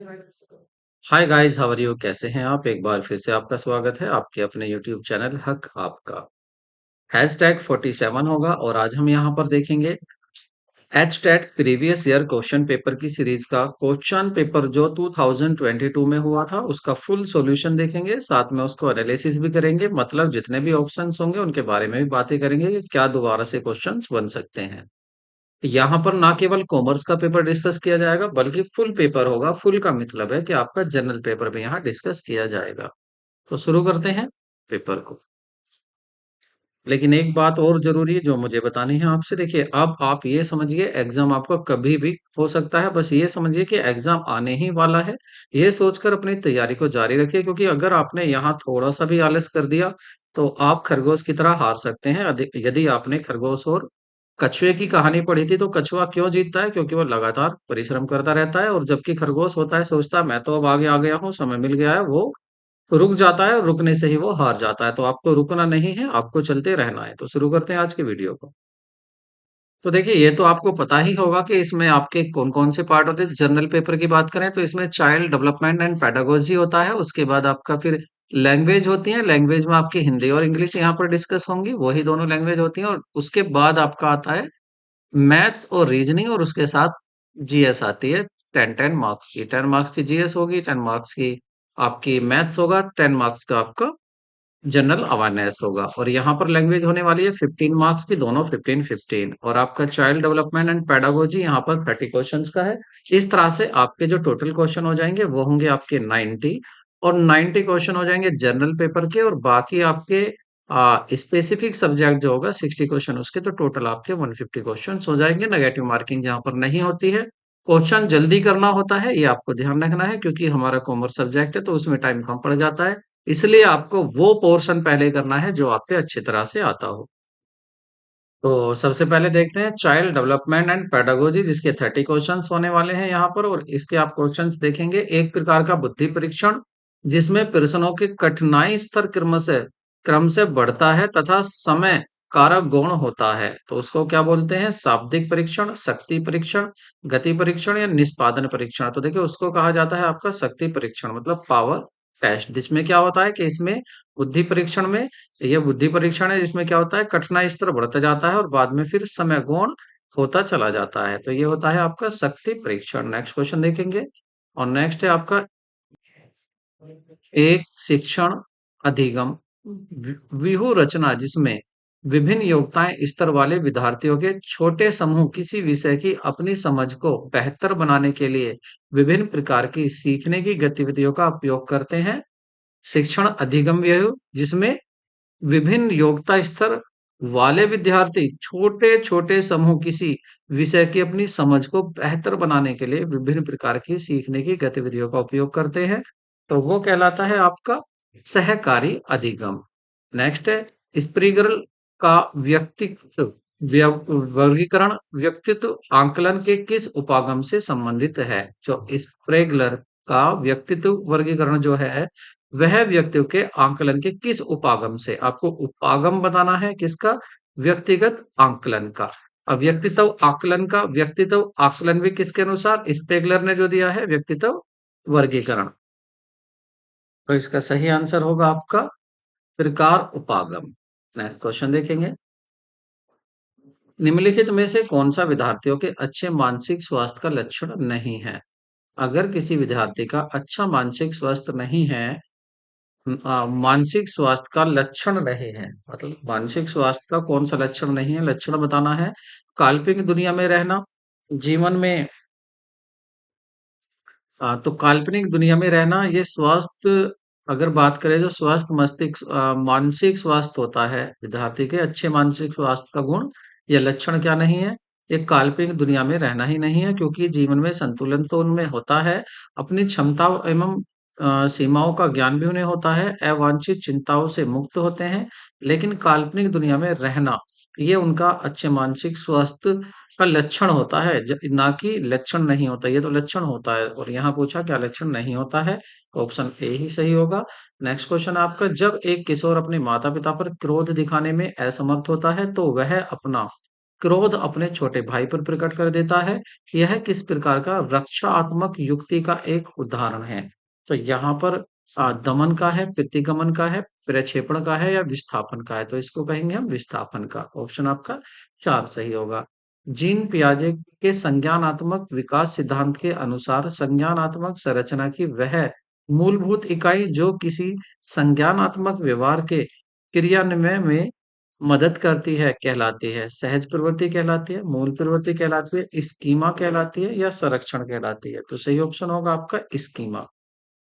Hi guys, how are you? कैसे हैं आप? एक बार फिर से आपका स्वागत है आपके अपने यूट्यूब चैनल हक आपका। हैशटैग 47 होगा और आज हम यहाँ पर देखेंगे H TET previous year question paper की सीरीज का क्वेश्चन पेपर जो 2022 में हुआ था उसका फुल सॉल्यूशन देखेंगे। साथ में उसको एनालिसिस भी करेंगे, मतलब जितने भी ऑप्शंस होंगे उनके बारे में भी बातें करेंगे कि क्या दोबारा से क्वेश्चंस बन सकते हैं। यहाँ पर ना केवल कॉमर्स का पेपर डिस्कस किया जाएगा बल्कि फुल पेपर होगा। फुल का मतलब है कि आपका जनरल पेपर भी यहाँ डिस्कस किया जाएगा। तो शुरू करते हैं पेपर को। लेकिन एक बात और जरूरी है जो मुझे बतानी है आपसे। देखिए, अब आप ये समझिए एग्जाम आपका कभी भी हो सकता है। बस ये समझिए कि एग्जाम आने ही वाला है। ये सोचकर अपनी तैयारी को जारी रखिए, क्योंकि अगर आपने यहाँ थोड़ा सा भी आलस कर दिया तो आप खरगोश की तरह हार सकते हैं। यदि आपने खरगोश और कछुए की कहानी पढ़ी थी तो कछुआ क्यों जीतता है? क्योंकि वो लगातार परिश्रम करता रहता है, और जबकि खरगोश होता है, सोचता है मैं तो अब आगे आ गया हूँ, समय मिल गया है, वो रुक जाता है और रुकने से ही वो हार जाता है। तो आपको रुकना नहीं है, आपको चलते रहना है। तो शुरू करते हैं आज की वीडियो को। तो देखिए, ये तो आपको पता ही होगा कि इसमें आपके कौन-कौन से पार्ट होते हैं। जनरल पेपर की बात करें तो इसमें चाइल्ड डेवलपमेंट एंड पेडागोजी होता है। उसके बाद आपका फिर लैंग्वेज होती है। लैंग्वेज में आपकी हिंदी और इंग्लिश यहाँ पर डिस्कस होंगी। वही दोनों लैंग्वेज होती हैं। और उसके बाद आपका आता है मैथ्स और रीजनिंग, और उसके साथ जीएस आती है। 10-10 मार्क्स की, 10 मार्क्स की जीएस होगी, 10 मार्क्स की आपकी मैथ्स होगा, 10 मार्क्स का आपका जनरल अवेयरनेस होगा। और यहाँ पर लैंग्वेज होने वाली है 15 मार्क्स की, दोनों 15-15। और आपका चाइल्ड डेवलपमेंट एंड पेडागोजी यहाँ पर 30 क्वेश्चंस का है। इस तरह से आपके जो टोटल क्वेश्चन हो जाएंगे वो होंगे आपके 90। और 90 क्वेश्चन हो जाएंगे जनरल पेपर के, और बाकी आपके स्पेसिफिक सब्जेक्ट जो होगा 60 क्वेश्चन उसके, तो टोटल आपके 150 क्वेश्चन हो जाएंगे। नेगेटिव मार्किंग यहाँ पर नहीं होती है। क्वेश्चन जल्दी करना होता है, ये आपको ध्यान रखना है, क्योंकि हमारा कॉमर्स सब्जेक्ट है तो उसमें टाइम कम पड़ जाता है। इसलिए आपको वो पोर्शन पहले करना है जो आपसे अच्छी तरह से आता हो। तो सबसे पहले देखते हैं चाइल्ड डेवलपमेंट एंड पेडागोजी, जिसके 30 क्वेश्चंस होने वाले हैं यहाँ पर। और इसके आप क्वेश्चंस देखेंगे, एक प्रकार का बुद्धि परीक्षण जिसमें प्रश्नों के कठिनाई स्तर क्रम से बढ़ता है तथा समय कारक गुण होता है। तो उसको क्या बोलते हैं? शाब्दिक परीक्षण, शक्ति परीक्षण, गति परीक्षण या निष्पादन परीक्षण। तो देखिए, उसको कहा जाता है आपका शक्ति परीक्षण, मतलब पावर टेस्ट। जिसमें क्या होता है कि इसमें बुद्धि परीक्षण में, ये बुद्धि परीक्षण है जिसमें क्या होता है, कठिनाई स्तर बढ़ता जाता है और बाद में फिर समय गुण होता चला जाता है। तो ये होता है आपका शक्ति परीक्षण। नेक्स्ट क्वेश्चन देखेंगे। और नेक्स्ट है आपका एक शिक्षण अधिगम व्यूह रचना, जिसमें विभिन्न योग्यताएं स्तर वाले विद्यार्थियों के छोटे समूह किसी विषय की अपनी समझ को बेहतर बनाने के लिए विभिन्न प्रकार की सीखने की गतिविधियों का उपयोग करते हैं। शिक्षण अधिगम व्यय जिसमें विभिन्न योग्यता स्तर वाले विद्यार्थी छोटे छोटे समूह किसी विषय की अपनी समझ को बेहतर बनाने के लिए विभिन्न प्रकार की सीखने की गतिविधियों का उपयोग करते हैं। तो वो कहलाता है आपका सहकारी अधिगम। नेक्स्ट है स्प्रिगर का व्यक्तित्व वर्गीकरण व्यक्तित्व आंकलन के किस उपागम से संबंधित है? जो स्प्रेगलर का व्यक्तित्व वर्गीकरण जो है वह व्यक्तियों के आंकलन के किस उपागम से, आपको उपागम बताना है किसका? व्यक्तिगत आंकलन का। अब व्यक्तित्व आकलन भी किसके अनुसार? स्पेगलर ने जो दिया है व्यक्तित्व वर्गीकरण। तो इसका सही आंसर होगा आपका प्रकार उपागम। नेक्स्ट क्वेश्चन देखेंगे। निम्नलिखित में से कौन सा विद्यार्थियों के अच्छे मानसिक स्वास्थ्य का लक्षण नहीं है? अगर किसी विद्यार्थी का अच्छा मानसिक स्वास्थ्य नहीं है, मानसिक स्वास्थ्य का लक्षण नहीं है, मतलब मानसिक स्वास्थ्य का कौन सा लक्षण नहीं है, लक्षण बताना है। काल्पनिक दुनिया में रहना, जीवन में तो काल्पनिक दुनिया में रहना, ये स्वास्थ्य अगर बात करें जो स्वास्थ्य मानसिक स्वास्थ्य होता है विद्यार्थी के, अच्छे मानसिक स्वास्थ्य का गुण या लक्षण क्या नहीं है? ये काल्पनिक दुनिया में रहना ही नहीं है, क्योंकि जीवन में संतुलन तो उनमें होता है। अपनी क्षमताओं एवं सीमाओं का ज्ञान भी उन्हें होता है। अवांछित चिंताओं से मुक्त होते हैं। लेकिन काल्पनिक दुनिया में रहना, ये उनका अच्छे मानसिक स्वास्थ्य का लक्षण होता है, ना कि लक्षण नहीं होता। ये तो लक्षण होता है, और यहाँ पूछा क्या लक्षण नहीं होता है। ऑप्शन ए ही सही होगा। नेक्स्ट क्वेश्चन आपका, जब एक किशोर अपने माता पिता पर क्रोध दिखाने में असमर्थ होता है तो वह अपना क्रोध अपने छोटे भाई पर प्रकट कर देता है। यह किस प्रकार का रक्षात्मक युक्ति का एक उदाहरण है? तो यहाँ पर दमन का है, प्रतिगमन का है, प्रक्षेपण का है या विस्थापन का है? तो इसको कहेंगे हम विस्थापन का। ऑप्शन आपका 4 सही होगा। जीन पियाजे के संज्ञानात्मक विकास सिद्धांत के अनुसार संज्ञानात्मक संरचना की वह मूलभूत इकाई जो किसी संज्ञानात्मक व्यवहार के क्रियान्वयन में मदद करती है कहलाती है। सहज प्रवृत्ति कहलाती है, मूल प्रवृत्ति कहलाती है, स्कीमा कहलाती है या संरक्षण कहलाती है? तो सही ऑप्शन होगा आपका स्कीमा।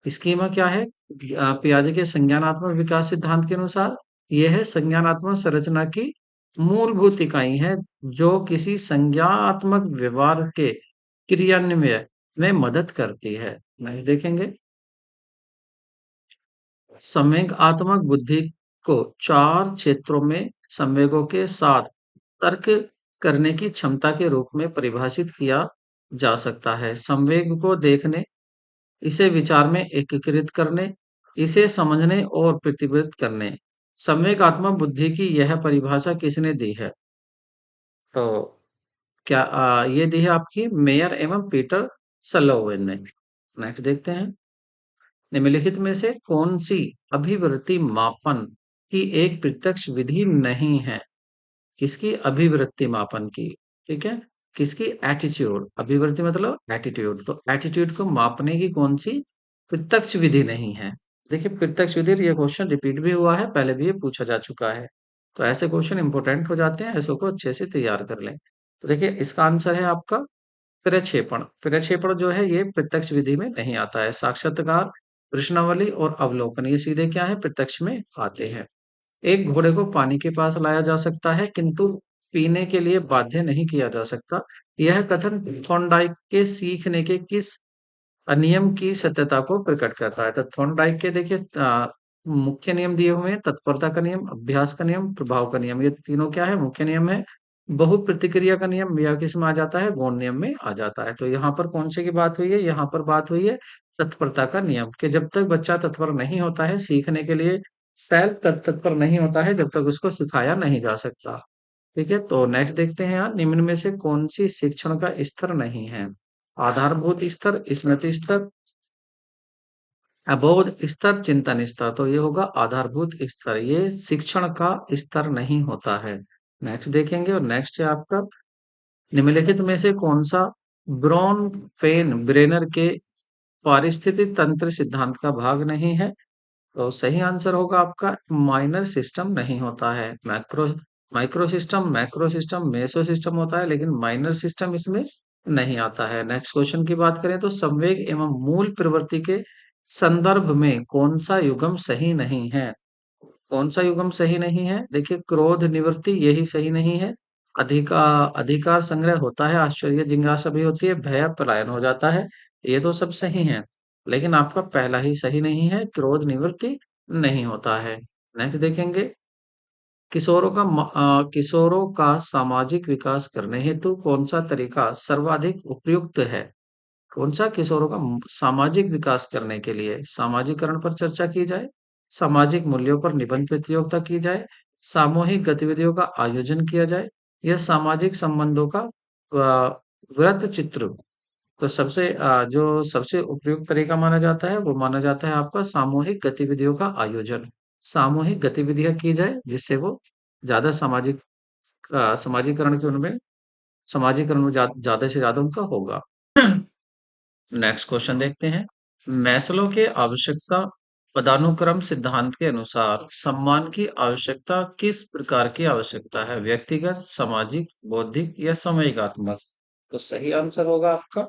स्कीमा क्या है? पियाजे के संज्ञानात्मक विकास सिद्धांत के अनुसार यह संज्ञानात्मक संरचना की मूलभूत इकाई है जो किसी संज्ञानात्मक व्यवहार के क्रियान्वयन में मदद करती है। नहीं देखेंगे। संवेगात्मक बुद्धि को 4 क्षेत्रों में संवेगों के साथ तर्क करने की क्षमता के रूप में परिभाषित किया जा सकता है। संवेग को देखने, इसे विचार में एकीकृत करने, इसे समझने और प्रतिबिंबित करने। संवेगात्मक बुद्धि की यह परिभाषा किसने दी है? तो क्या ये दी है आपकी मेयर एवं पीटर सलोवेन ने। नेक्स्ट देखते हैं। निम्नलिखित में से कौन सी अभिवृत्ति मापन की एक प्रत्यक्ष विधि नहीं है? किसकी अभिवृत्ति मापन की? ठीक है। किसकी? एटीट्यूड। अभिवृत्ति मतलब एटीट्यूड। तो एटीट्यूड को मापने की कौन सी प्रत्यक्ष विधि नहीं है? देखिए प्रत्यक्ष विधि, ये क्वेश्चन रिपीट भी हुआ है, पहले भी ये पूछा जा चुका है। तो ऐसे क्वेश्चन इंपॉर्टेंट हो जाते हैं, ऐसो को अच्छे से तैयार कर लें। तो देखिए इसका आंसर है आपका प्रक्षेपण। प्रक्षेपण जो है ये प्रत्यक्ष विधि में नहीं आता है। साक्षात्कार, प्रश्नावली और अवलोकन ये सीधे क्या है? प्रत्यक्ष में आते हैं। एक घोड़े को पानी के पास लाया जा सकता है किंतु पीने के लिए बाध्य नहीं किया जा सकता। यह कथन थॉर्नडाइक के सीखने के किस नियम की सत्यता को प्रकट करता है? तो थॉर्नडाइक के देखिए मुख्य नियम दिए हुए हैं। तत्परता का नियम, अभ्यास का नियम, प्रभाव का नियम। ये तीनों क्या है? मुख्य नियम है। बहु प्रतिक्रिया का नियम यह किस में आ जाता है? गौण नियम में आ जाता है। तो यहाँ पर कौन से की बात हुई है? यहाँ पर बात हुई है तत्परता का नियम, कि जब तक बच्चा तत्पर नहीं होता है सीखने के लिए, सेल्फ तत्पर नहीं होता है, जब तक उसको सिखाया नहीं जा सकता। ठीक है। तो नेक्स्ट देखते हैं यहाँ, निम्न में से कौन सी शिक्षण का स्तर नहीं है? आधारभूत स्तर, स्मृति स्तर, अबोध स्तर, चिंतन स्तर। तो ये होगा आधारभूत स्तर, ये शिक्षण का स्तर नहीं होता है। नेक्स्ट देखेंगे और नेक्स्ट है आपका, निम्नलिखित में से कौन सा ब्रॉन फेन ब्रेनर के पारिस्थितिक तंत्र सिद्धांत का भाग नहीं है? तो सही आंसर होगा आपका माइनर सिस्टम नहीं होता है। Macro micro system, macro system, meso system होता है, लेकिन माइनर सिस्टम इसमें नहीं आता है। नेक्स्ट क्वेश्चन की बात करें तो संवेग एवं मूल प्रवृत्ति के संदर्भ में कौन सा युग्म सही नहीं है? कौन सा युग्म सही नहीं है? देखिए क्रोध निवृत्ति यही सही नहीं है। अधिकार संग्रह होता है, आश्चर्य जिज्ञासा भी होती है, भय पलायन हो जाता है। ये तो सब सही है, लेकिन आपका पहला ही सही नहीं है, क्रोध निवृत्ति नहीं होता है। नेक्स्ट देखेंगे, किशोरों का सामाजिक विकास करने हेतु कौन सा तरीका सर्वाधिक उपयुक्त है? कौन सा? किशोरों का सामाजिक विकास करने के लिए सामाजिकरण पर चर्चा की जाए, सामाजिक मूल्यों पर निबंध प्रतियोगिता की जाए, सामूहिक गतिविधियों का आयोजन किया जाए या सामाजिक संबंधों का वृत्त चित्र। तो जो सबसे उपयुक्त तरीका माना जाता है वो माना जाता है आपका सामूहिक गतिविधियों का आयोजन। सामूहिक गतिविधियां की जाए जिससे वो ज्यादा समाजीकरण के उनमें समाजीकरण ज्यादा से ज्यादा उनका होगा। नेक्स्ट क्वेश्चन देखते हैं। मैस्लो के आवश्यकता पदानुक्रम सिद्धांत के अनुसार सम्मान की आवश्यकता किस प्रकार की आवश्यकता है? व्यक्तिगत, सामाजिक, बौद्धिक या सामूहिकात्मक? तो सही आंसर होगा आपका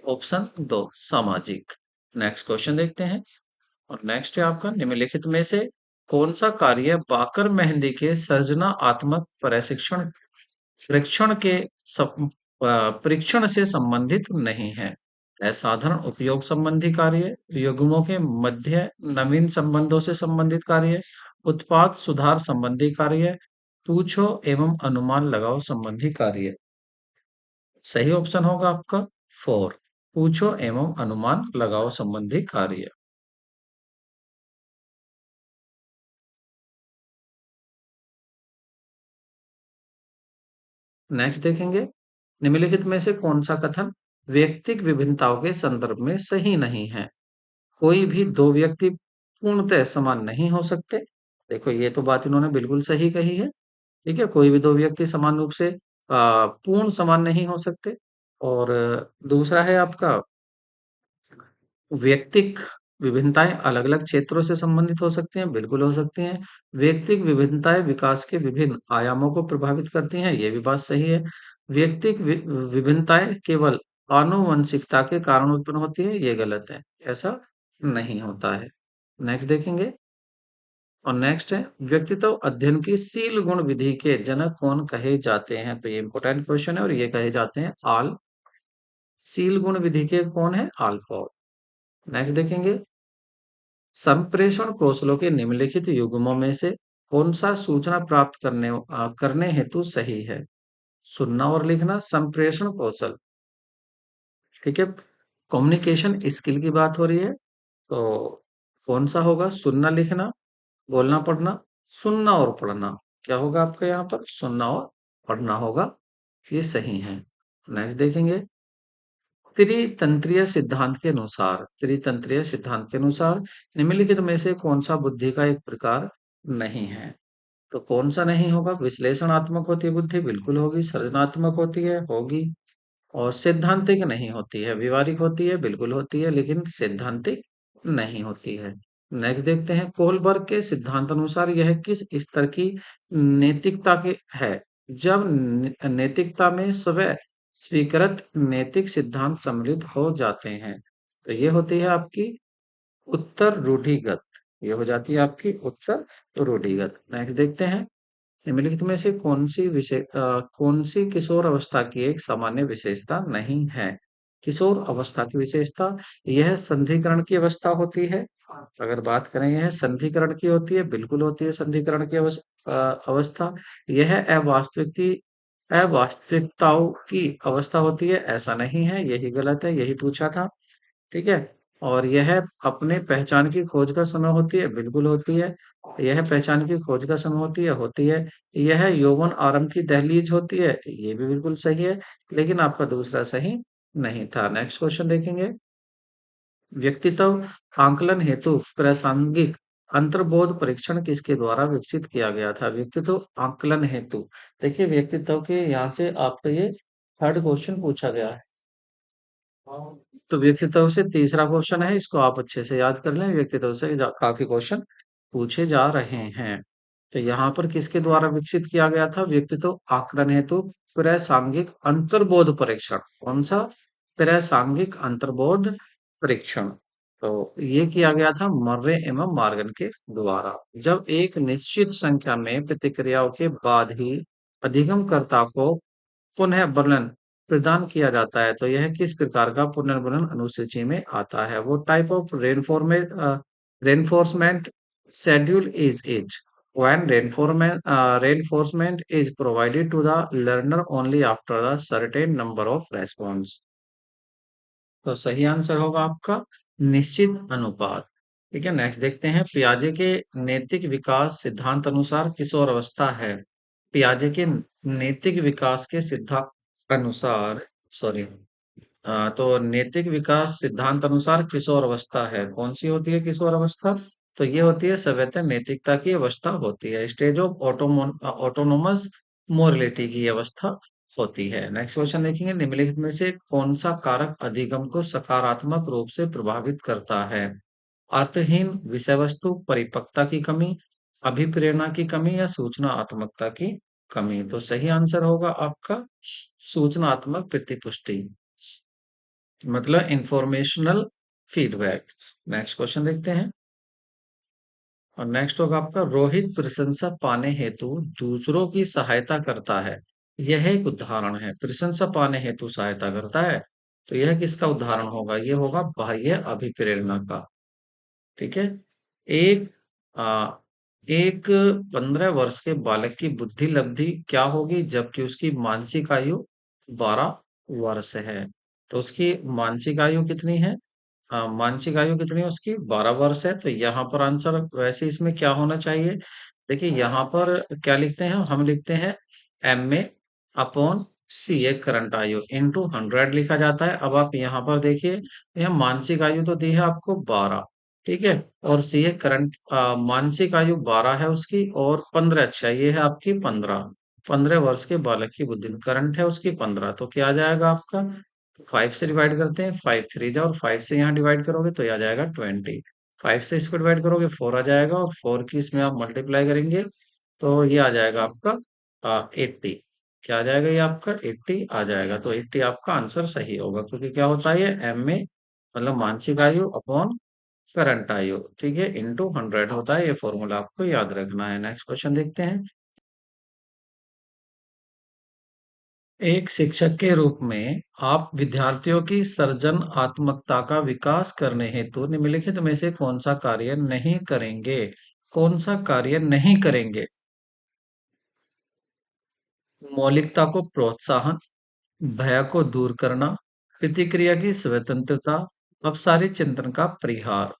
ऑप्शन 2 सामाजिक। नेक्स्ट क्वेश्चन देखते हैं और नेक्स्ट है आपका, निम्नलिखित में से कौन सा कार्य बाकर मेहंदी के सर्जनात्मक प्रशिक्षण परीक्षण के परीक्षण से संबंधित नहीं है? असाधारण उपयोग संबंधी कार्य, युग्मों के मध्य नवीन संबंधों से संबंधित कार्य, उत्पाद सुधार संबंधी कार्य, पूछो एवं अनुमान लगाओ संबंधी कार्य। सही ऑप्शन होगा आपका 4 पूछो एवं अनुमान लगाओ संबंधी कार्य। नेक्स्ट देखेंगे, निम्नलिखित में से कौन सा कथन व्यक्तिक विभिन्नताओं के संदर्भ में सही नहीं है? कोई भी दो व्यक्ति पूर्णतः समान नहीं हो सकते। देखो ये तो बात इन्होंने बिल्कुल सही कही है। ठीक है, कोई भी दो व्यक्ति समान रूप से पूर्ण समान नहीं हो सकते। और दूसरा है आपका, व्यक्तिक विभिन्नताएं अलग-अलग क्षेत्रों से संबंधित हो सकती हैं, बिल्कुल हो सकती हैं। व्यक्तिक विभिन्नताएं विकास के विभिन्न आयामों को प्रभावित करती हैं, ये भी बात सही है। व्यक्तिक विभिन्नताएं केवल आनुवंशिकता के कारण उत्पन्न होती है, ये गलत है, ऐसा नहीं होता है। नेक्स्ट देखेंगे, और नेक्स्ट है, व्यक्तित्व अध्ययन की सील गुण विधि के जनक कौन कहे जाते हैं? तो ये इंपॉर्टेंट क्वेश्चन है, और ये कहे जाते हैं आल। सील गुण विधि के कौन है? आल्फोर्ड। नेक्स्ट देखेंगे, संप्रेषण कौशलों के निम्नलिखित युग्मों में से कौन सा सूचना प्राप्त करने हेतु सही है? सुनना और लिखना संप्रेषण कौशल। ठीक है, कम्युनिकेशन स्किल की बात हो रही है, तो कौन सा होगा? सुनना लिखना, बोलना पढ़ना, सुनना और पढ़ना। क्या होगा आपका यहाँ पर? सुनना और पढ़ना होगा, ये सही है। नेक्स्ट देखेंगे, त्रितंत्रीय सिद्धांत के अनुसार निम्नलिखित में से कौन सा बुद्धि का एक प्रकार नहीं है? तो कौन सा नहीं होगा? विश्लेषणात्मक होती है बुद्धि, बिल्कुल होगी। सृजनात्मक होती है, होगी। और सैद्धांतिक नहीं होती है, व्यवहारिक होती है, बिल्कुल होती है, लेकिन सैद्धांतिक नहीं होती है। नेक्स्ट देखते हैं, कोलबर्ग के सिद्धांत अनुसार यह किस स्तर की नैतिकता के है? जब नैतिकता में स्वयं स्वीकृत नैतिक सिद्धांत सम्मिलित हो जाते हैं, तो ये होती है आपकी उत्तर रूढ़िगत। ये हो जाती है आपकी उत्तर रूढ़िगत। नेक्स्ट देखते हैं, निम्नलिखित में से कौन सी किशोर अवस्था की एक सामान्य विशेषता नहीं है? किशोर अवस्था की विशेषता, यह संधिकरण की अवस्था होती है। अगर बात करें, यह संधिकरण की होती है, बिल्कुल होती है संधिकरण की अवस्था। यह अवास्तविकताओं की अवस्था होती है, ऐसा नहीं है, यही गलत है, यही पूछा था। ठीक है, और यह अपने पहचान की खोज का समय होती है, बिल्कुल होती है। यह पहचान की खोज का समय होती है, होती है। यह यौवन आरंभ की दहलीज होती है, ये भी बिल्कुल सही है, लेकिन आपका दूसरा सही नहीं था। नेक्स्ट क्वेश्चन देखेंगे, व्यक्तित्व आंकलन हेतु प्रासंगिक अंतर्बोध परीक्षण किसके द्वारा विकसित किया गया था? व्यक्तित्व आंकलन हेतु, देखिए व्यक्तित्व के यहाँ से आपका ये थर्ड क्वेश्चन पूछा गया है। तो व्यक्तित्व से तीसरा क्वेश्चन है, इसको आप अच्छे से याद कर लें। व्यक्तित्व से काफी क्वेश्चन पूछे जा रहे हैं। तो यहाँ पर किसके द्वारा विकसित किया गया था? व्यक्तित्व आकलन हेतु प्रासंगिक अंतर्बोध परीक्षण। कौन सा? प्रासंगिक अंतर्बोध परीक्षण। तो ये किया गया था मर्रे एवं मार्गन के द्वारा। जब एक निश्चित संख्या में प्रतिक्रियाओं के बाद ही अधिगमकर्ता को पुनः वर्णन प्रदान किया जाता है, तो यह किस प्रकार का पुनर्वर्णन अनुसूची में आता है? वो type of reinforcement schedule is when reinforcement is provided to the learner only after a certain number of response। तो सही आंसर होगा आपका निश्चित अनुपात। ठीक है, नेक्स्ट देखते हैं, पियाजे के नैतिक विकास सिद्धांत अनुसार किशोर अवस्था है? पियाजे के नैतिक विकास के सिद्धांत अनुसार, सॉरी, तो नैतिक विकास सिद्धांत अनुसार किशोर अवस्था है, कौन सी होती है किशोर अवस्था? तो ये होती है सभ्यता नैतिकता की अवस्था होती है, स्टेज ऑफ ऑटोनोमस मोरलिटी की अवस्था होती है। नेक्स्ट क्वेश्चन देखेंगे, निम्नलिखित में से कौन सा कारक अधिगम को सकारात्मक रूप से प्रभावित करता है? अर्थहीन विषय वस्तु, परिपक्वता की कमी, अभिप्रेरणा की कमी, या सूचनात्मकता की कमी? तो सही आंसर होगा आपका सूचनात्मक प्रतिपुष्टि, मतलब इंफॉर्मेशनल फीडबैक। नेक्स्ट क्वेश्चन देखते हैं, और नेक्स्ट होगा आपका, रोहित प्रशंसा पाने हेतु दूसरों की सहायता करता है, यह एक उदाहरण है। प्रशंसा पाने हेतु सहायता करता है, तो यह किसका उदाहरण होगा? ये होगा बाह्य अभिप्रेरणा का। ठीक है, एक आ, एक 15 वर्ष के बालक की बुद्धि लब्धि क्या होगी जबकि उसकी मानसिक आयु 12 वर्ष है? तो उसकी मानसिक आयु कितनी है? मानसिक आयु कितनी है उसकी? 12 वर्ष है। तो यहाँ पर आंसर वैसे इसमें क्या होना चाहिए? देखिए यहाँ पर क्या लिखते हैं हम? लिखते हैं M A upon C A current आयु इंटू 100 लिखा जाता है। अब आप यहाँ पर देखिए, यह मानसिक आयु तो दी है आपको 12, ठीक है, और सी ए करंट मानसिक आयु 12 है उसकी, और 15, अच्छा ये है आपकी 15 वर्ष के बालक की बुद्धि में करंट है उसकी 15, तो क्या आ जाएगा आपका, 5 से डिवाइड करते हैं, 5 थ्री जा, और 5 से यहाँ डिवाइड करोगे तो ये आ जाएगा 20, 5 से इसको डिवाइड करोगे 4 आ जाएगा, और 4 की इसमें आप मल्टीप्लाई करेंगे तो ये आ जाएगा आपका 80। क्या आ जाएगा, ये आपका 80 आ जाएगा, तो 80 आपका आंसर सही होगा, क्योंकि क्या होता है ये एम में, मतलब मानसिक आयु अपॉन करंट आयु, ठीक है, इंटू 100 होता है, ये फॉर्मूला आपको याद रखना है। नेक्स्ट क्वेश्चन देखते हैं। एक शिक्षक के रूप में आप विद्यार्थियों की सृजनात्मकता का विकास करने हेतु निम्नलिखित में से कौन सा कार्य नहीं करेंगे? कौन सा कार्य नहीं करेंगे? मौलिकता को प्रोत्साहन, भय को दूर करना, प्रतिक्रिया की स्वतंत्रता, अपसारी चिंतन का परिहार।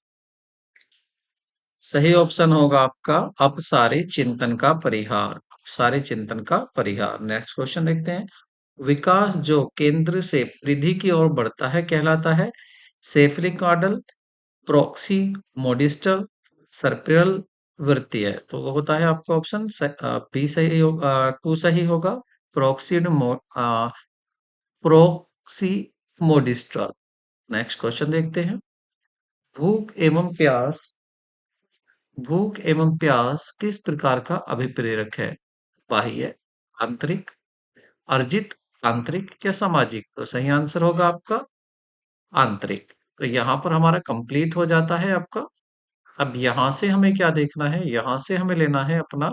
सही ऑप्शन होगा आपका अपसारी चिंतन का परिहार, अपसारी चिंतन का परिहार। नेक्स्ट क्वेश्चन देखते हैं। विकास जो केंद्र से परिधि की ओर बढ़ता है कहलाता है सेफलिक मॉडल, प्रॉक्सी, मॉडिस्टल, सर्पियल, वृत्तीय। तो वो होता है आपका ऑप्शन बी सही होगा, टू सही होगा, प्रॉक्सी, प्रोक्सी, मोडिस्ट्रल। नेक्स्ट क्वेश्चन देखते हैं। भूख एवं प्यास, भूख एवं प्यास किस प्रकार का अभिप्रेरक है? बाह्य, आंतरिक, अर्जित, आंतरिक या सामाजिक? तो सही आंसर होगा आपका आंतरिक। तो यहाँ पर हमारा कंप्लीट हो जाता है आपका। अब यहाँ से हमें क्या देखना है, यहाँ से हमें लेना है अपना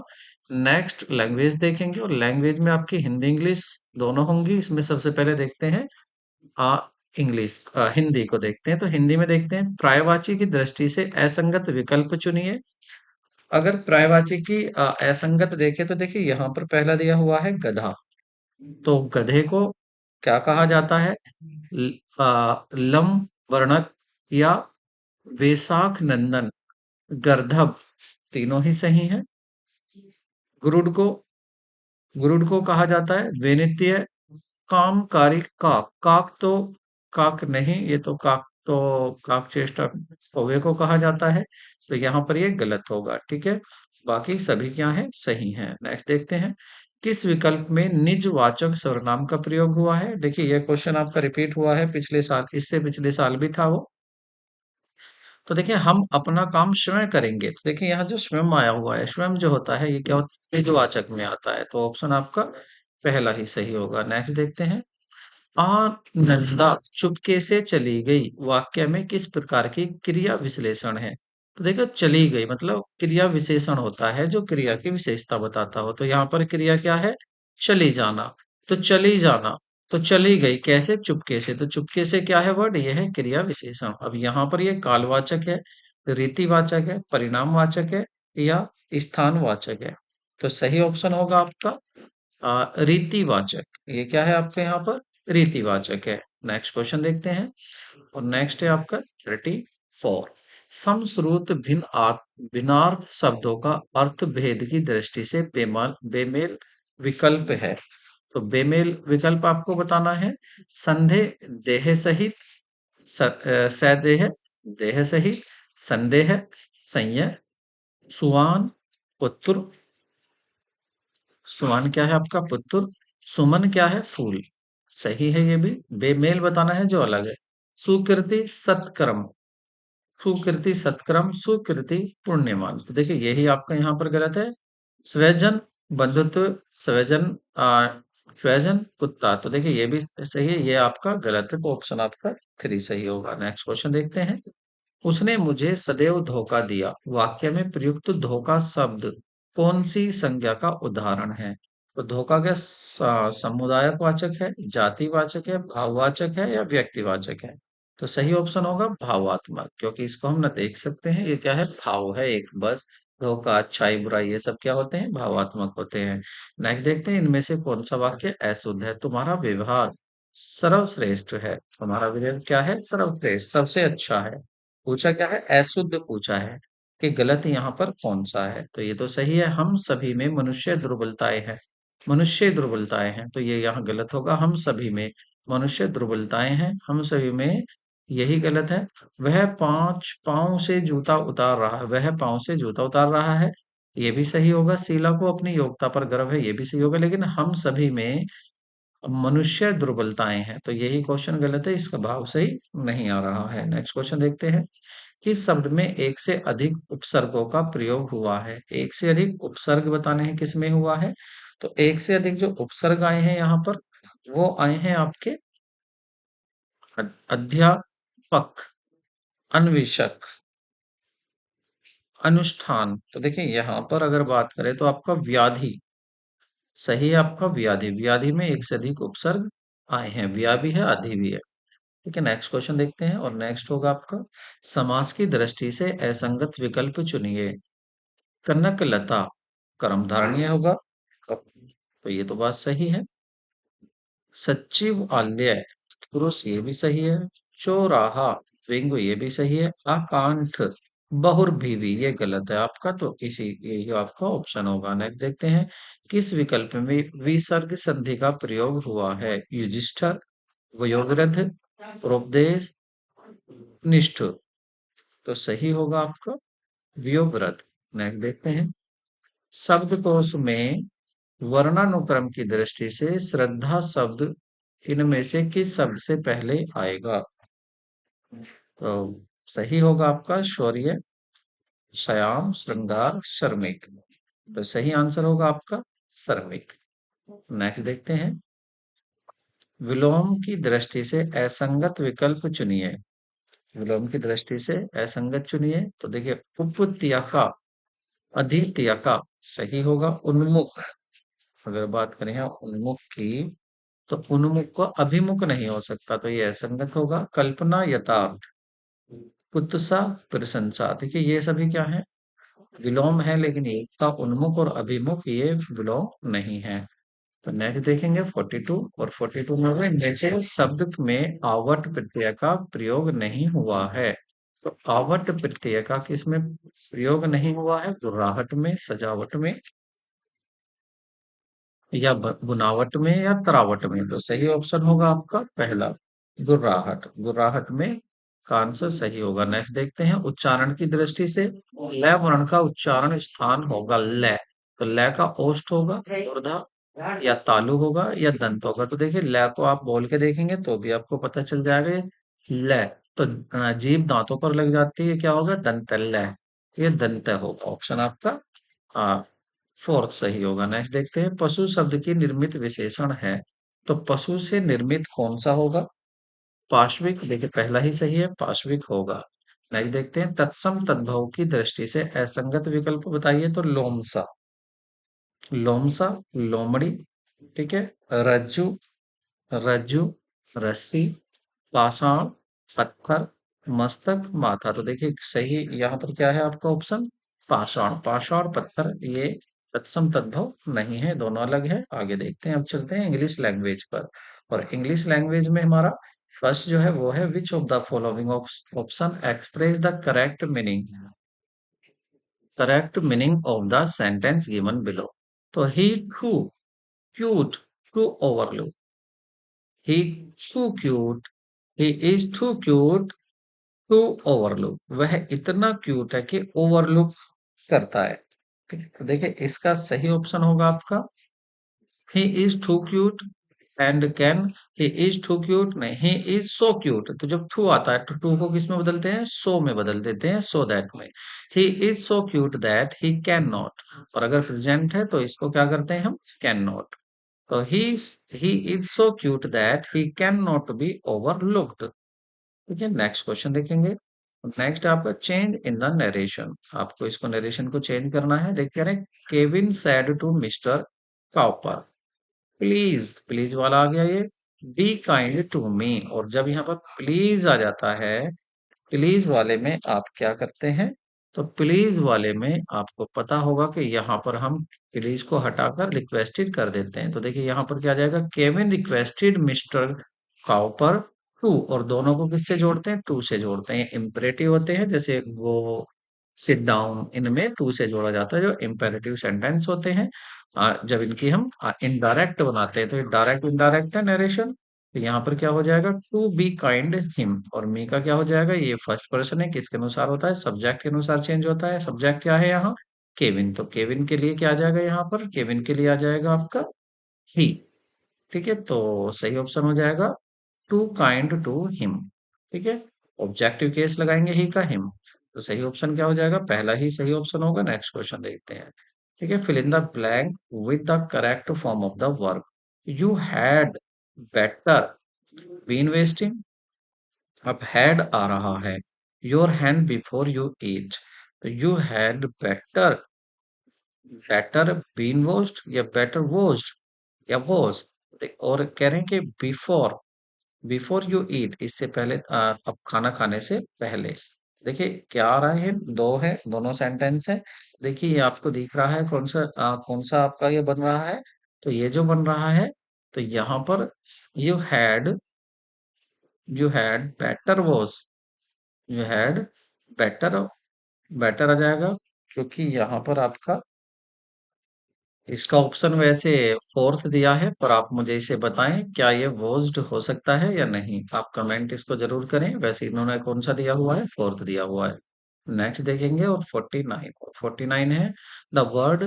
नेक्स्ट लैंग्वेज देखेंगे, और लैंग्वेज में आपकी हिंदी इंग्लिश दोनों होंगी। इसमें सबसे पहले देखते हैं आ इंग्लिश, हिंदी को देखते हैं। तो हिंदी में देखते हैं, पर्यायवाची की दृष्टि से असंगत विकल्प चुनिए। अगर पर्यायवाची की असंगत देखें तो देखिए यहाँ पर पहला दिया हुआ है गधा, तो गधे को क्या कहा जाता है, लम वर्णक या वैशाख नंदन, गर्दभ, तीनों ही सही है। गुरुड को, गुरुड को कहा जाता है विनित्य कामकारी काक, काक तो काक नहीं, ये तो काक तो काक चेष्टा कौवे को कहा जाता है, तो यहाँ पर ये गलत होगा, ठीक है। बाकी सभी क्या है, सही है। नेक्स्ट देखते हैं। किस विकल्प में निजवाचक सर्वनाम का प्रयोग हुआ है? देखिए ये क्वेश्चन आपका रिपीट हुआ है पिछले साल, इससे पिछले साल भी था वो। तो देखिए हम अपना काम स्वयं करेंगे, तो देखिए यहाँ जो स्वयं आया हुआ है, स्वयं जो होता है ये क्या होता है, निजवाचक में आता है, तो ऑप्शन आपका पहला ही सही होगा। नेक्स्ट देखते हैं। नंदा चुपके से चली गई वाक्य में किस प्रकार की क्रिया विश्लेषण है? तो देखो चली गई मतलब क्रिया विशेषण होता है जो क्रिया की विशेषता बताता हो, तो यहाँ पर क्रिया क्या है, चली जाना। तो चली जाना, तो चली गई कैसे, चुपके से, तो चुपके से क्या है वर्ड, यह है क्रिया विशेषण। अब यहाँ पर ये कालवाचक है, रीतिवाचक है, परिणामवाचक है, या स्थानवाचक है? तो सही ऑप्शन होगा आपका रीतिवाचक। ये क्या है आपके यहाँ पर, रीतिवाचक है। नेक्स्ट क्वेश्चन देखते हैं, और नेक्स्ट है आपका 34। समश्रुत भिन्नार्थ शब्दों का अर्थ भेद की दृष्टि से बेमाल बेमेल विकल्प है। तो बेमेल विकल्प आपको बताना है। संदेह, देह सहित, सदेह, देह सहित, संदेह, संयय, सुवान, पुत्र, सुमन क्या है आपका पुत्र, सुमन क्या है फूल। सही है ये भी, बेमेल बताना है जो अलग है। सुकृति सत्कर्म, सुकृति सत्कर्म, सुकृति पुण्यवान, तो देखिए यही आपका यहाँ पर गलत है। स्वजन बंधुत्व, स्वजन स्वजन कुत्ता, तो देखिए ये भी सही है, ये आपका गलत है, तो ऑप्शन आपका 3 सही होगा। नेक्स्ट क्वेश्चन देखते हैं। उसने मुझे सदैव धोखा दिया वाक्य में प्रयुक्त धोखा शब्द कौन सी संज्ञा का उदाहरण है? तो धोखा क्या समुदायक वाचक है, जातिवाचक है, भाववाचक है, या व्यक्तिवाचक है? तो सही ऑप्शन होगा भावात्मक, क्योंकि इसको हम ना देख सकते हैं, ये क्या है, भाव है एक बस। धोखा, अच्छाई, बुराई, ये सब क्या होते हैं, भावात्मक होते हैं। नेक्स्ट देखते हैं, इनमें से कौन सा वाक्य अशुद्ध है? तुम्हारा व्यवहार सर्वश्रेष्ठ है, तुम्हारा व्यवहार क्या है, सर्वश्रेष्ठ, सबसे अच्छा है। पूछा क्या है, अशुद्ध पूछा है, कि गलत यहाँ पर कौन सा है? तो ये तो सही है, हम सभी में मनुष्य दुर्बलताएं हैं। मनुष्य दुर्बलताएं हैं, तो ये यहाँ गलत होगा। हम सभी में मनुष्य दुर्बलताएं हैं, हम सभी में, यही गलत है। वह 5 पाँव से जूता उतार रहा है, वह पाँव से जूता उतार रहा है, ये भी सही होगा। शीला को अपनी योग्यता पर गर्व है, ये भी सही होगा। लेकिन हम सभी में मनुष्य दुर्बलताएं हैं, तो यही क्वेश्चन गलत है, इसका भाव सही नहीं आ रहा है। नेक्स्ट क्वेश्चन देखते हैं। किस शब्द में एक से अधिक उपसर्गों का प्रयोग हुआ है? एक से अधिक उपसर्ग बताने हैं किस में हुआ है? तो एक से अधिक जो उपसर्ग आए हैं यहाँ पर, वो आए हैं आपके अध्यापक, अन्वेषक, अनुष्ठान। तो देखिए यहाँ पर अगर बात करें तो आपका व्याधि सही है, आपका व्याधि। व्याधि में एक से अधिक उपसर्ग आए हैं, व्या भी है, अधि भी है। ठीक है, नेक्स्ट क्वेश्चन देखते हैं। और नेक्स्ट होगा आपका, समास की दृष्टि से असंगत विकल्प चुनिए। कनक लता कर्मधारय होगा, तो ये तो बात सही है। सचिवालय पुरुष, ये भी सही है। चौराहा विंग, ये भी सही है। आकांठ बहुव्रीहि, ये गलत है आपका, तो इसी ये आपका ऑप्शन होगा। नेक्स्ट देखते हैं। किस विकल्प में विसर्ग संधि का प्रयोग हुआ है? युधिष्ठिर, वयोवृद्ध, उपदेश, निष्ठुर। तो सही होगा आपका वयोवृद्ध। नेक्स्ट देखते हैं। शब्दकोश में वर्णानुक्रम की दृष्टि से श्रद्धा शब्द इनमें से किस शब्द से पहले आएगा? तो सही होगा आपका शौर्य, श्याम, श्रृंगार, शर्मिक। तो सही आंसर होगा आपका शर्मिक। नेक्स्ट देखते हैं। विलोम की दृष्टि से असंगत विकल्प चुनिए। विलोम की दृष्टि से असंगत चुनिए, तो देखिए उपत्यका, अधित्यका सही होगा। उन्मुख, अगर बात करें यहाँ उन्मुख की, तो उन्मुख को अभिमुख नहीं हो सकता, तो ये असंगत होगा। कल्पना, यथार्थ, कुत्सा, प्रशंसा, देखिए ये सभी क्या है? विलोम है, लेकिन एकता, उन्मुख और अभिमुख ये विलोम नहीं है। तो नेक्स्ट देखेंगे 42, और 42 में होगा, नीचे शब्द में आवट प्रत्यय का प्रयोग नहीं हुआ है। तो आवट प्रत्यय का किसमें प्रयोग नहीं हुआ है? गुर्राहट में, सजावट में, या बुनावट में, या तरावट में। तो सही ऑप्शन होगा आपका पहला, गुर्राहट। गुर्राहट में का आंसर सही होगा। नेक्स्ट देखते हैं। उच्चारण की दृष्टि से ल वर्ण का उच्चारण स्थान होगा ल, तो ल का ओष्ठ होगा, मूर्धा, या तालु होगा, या दंत होगा। तो देखिए ल को आप बोल के देखेंगे तो भी आपको पता चल जाएगा। ल, तो जीभ दांतों पर लग जाती है, क्या होगा? दंत ल, ये दंत होगा। ऑप्शन आपका फोर्थ सही होगा। नेक्स्ट देखते हैं। पशु शब्द की निर्मित विशेषण है, तो पशु से निर्मित कौन सा होगा? पाश्विक, देखिए पहला ही सही है, पाश्विक होगा। नेक्स्ट देखते हैं। तत्सम तद्भव की दृष्टि से असंगत विकल्प बताइए, तो लोमसा, लोमसा, लोमड़ी, ठीक है, रज्जु, रज्जु, रस्सी, पाषाण, पत्थर, मस्तक, माथा। तो देखिए सही यहाँ पर क्या है आपका ऑप्शन? पाषाण। पाषाण, पत्थर, ये तत्सम तद्भव नहीं है, दोनों अलग है। आगे देखते हैं। अब चलते हैं इंग्लिश लैंग्वेज पर। और इंग्लिश लैंग्वेज में हमारा फर्स्ट जो है वो है, which of the following option express the correct meaning of the sentence given below. तो he too cute to overlook, he too cute, he is too cute to overlook, वह इतना cute है कि ओवरलुक करता है। ठीक है, तो देखिए इसका सही ऑप्शन होगा आपका, he is too cute and can, he is too cute नहीं, ही इज सो क्यूट। तो जब टू आता है तो टू को किस में बदलते हैं? सो में बदल देते हैं, सो दैट में। ही is so cute that he can not, और अगर प्रेजेंट है तो इसको क्या करते हैं हम? Can not. तो he is so cute that he can not be overlooked. ठीक है, नेक्स्ट क्वेश्चन देखेंगे। नेक्स्ट आपका चेंज इन द नरेशन, आपको इसको नरेशन को चेंज करना है। देख रहे हैं, Kevin said to Mr Copper, please, please वाला आ गया ये, बी काइंड टू मी। और जब यहाँ पर प्लीज आ जाता है, प्लीज वाले में आप क्या करते हैं? तो प्लीज वाले में आपको पता होगा कि यहाँ पर हम प्लीज को हटाकर रिक्वेस्टेड कर देते हैं। तो देखिए यहाँ पर क्या आ जाएगा? Kevin requested Mr Cowper to, और दोनों को किससे जोड़ते हैं? टू से जोड़ते हैं। इंपरेटिव होते हैं, जैसे गो, सिट डाउन, इनमें टू से जोड़ा जाता है जो इम्पेरेटिव सेंटेंस होते हैं। जब इनकी हम इनडायरेक्ट बनाते हैं तो ये डायरेक्ट इनडायरेक्ट है नरेशन। तो यहाँ पर क्या हो जाएगा, टू बी काइंड हिम, और मी का क्या हो जाएगा, ये फर्स्ट पर्सन है, किसके अनुसार होता है, सब्जेक्ट के अनुसार चेंज होता है। सब्जेक्ट क्या है यहाँ, केविन, तो केविन के लिए क्या आ जाएगा, यहाँ पर केविन के लिए आ जाएगा आपका ही। ठीक है, तो सही ऑप्शन हो जाएगा टू काइंड टू हिम। ठीक है, ऑब्जेक्टिव केस लगाएंगे ही का हिम, तो सही ऑप्शन क्या हो जाएगा, पहला ही सही ऑप्शन होगा। नेक्स्ट क्वेश्चन देखते हैं। ठीक है, fill in the blank with the correct form of the verb. You had better been wasting, अब हैड आ रहा है, your hand before you eat, तो you had better, better been washed या बेटर वॉश्ड या वॉज, और कह रहे हैं कि बिफोर, बिफोर यू ईट, इससे पहले, अब खाना खाने से पहले। देखिए क्या आ रहा है, दो है, दोनों सेंटेंस है। देखिए ये आपको दिख रहा है कौन सा आपका ये बन रहा है, तो ये जो बन रहा है, तो यहाँ पर you had, you had better was, you had better, better आ जाएगा, क्योंकि यहाँ पर आपका इसका ऑप्शन वैसे फोर्थ दिया है, पर आप मुझे इसे बताएं क्या ये वोज्ड हो सकता है या नहीं, आप कमेंट इसको जरूर करें। वैसे इन्होंने कौन सा दिया हुआ है, फोर्थ दिया हुआ है। नेक्स्ट देखेंगे, और 49, और 49 है द वर्ड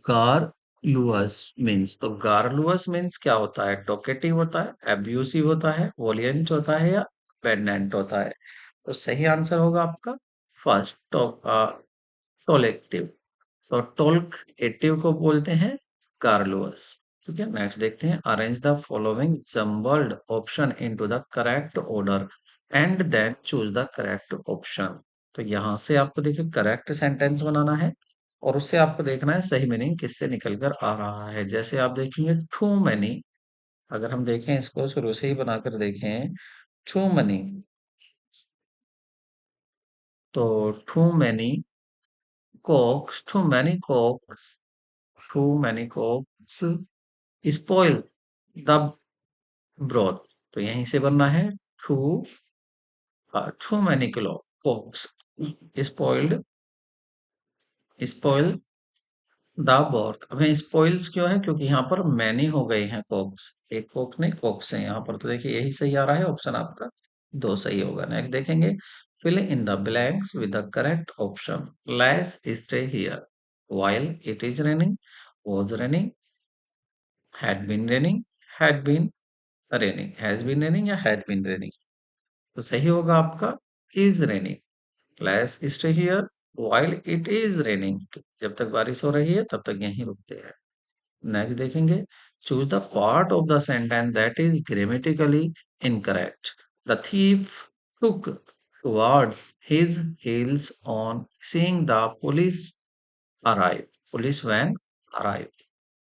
गारलुअस मीन्स, तो गारलुअस मीन्स क्या होता है, टोकेटिव होता है, एब्यूसिव होता है, वोलियंट होता है, या पेंडेंट होता है। तो सही आंसर होगा आपका फर्स्ट, टोलेक्टिव। तो टोल्क एटिव को बोलते हैं कार्लुअस। ठीक है, नेक्स्ट देखते हैं, arrange the following jumbled option into the correct order and then choose the correct option. तो यहां से आपको देखिए करेक्ट सेंटेंस बनाना है, और उससे आपको देखना है सही मीनिंग किससे निकल कर आ रहा है। जैसे आप देखेंगे टू मनी, अगर हम देखें इसको शुरू से ही बनाकर देखें, टू मनी, तो too many cocks, too many cocks, too many cocks spoil the broth, तो यहीं से बनना है too, too many cocks spoiled, spoil the broth. अब यहाँ स्पॉइल्स क्यों है, क्योंकि यहाँ पर मैनी हो गए हैं कॉक्स, एक कॉक्स नहीं कॉक्स है यहाँ पर, तो देखिए यही सही आ रहा है, ऑप्शन आपका दो सही होगा। नेक्स्ट देखेंगे, fill in the blanks with the correct option. Let's stay here while it is raining, was raining, had been raining, had been raining, has been raining या had been raining, तो सही होगा आपका is raining। Let's stay here while it is raining, जब तक बारिश हो रही है तब तक यहीं रुकते हैं। नेक्स्ट देखेंगे, choose the part of the sentence that is grammatically incorrect. The thief took towards his heels on seeing the police arrive, police van arrive,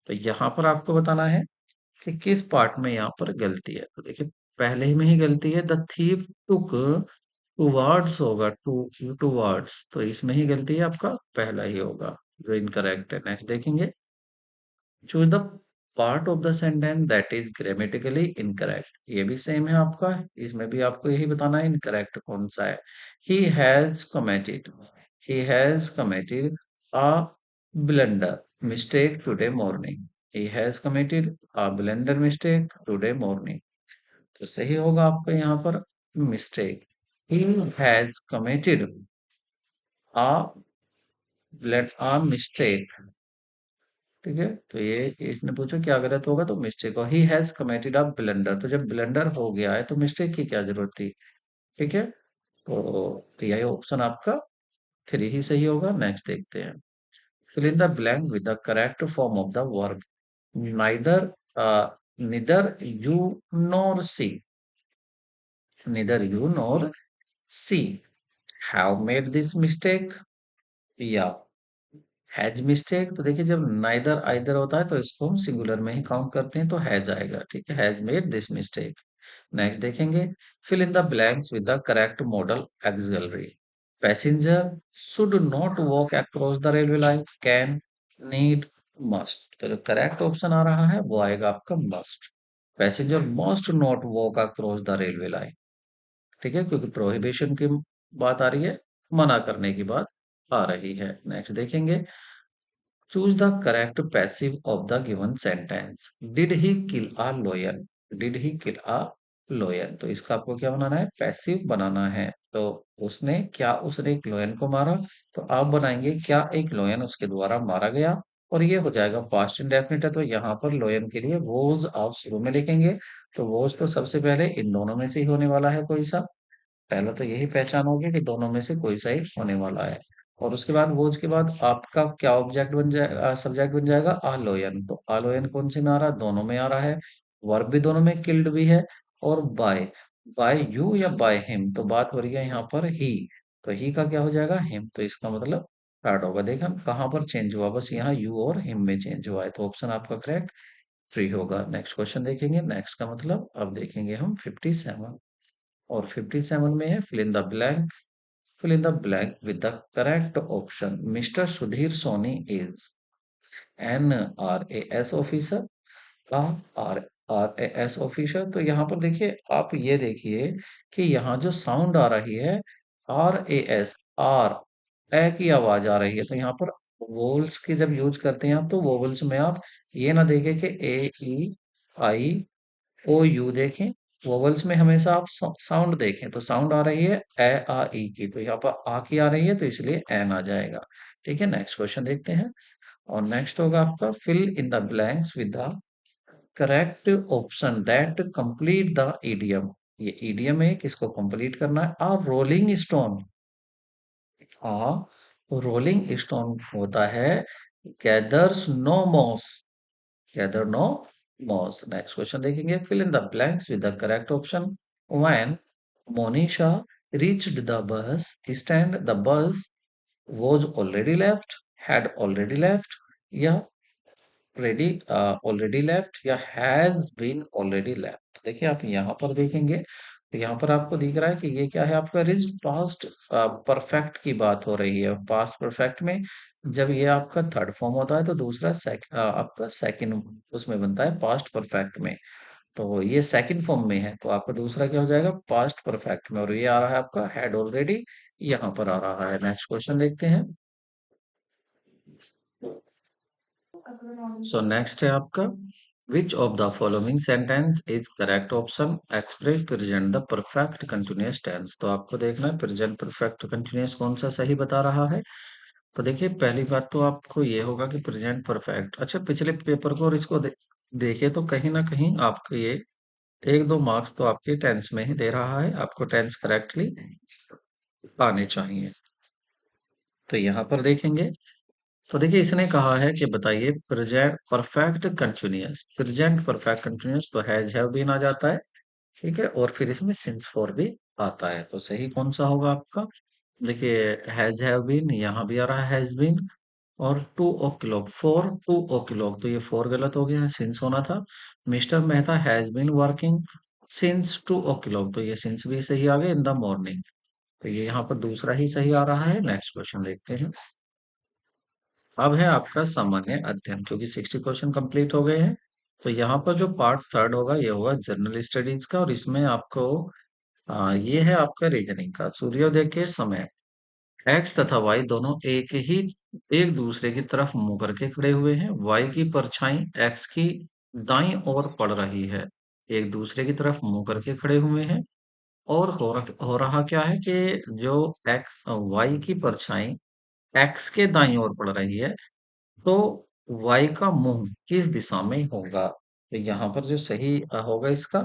तो यहाँ पर आपको बताना है कि किस पार्ट में यहाँ पर गलती है। तो देखिए पहले ही में ही गलती है, द थीव टुक टूवर्ड्स होगा, टूवर्ड्स, तो इसमें ही गलती है, आपका पहला ही होगा जो इनकरेक्ट है। नेक्स्ट देखेंगे, choose the part of the sentence that is grammatically incorrect, ये भी सेम है आपका, इसमें भी आपको यही बताना है इनकरेक्ट कौन सा है। He has committed, he has committed a blunder mistake today morning, he has committed a blunder mistake today morning, तो सही होगा आपका यहाँ पर mistake, he has committed a a mistake। ठीक है, तो ये इसने पूछा क्या गलत होगा, तो मिस्टेक, और he has committed a blunder, तो जब ब्लंडर हो गया है तो मिस्टेक की क्या जरूरत थी। ठीक है, तो यही ऑप्शन आपका थ्री ही सही होगा। नेक्स्ट देखते हैं, fill in the blank with the correct form of the verb. Neither, neither you nor she, neither you nor she have made this mistake, या हैज मिस्टेक, तो देखिए जब नाइदर आइदर होता है तो इसको हम सिंगुलर में ही काउंट करते हैं, तो हैज आएगा। ठीक है, has made this mistake. Next देखेंगे, fill in the blanks with the correct modal auxiliary. Passenger should not walk across the railway line, can, need, must, तो जो करेक्ट ऑप्शन आ रहा है वो आएगा आपका must. Passenger must not walk across the railway line. ठीक है, क्योंकि प्रोहिबिशन की बात आ रही है, मना करने की बात आ रही है। नेक्स्ट देखेंगे, choose the correct passive of the given sentence. Did he kill a lion, did he kill a lion, तो इसका आपको क्या बनाना है, पैसिव बनाना है। तो उसने एक लॉयन को मारा, तो आप बनाएंगे क्या एक लॉयन उसके द्वारा मारा गया, और ये हो जाएगा पास्ट इंडेफिनिट है, तो यहाँ पर लॉयन के लिए वोज आप शुरू में लिखेंगे। तो वोज तो सबसे पहले इन दोनों में से ही होने वाला है कोई सा, पहला तो यही पहचान होगी कि दोनों में से कोई सा ही होने वाला है। और उसके बाद वो उसके बाद आपका क्या ऑब्जेक्ट बन जाएगा, सब्जेक्ट बन जाएगा आलोयन। तो आलोयन कौन से में आ रहा है, दोनों में आ रहा है, वर्ब भी दोनों में, किल्ड भी है। और बाय, बाय यू या बाय हिम, तो बात हो रही है यहाँ पर ही, तो ही का क्या हो जाएगा, हिम, तो इसका मतलब स्टार्ट होगा। देखा कहाँ पर चेंज हुआ, बस यहाँ यू और हिम में चेंज हुआ है, तो ऑप्शन आपका करेक्ट फ्री होगा। नेक्स्ट क्वेश्चन देखेंगे, नेक्स्ट का मतलब अब देखेंगे हम 57, और 57 में है fill in the blank, fill in the blank with the correct option. Mr. Sudhir Soni is an RAS officer, a RAS officer। तो यहाँ पर देखिए, आप ये देखिए कि यहाँ जो साउंड आ रही है RAS, आर, ए की आवाज आ रही है, तो यहाँ पर वोवल्स की जब यूज करते हैं आप, तो वोवल्स में आप ये ना देखें कि ए ई आई ओ यू देखें, वोवल्स में हमेशा आप साउंड देखें, तो साउंड आ रही है ए आ ई की, तो यहाँ पर आ की आ रही है, तो इसलिए एन आ जाएगा। ठीक है, नेक्स्ट क्वेश्चन देखते हैं, और नेक्स्ट होगा आपका fill in the blanks with the correct option that complete the idiom. ये ईडियम है, किसको कंप्लीट करना है, a rolling stone, rolling stone होता है gathers no moss, gather no moss. Next question देखेंगे, fill in the blanks with the correct option. When Monisha reached the bus stand, the bus was already left, had already left, या ready already left, या has been already left। देखिए आप यहाँ पर देखेंगे, तो यहाँ पर आपको दिख रहा है कि ये क्या है, आपका रिज पास्ट परफेक्ट की बात हो रही है। पास्ट परफेक्ट में जब ये आपका थर्ड फॉर्म होता है, तो दूसरा आपका सेकंड उसमें बनता है पास्ट परफेक्ट में। तो ये सेकंड फॉर्म में है, तो आपका दूसरा क्या हो जाएगा, पास्ट परफेक्ट में, और ये आ रहा है आपका हैड ऑलरेडी, यहाँ पर आ रहा है। नेक्स्ट क्वेश्चन देखते हैं, सो नेक्स्ट है आपका, which of the following sentence is correct option, express present the perfect continuous tense. तो आपको देखना है प्रेजेंट परफेक्ट कंटिन्यूअस कौन सा सही बता रहा है। तो देखिए पहली बात तो आपको ये होगा कि प्रेजेंट परफेक्ट, अच्छा पिछले पेपर को और इसको देखे तो कहीं ना कहीं आपको ये एक दो मार्क्स तो आपके टेंस में ही दे रहा है, आपको टेंस करेक्टली आने चाहिए। तो यहाँ पर देखेंगे, तो देखिए इसने कहा है कि बताइए present perfect continuous, present perfect continuous तो हैज हैव बीन आ जाता है, ठीक है, और फिर इसमें सिंस फॉर भी आता है, तो सही कौन सा होगा आपका, देखिए हैज हैव बीन यहाँ भी आ रहा है हैज बीन, और 2 o'clock, 4 2 o'clock, तो ये 4 गलत हो गया, सिंस होना था। Mr Mehta has been working since 2 o'clock, तो ये सिंस भी सही आ गया, इन द मॉर्निंग, तो ये यहाँ पर दूसरा ही सही आ रहा है। नेक्स्ट क्वेश्चन देखते हैं, अब है आपका सामान्य अध्ययन, क्योंकि 60 क्वेश्चन कंप्लीट हो गए हैं। तो यहाँ पर जो पार्ट थर्ड होगा ये होगा जनरल स्टडीज का, और इसमें आपको ये है आपका रीजनिंग का। सूर्योदय के समय एक्स तथा वाई दोनों एक दूसरे की तरफ मुंह करके खड़े हुए हैं। वाई की परछाई एक्स की दाईं ओर पड़ रही है, एक दूसरे की तरफ मुंह करके खड़े हुए हैं। और हो रहा क्या है कि जो एक्स वाई की परछाई एक्स के दाईं ओर पड़ रही है, तो वाई का मुंह किस दिशा में होगा। तो यहाँ पर जो सही होगा इसका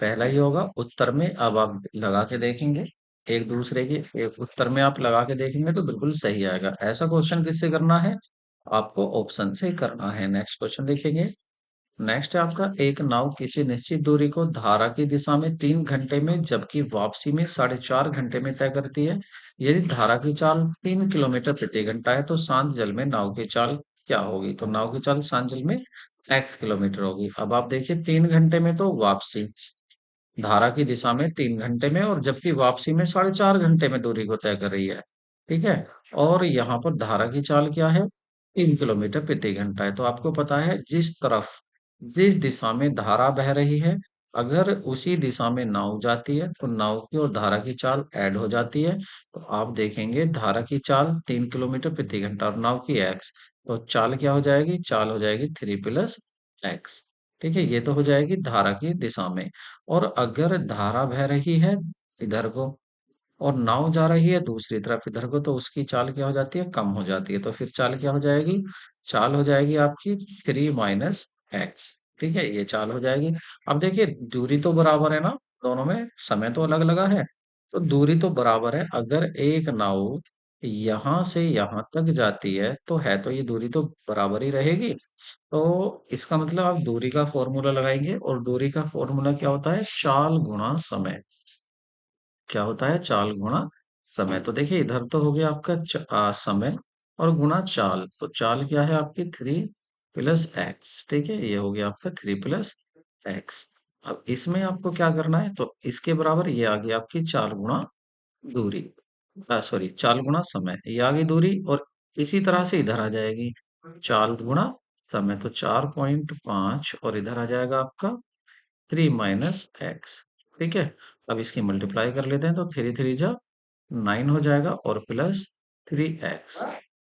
पहला ही होगा उत्तर में। अब आप लगा के देखेंगे एक दूसरे के, एक उत्तर में आप लगा के देखेंगे तो बिल्कुल सही आएगा। ऐसा क्वेश्चन किससे करना है, आपको ऑप्शन से करना है। नेक्स्ट क्वेश्चन देखेंगे, नेक्स्ट है आपका, एक नाव किसी निश्चित दूरी को धारा की दिशा में 3 घंटे में जबकि वापसी में 4.5 घंटे में तय करती है। यदि धारा की चाल 3 किलोमीटर प्रति घंटा है, तो शांत जल में नाव की चाल क्या होगी। तो नाव की चाल शांत जल में x किलोमीटर होगी। अब आप देखिए 3 घंटे में तो वापसी, धारा की दिशा में 3 घंटे में, और जबकि वापसी में 4.5 घंटे में दूरी को तय कर रही है, ठीक है। और यहाँ पर धारा की चाल क्या है, 3 किलोमीटर प्रति घंटा है। तो आपको पता है जिस दिशा में धारा बह रही है अगर उसी दिशा में नाव जाती है तो नाव की और धारा की चाल ऐड हो जाती है। तो आप देखेंगे धारा की चाल 3 किलोमीटर प्रति घंटा और नाव की एक्स, तो चाल क्या हो जाएगी? चाल हो जाएगी 3 + x। ठीक है, ये तो हो जाएगी धारा की दिशा में। और अगर धारा बह रही है इधर को और नाव जा रही है दूसरी तरफ इधर को, तो उसकी चाल क्या हो जाती है? कम हो जाती है। तो फिर चाल क्या हो जाएगी? चाल हो जाएगी आपकी 3 - x। ठीक है, ये चाल हो जाएगी। अब देखिए दूरी तो बराबर है ना, दोनों में समय तो अलग लगा है, तो दूरी तो बराबर है। अगर एक नाव यहां से यहां तक जाती है तो ये दूरी तो बराबर ही रहेगी। तो इसका मतलब आप दूरी का फॉर्मूला लगाएंगे, और दूरी का फॉर्मूला क्या होता है? चाल गुणा समय। क्या होता है? चाल गुणा समय। तो देखिए इधर तो हो गया आपका समय और गुणा चाल। तो चाल क्या है आपकी? 3 + x। ठीक है, ये हो गया आपका 3 + x। अब इसमें आपको क्या करना है? तो इसके बराबर ये आ गई आपकी चाल गुणा दूरी, सॉरी चाल गुणा समय, ये आ गई दूरी। और इसी तरह से इधर आ जाएगी चाल गुणा समय। तो 4.5 और इधर आ जाएगा आपका 3 - x। ठीक है, अब इसकी मल्टीप्लाई कर लेते हैं, तो 3 3 जा 9 हो जाएगा और प्लस 3x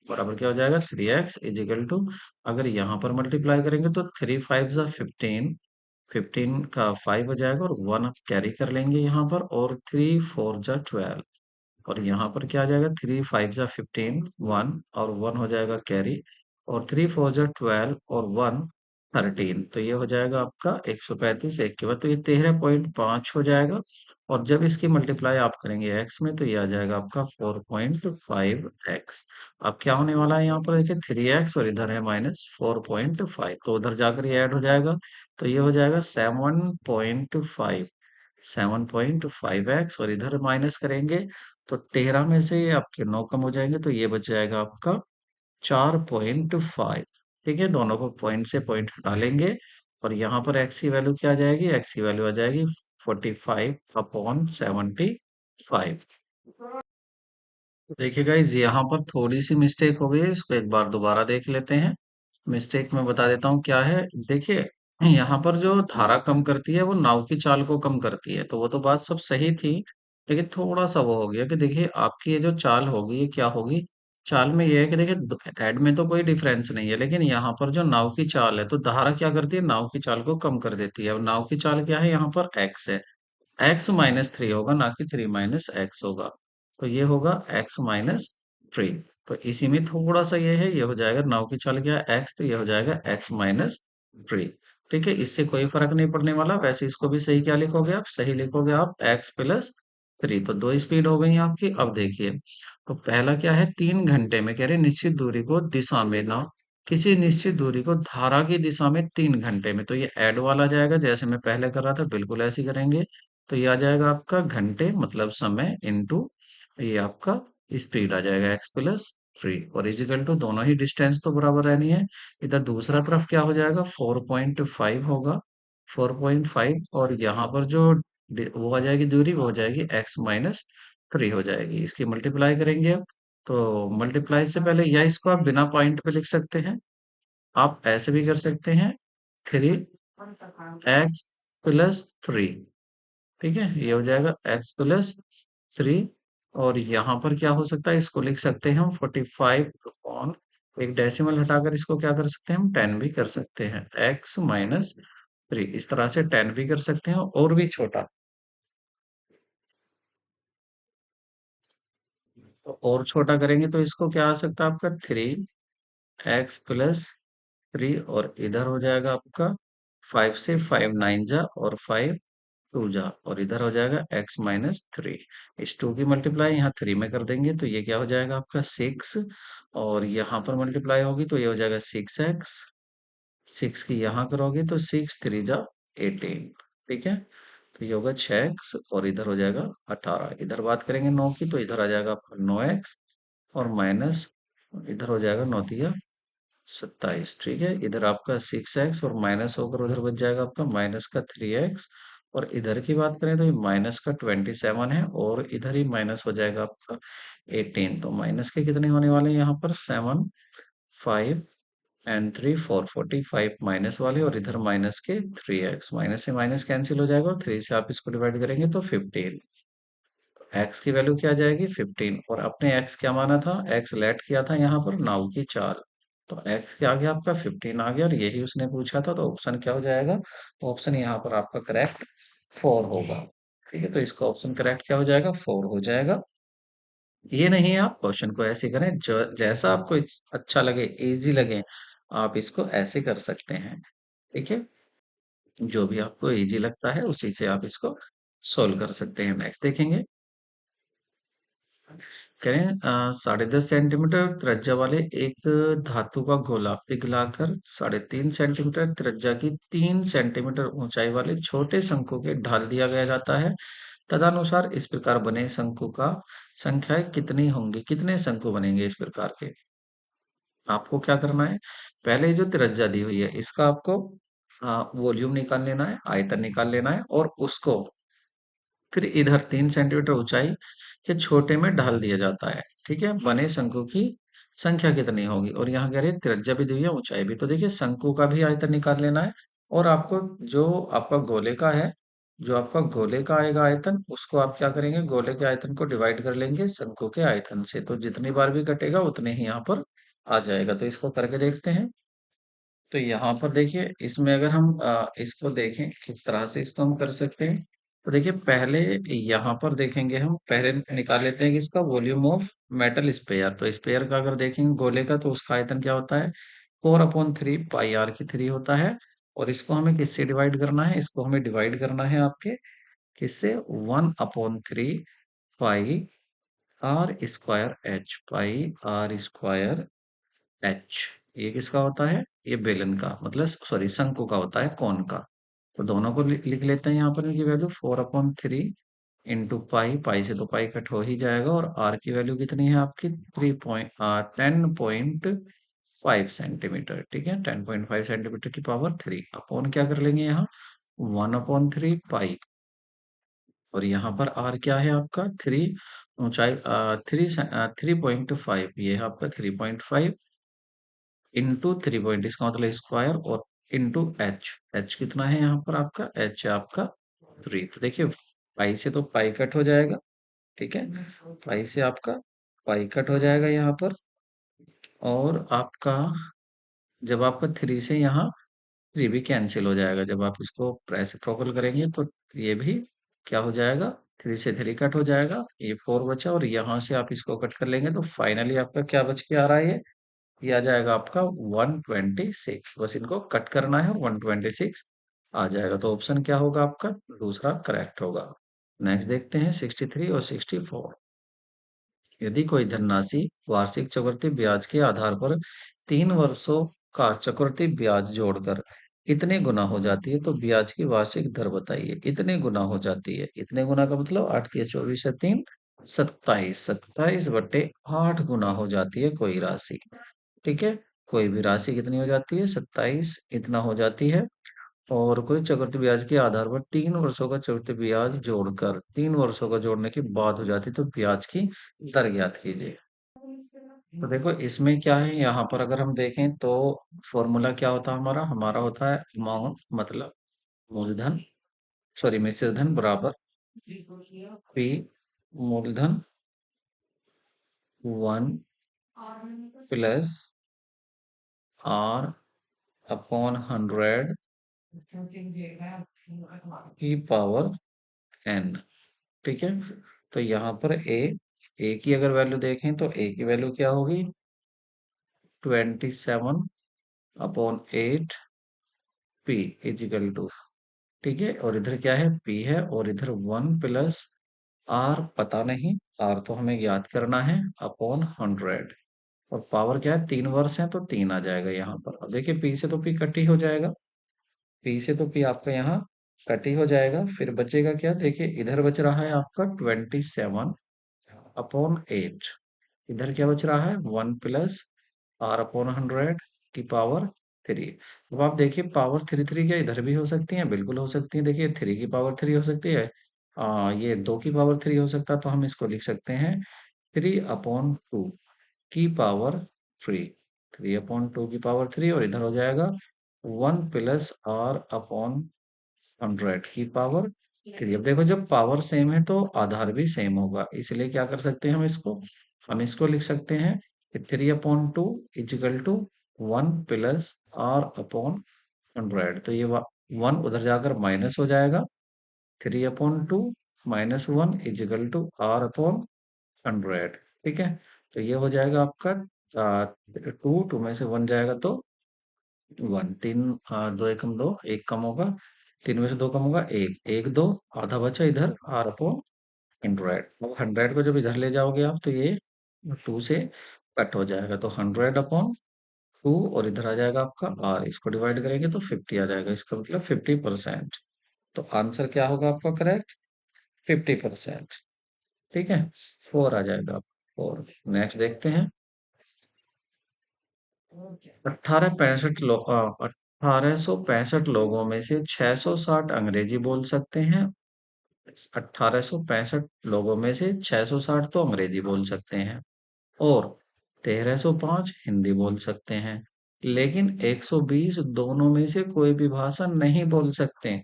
बराबर क्या हो जाएगा? 3x इजिकल टू, अगर यहाँ पर मल्टीप्लाई करेंगे तो 3 5 जा 15, 15 का 5 हो जाएगा और 1 आप कैरी कर लेंगे यहाँ पर, और 3 4 जा 12, और यहाँ पर क्या आ जाएगा? 3 5 जा 15, 1 और 1 हो जाएगा कैरी, और 3 4 जा 12 और 1 13। तो ये हो जाएगा आपका 135 एक के बाद, तो ये 13.5 हो जाएगा। और जब इसकी मल्टीप्लाई आप करेंगे एक्स में, तो ये आ जाएगा आपका 4.5x। अब क्या होने वाला है यहाँ पर? देखिए 3x और इधर है -4.5, तो उधर जाकर ये ऐड हो जाएगा। तो ये हो जाएगा 7.5, 7.5x, और इधर माइनस करेंगे तो 13 में से आपके 9 कम हो जाएंगे, तो ये बच जाएगा आपका 4.5। ठीक है, दोनों को पॉइंट से पॉइंट हटा लेंगे, और यहाँ पर एक्स की वैल्यू क्या आ जाएगी? एक्स की वैल्यू आ जाएगी 45/75। देखिए गाइज यहाँ पर थोड़ी सी मिस्टेक हो गई है, इसको एक बार दोबारा देख लेते हैं। मिस्टेक मैं बता देता हूँ क्या है। देखिए यहाँ पर जो धारा कम करती है वो नाव की चाल को कम करती है, तो वो तो बात सब सही थी। लेकिन थोड़ा सा वो हो गया कि देखिए आपकी ये जो चाल होगी ये क्या होगी? चाल में ये है कि देखिए ऐड में तो कोई डिफरेंस नहीं है, लेकिन यहाँ पर जो नाव की चाल है, तो धारा क्या करती है? नाव की चाल को कम कर देती है। अब नाव की चाल क्या है? यहाँ पर एक्स है, x - 3 होगा, ना कि 3 - x होगा। तो ये होगा x - 3। तो इसी में थोड़ा सा ये हो जाएगा, नाव की चाल क्या है? x, तो ये हो जाएगा x - 3। ठीक है, इससे कोई फर्क नहीं पड़ने वाला। वैसे इसको भी सही क्या लिखोगे आप? सही लिखोगे आप x + 3। तो दो स्पीड हो गई आपकी। अब देखिए, तो पहला क्या है? 3 घंटे में कह रहे निश्चित दूरी को दिशा में ना, किसी निश्चित दूरी को धारा की दिशा में 3 घंटे में, तो ये ऐड वाला जाएगा जैसे मैं पहले कर रहा था, बिल्कुल ऐसे ही करेंगे। तो ये आ जाएगा आपका घंटे मतलब समय इनटू ये आपका स्पीड आ जाएगा x + 3, और इजिकल टू दोनों ही डिस्टेंस तो बराबर रहनी है। इधर दूसरा तरफ क्या हो जाएगा? 4.5 होगा, 4.5, और यहाँ पर जो वो आ जाएगी दूरी, वो हो जाएगी x - 3 हो जाएगी। इसकी मल्टीप्लाई करेंगे अब, तो मल्टीप्लाई से पहले या इसको आप बिना पॉइंट पे लिख सकते हैं, आप ऐसे भी कर सकते हैं, 3x + 3। ठीक है, ये हो जाएगा x + 3। और यहाँ पर क्या हो सकता है? इसको लिख सकते हैं हम 45 अपॉन, एक डेसिमल हटाकर इसको क्या कर सकते हैं? हम 10 भी कर सकते हैं, x - 3। इस तरह से 10 भी कर सकते हैं, और भी छोटा, तो और छोटा करेंगे तो इसको क्या आ सकता है आपका? 3x + 3, और इधर हो जाएगा आपका 5 से 5 9 जा और 5 2 जा, और इधर हो जाएगा x - 3। इस 2 की मल्टीप्लाई यहाँ 3 में कर देंगे, तो ये क्या हो जाएगा आपका 6, और यहाँ पर मल्टीप्लाई होगी तो ये हो जाएगा 6x। 6 की यहाँ करोगे तो 6 3 जा 18। ठीक है, तो ये होगा 6x, और इधर हो जाएगा 18। इधर बात करेंगे 9 की, तो इधर आ जाएगा आपका 9x, और माइनस इधर हो जाएगा 9 × 3 = 27। ठीक है, इधर आपका 6x और माइनस होकर उधर बच जाएगा आपका -3x, और इधर की बात करें तो ये -27 है, और इधर ही माइनस हो जाएगा आपका 18। तो माइनस के कितने होने वाले हैं यहाँ पर? 7 5 n3 445 माइनस वाले और इधर माइनस के 3x, माइनस से माइनस कैंसिल हो जाएगा और 3 से आप इसको डिवाइड करेंगे तो 15। x की वैल्यू क्या आ जाएगी 15, और अपने x क्या माना था, x लेट किया था यहाँ पर नाउ की चाल, तो x के आगे आपका 15 आ गया और यही उसने पूछा था, तो ऑप्शन क्या हो जाएगा, तो ऑप्शन यहाँ पर आपका करेक्ट 4 होगा। ठीक है, तो इसका ऑप्शन करेक्ट क्या हो जाएगा, 4 हो जाएगा। ये नहीं है आप क्वेश्चन को ऐसे करें, जो जैसा आपको अच्छा लगे, इजी लगे, आप इसको ऐसे कर सकते हैं। ठीक है, जो भी आपको इजी लगता है उसी से आप इसको सोल्व कर सकते हैं। नेक्स्ट देखेंगे, करें 10.5 सेंटीमीटर त्रिज्या वाले एक धातु का गोला पिघलाकर 3.5 सेंटीमीटर त्रिज्या की 3 सेंटीमीटर ऊंचाई वाले छोटे शंकु के ढाल दिया गया जाता है। तदनुसार इस प्रकार बने शंकु का संख्याएं कितनी होंगी, कितने शंकु बनेंगे इस प्रकार के। आपको क्या करना है, पहले जो त्रिज्या दी हुई है इसका आपको वॉल्यूम निकाल लेना है, आयतन निकाल लेना है, और उसको फिर इधर 3 सेंटीमीटर ऊंचाई के छोटे में ढाल दिया जाता है। ठीक है, बने शंकु की संख्या कितनी होगी, और यहाँ कह रही है त्रिज्या भी दी हुई है, ऊंचाई भी, तो देखिए शंकु का भी आयतन निकाल लेना है, और आपको जो आपका गोले का है, जो आपका गोले का आएगा आयतन, उसको आप क्या करेंगे, गोले के आयतन को डिवाइड कर लेंगे शंकु के आयतन से, तो जितनी बार भी कटेगा उतने ही यहाँ पर आ जाएगा। तो इसको करके देखते हैं। तो यहाँ पर देखिए, इसमें अगर हम इसको देखें किस तरह से इसको हम कर सकते हैं, तो देखिए पहले यहाँ पर देखेंगे, हम पहले निकाल लेते हैं कि इसका वॉल्यूम ऑफ मेटल स्पेयर, तो स्पेयर का अगर देखेंगे गोले का, तो उसका आयतन क्या होता है, 4/3 पाई आर की 3 होता है, और इसको हमें किससे डिवाइड करना है, इसको हमें डिवाइड करना है आपके किससे, 1/3 pi r square h, pi r square h. ये किसका होता है, ये बेलन का, मतलब सॉरी शंकु का होता है, कोन का। तो दोनों को लिख लेते हैं यहाँ पर, इनकी वैल्यू 4/3 इंटू पाई, पाई से तो पाई कट हो ही जाएगा, और आर की वैल्यू कितनी है आपकी 10.5 सेंटीमीटर। ठीक है, 10.5 सेंटीमीटर की पावर 3 अपॉन क्या कर लेंगे यहाँ, 1/3 पाई, और यहाँ पर आर क्या है आपका 3, ऊंचाई 3.5, ये है आपका 3.5 इंटू 3 पॉइंट, इसका मतलब स्क्वायर, और इंटू एच, एच कितना है यहाँ पर आपका, एच है आपका 3, तो देखिए पाई से तो पाई कट हो जाएगा। ठीक है, पाई से आपका पाई कट हो जाएगा यहाँ पर, और आपका जब आपका 3 से यहाँ 3 भी कैंसिल हो जाएगा, जब आप इसको रेसिप्रोकल करेंगे तो ये भी क्या हो जाएगा, 3 से 3 कट हो जाएगा, ये 4 बचा, और यहाँ से आप इसको कट कर लेंगे तो फाइनली आपका क्या बच के आ रहा है, ये आ जाएगा आपका 126, बस इनको कट करना है और 126 आ जाएगा, तो ऑप्शन क्या होगा आपका, दूसरा करेक्ट होगा। नेक्स्ट देखते हैं 63 और 64। यदि कोई धनराशि वार्षिक चक्रवृद्धि ब्याज के आधार पर 3 वर्षों का चक्रवृद्धि ब्याज जोड़कर इतने गुना हो जाती है, तो ब्याज की वार्षिक दर बताइए। इतने गुना हो जाती है, इतने गुना का मतलब 8 × 24 है 3, 27, 27/8 गुना हो जाती है कोई राशि। ठीक है, कोई भी राशि कितनी हो जाती है, 27 इतना हो जाती है, और कोई चक्रवृद्धि ब्याज के आधार पर 3 वर्षों का चक्रवृद्धि ब्याज जोड़कर 3 वर्षों का जोड़ने की बात हो जाती है, तो ब्याज की दर ज्ञात कीजिए। तो देखो इसमें क्या है, यहाँ पर अगर हम देखें तो फॉर्मूला क्या होता है हमारा, हमारा होता है अमाउंट, मतलब मूलधन, सॉरी मिश्र धन बराबर पी मूलधन 1 प्लस आर अपॉन 100 की पावर एन। ठीक है, तो यहाँ पर ए की अगर वैल्यू देखें तो ए की वैल्यू क्या होगी, 27/8 पी इजिकल टू, ठीक है, और इधर क्या है, पी है, और इधर 1 प्लस आर पता नहीं, आर तो हमें याद करना है, अपॉन 100, और पावर क्या है, 3 वर्ष है तो 3 आ जाएगा यहाँ पर। अब देखिए पी से तो पी कट ही हो जाएगा, पी से तो पी आपका यहाँ कट ही हो जाएगा, फिर बचेगा क्या, देखिए इधर बच रहा है आपका 27/8, इधर क्या बच रहा है, 1 प्लस आर अपॉन 100 की पावर 3। अब आप देखिए पावर 3 क्या इधर भी हो सकती है, बिल्कुल हो सकती है, देखिए 3 की पावर 3 हो सकती है, ये 2 की पावर 3 हो सकता है, तो हम इसको लिख सकते हैं 3/2 की पावर 3, 3/2 की पावर 3 और इधर हो जाएगा 1 + r/100 की पावर 3। अब देखो जब पावर सेम है तो आधार भी सेम होगा, इसलिए क्या कर सकते हैं हम इसको लिख सकते हैं कि 3/2 = 1 + r/100। तो ये 1 उधर जाकर माइनस हो जाएगा, 3/2 - 1 = r/100। ठीक है, तो ये हो जाएगा आपका 2 में से 1 जाएगा तो 1, 3 2 एकम 2, एक कम होगा, 3 में से 2 कम होगा, एक, एक 2, आधा बचा इधर r/100। अब 100 को जब इधर ले जाओगे आप तो ये 2 से कट हो जाएगा, तो 100/2 और इधर आ जाएगा आपका r, इसको डिवाइड करेंगे तो 50 आ जाएगा, इसका मतलब 50%। तो आंसर क्या होगा आपका करेक्ट? 50%। ठीक है, 4 आ जाएगा। और नेक्स्ट देखते हैं। 1865 लोगों में से 660 अंग्रेजी बोल सकते हैं। 1865 लोगों में से 660 तो अंग्रेजी बोल सकते हैं और 1305 हिंदी बोल सकते हैं, लेकिन 120 दोनों में से कोई भी भाषा नहीं बोल सकते।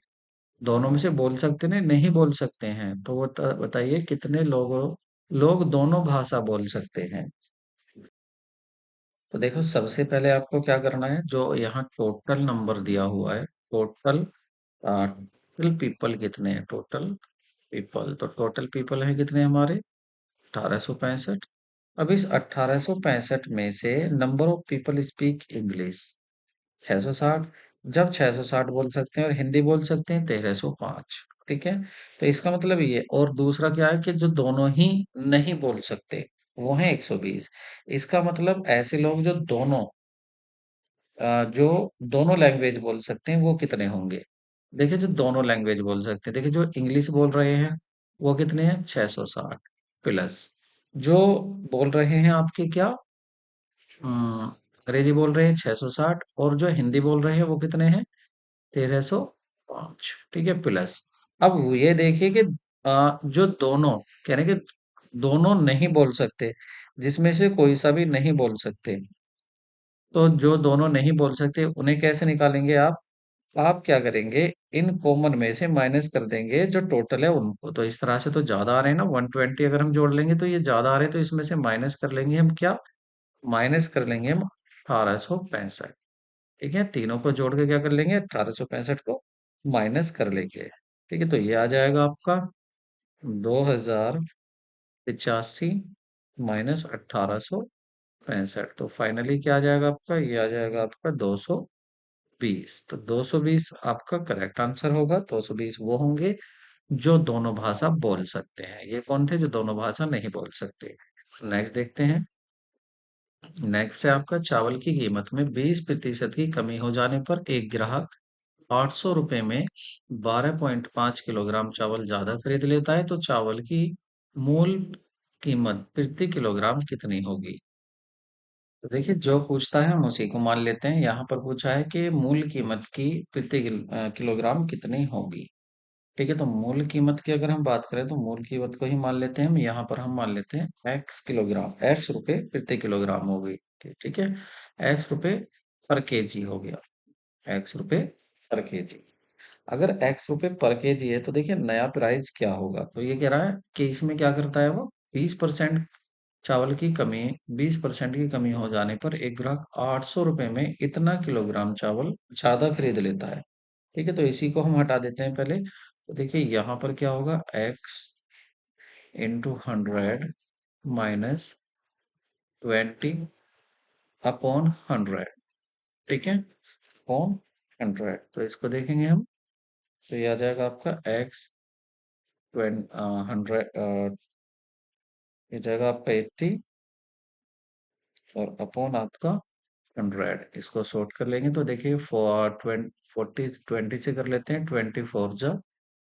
दोनों में से बोल सकते नहीं, नहीं बोल सकते हैं, तो वो बताइए कितने लोग दोनों भाषा बोल सकते हैं। तो देखो सबसे पहले आपको क्या करना है, जो यहाँ टोटल नंबर दिया हुआ है, टोटल पीपल कितने हैं, टोटल पीपल, तो टोटल पीपल है कितने हमारे 1865। अब इस 1865 में से number of people speak English 660। जब 660 बोल सकते हैं और हिंदी बोल सकते हैं 1305। ठीक है, तो इसका मतलब ये, और दूसरा क्या है कि जो दोनों ही नहीं बोल सकते वो है 120। इसका मतलब ऐसे लोग जो दोनों लैंग्वेज बोल सकते हैं वो कितने होंगे। देखिए जो दोनों लैंग्वेज बोल सकते हैं, देखिए जो इंग्लिश बोल रहे हैं वो कितने हैं 660 प्लस जो बोल रहे हैं आपके क्या अंग्रेजी बोल रहे हैं 660 और जो हिंदी बोल रहे हैं वो कितने हैं 1305। ठीक है, प्लस अब ये देखिए कि जो दोनों कह रहे हैं कि दोनों नहीं बोल सकते, जिसमें से कोई सा भी नहीं बोल सकते, तो जो दोनों नहीं बोल सकते उन्हें कैसे निकालेंगे आप क्या करेंगे, इन कॉमन में से माइनस कर देंगे जो टोटल है उनको, तो इस तरह से तो ज्यादा आ रहे हैं ना 120, अगर हम जोड़ लेंगे तो ये ज्यादा आ रहे हैं, तो इसमें से माइनस कर लेंगे हम क्या, माइनस कर लेंगे हम 1865। ठीक है, तीनों को जोड़ के क्या कर लेंगे 1865 को माइनस कर लेंगे। ठीक है, तो ये आ जाएगा आपका 2085 -1865। तो फाइनली क्या आ जाएगा आपका, ये आ जाएगा आपका 220। तो 220 आपका करेक्ट आंसर होगा। 220 वो होंगे जो दोनों भाषा बोल सकते हैं। ये कौन थे जो दोनों भाषा नहीं बोल सकते। नेक्स्ट देखते हैं। नेक्स्ट है आपका, चावल की कीमत में 20% की कमी हो जाने पर एक ग्राहक 800 रुपए में 12.5 किलोग्राम चावल ज्यादा खरीद लेता है, तो चावल की मूल कीमत प्रति किलोग्राम कितनी होगी। तो देखिए जो पूछता है हम उसी को मान लेते हैं। यहाँ पर पूछा है कि मूल कीमत की प्रति किलोग्राम कितनी होगी। ठीक है, तो मूल कीमत की अगर हम बात करें तो मूल कीमत को ही मान लेते हैं हम। यहाँ पर हम मान लेते हैं एक्स किलोग्राम, एक्स रुपए प्रति किलोग्राम होगी। ठीक है, एक्स रुपए पर केजी हो गया, एक्स रुपए पर केजी। अगर एक्स रुपए पर केजी है तो देखिए नया प्राइस क्या होगा, तो ये कह रहा है कि इसमें क्या करता है वो 20% चावल की कमी, 20% की कमी हो जाने पर एक ग्राहक 800 रुपए में इतना किलोग्राम चावल ज्यादा खरीद लेता है। ठीक है, तो इसी को हम हटा देते हैं पहले। तो देखिए यहाँ पर क्या होगा, एक्स इंटू 100 माइनस 20/100। ठीक है, अपॉन 100, तो इसको देखेंगे हम, तो ये आ जाएगा आपका एक्स 100, ये जाएगा आपका 80 और अपॉन आपका 100। इसको शॉर्ट कर लेंगे तो देखिए 20 से कर लेते हैं, 24 जा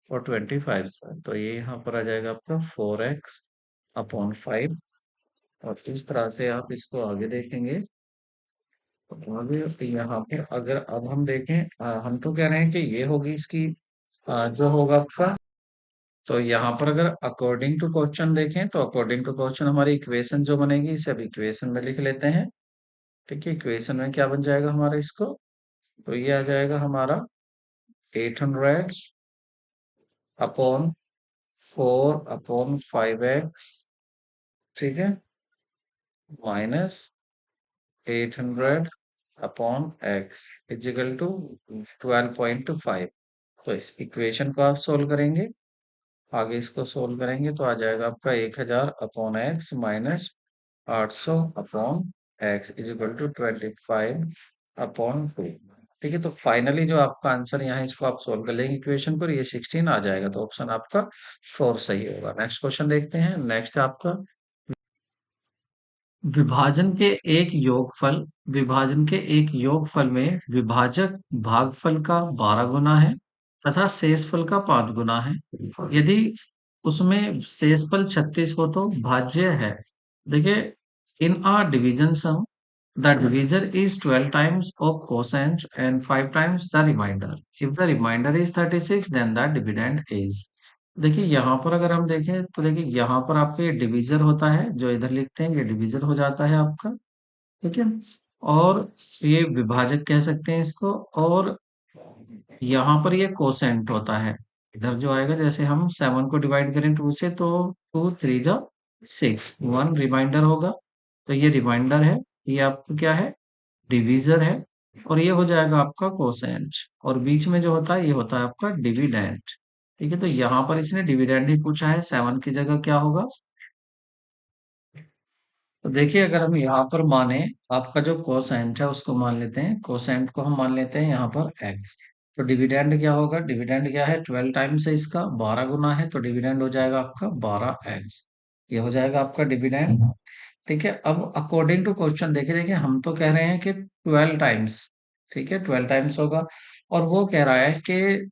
और 25 जा, तो ये यहाँ पर आ जाएगा आपका 4x/5। और इस तरह से आप इसको आगे देखेंगे। तो आगे यहाँ पर अगर अब हम देखें, हम तो कह रहे हैं कि ये होगी इसकी जो होगा आपका, तो यहाँ पर अगर अकॉर्डिंग टू क्वेश्चन देखें तो अकॉर्डिंग टू क्वेश्चन हमारी इक्वेशन जो बनेगी इसे अब इक्वेशन में लिख लेते हैं। ठीक है, इक्वेशन में क्या बन जाएगा हमारा इसको, तो ये आ जाएगा हमारा 800 अपॉन 4/5x, ठीक है, minus 800 upon x is equal to 12.5। तो इस इक्वेशन को आप सोल्व करेंगे, आगे इसको सोल्व करेंगे तो आ जाएगा आपका 1000 upon X minus 800 upon X is equal to 25/2। ठीक है, तो फाइनली जो आपका आंसर यहाँ है, इसको आप सोल्व कर लेंगे इक्वेशन पर, ये 16 आ जाएगा, तो ऑप्शन आपका 4 सही होगा। नेक्स्ट क्वेश्चन देखते हैं। नेक्स्ट आपका विभाजन के एक योगफल विभाजन के एक योगफल में विभाजक भागफल का 12 गुना है तथा शेषफल का 5 गुना है। यदि उसमें शेषफल 36 हो तो भाज्य है। देखिए, इन a division sum the divisor is 12 times of cosine and 5 times the remainder. If the remainder is 36 then the dividend is। देखिए यहाँ पर अगर हम देखें तो देखिए यहाँ पर आपका ये डिवीजर होता है, जो इधर लिखते हैं ये डिवीजर हो जाता है आपका, ठीक है, और ये विभाजक कह सकते हैं इसको, और यहाँ पर ये कोसेंट होता है। इधर जो आएगा, जैसे हम 7 को डिवाइड करें 2 से तो 2 3 जा 6, 1 रिमाइंडर होगा, तो ये रिमाइंडर है, ये आपका क्या है, डिवीजर है, और ये हो जाएगा आपका कोसेंट, और बीच में जो होता है ये होता है आपका डिविडेंड। ठीक है, तो यहाँ पर इसने डिविडेंड ही पूछा है, 7 की जगह क्या होगा, तो देखिए अगर हम यहाँ पर माने, आपका जो कोसेंट है उसको मान लेते हैं, कोसेंट को हम मान लेते हैं यहाँ पर एक्स, तो डिविडेंड क्या होगा, डिविडेंड क्या है, 12 टाइम्स है इसका, 12 गुना है, तो डिविडेंड हो जाएगा आपका 12x, ये हो जाएगा आपका डिविडेंड। ठीक है, अब अकॉर्डिंग टू क्वेश्चन देखिए, देखिए हम तो कह रहे हैं कि 12 टाइम्स, ठीक है 12 टाइम्स होगा, और वो कह रहा है कि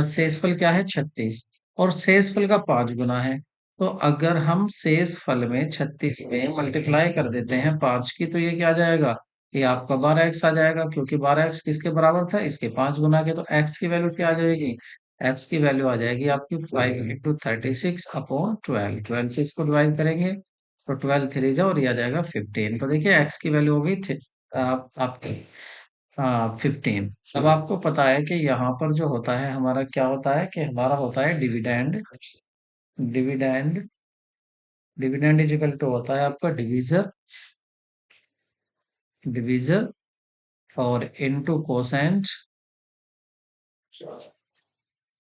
शेषफल क्या है 36, और शेषफल का 5 गुना है, तो अगर हम शेष फल में 36 में मल्टीप्लाई कर देते हैं 5 की, तो ये क्या आ जाएगा, ये आपका 12x आ जाएगा, क्योंकि 12x किसके बराबर था, इसके 5 गुना के, तो x की वैल्यू क्या आ जाएगी, x की वैल्यू आ जाएगी आपकी 5 × 36/12, 12 से इसको डिवाइड करेंगे तो 12 3 जा, और ये आ जाएगा 15, तो देखिए x की वैल्यू हो गई आपकी, हाँ 15। अब आपको पता है कि यहाँ पर जो होता है हमारा, क्या होता है कि हमारा होता है dividend, dividend dividend is equal to होता है आपका डिवीजर, डिवीजर और इनटू कोसेंट,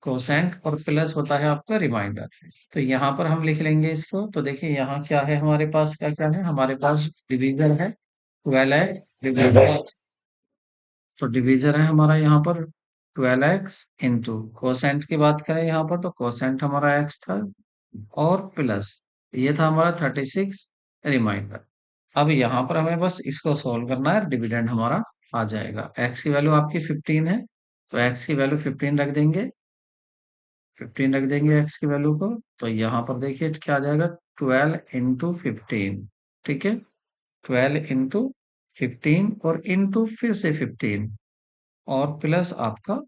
कोसेंट और प्लस होता है आपका रिमाइंडर। तो यहाँ पर हम लिख लेंगे इसको, तो देखिए यहाँ क्या है हमारे पास, क्या क्या है हमारे पास, डिवीजर है 12 है, डिवीजर, तो डिवीजर है हमारा यहाँ पर 12x, इंटू कोसेंट की बात करें यहाँ पर तो कोसेंट हमारा x था, और प्लस ये था हमारा 36 रिमाइंडर। अब यहाँ पर हमें बस इसको सोल्व करना है, डिविडेंड हमारा आ जाएगा, x की वैल्यू आपकी 15 है, तो x की वैल्यू 15 रख देंगे, 15 रख देंगे x की वैल्यू को, तो यहाँ पर देखिए क्या आ जाएगा, 12 × 15, ठीक है, 12 × 15 और इंटू फिर से 15 और प्लस आपका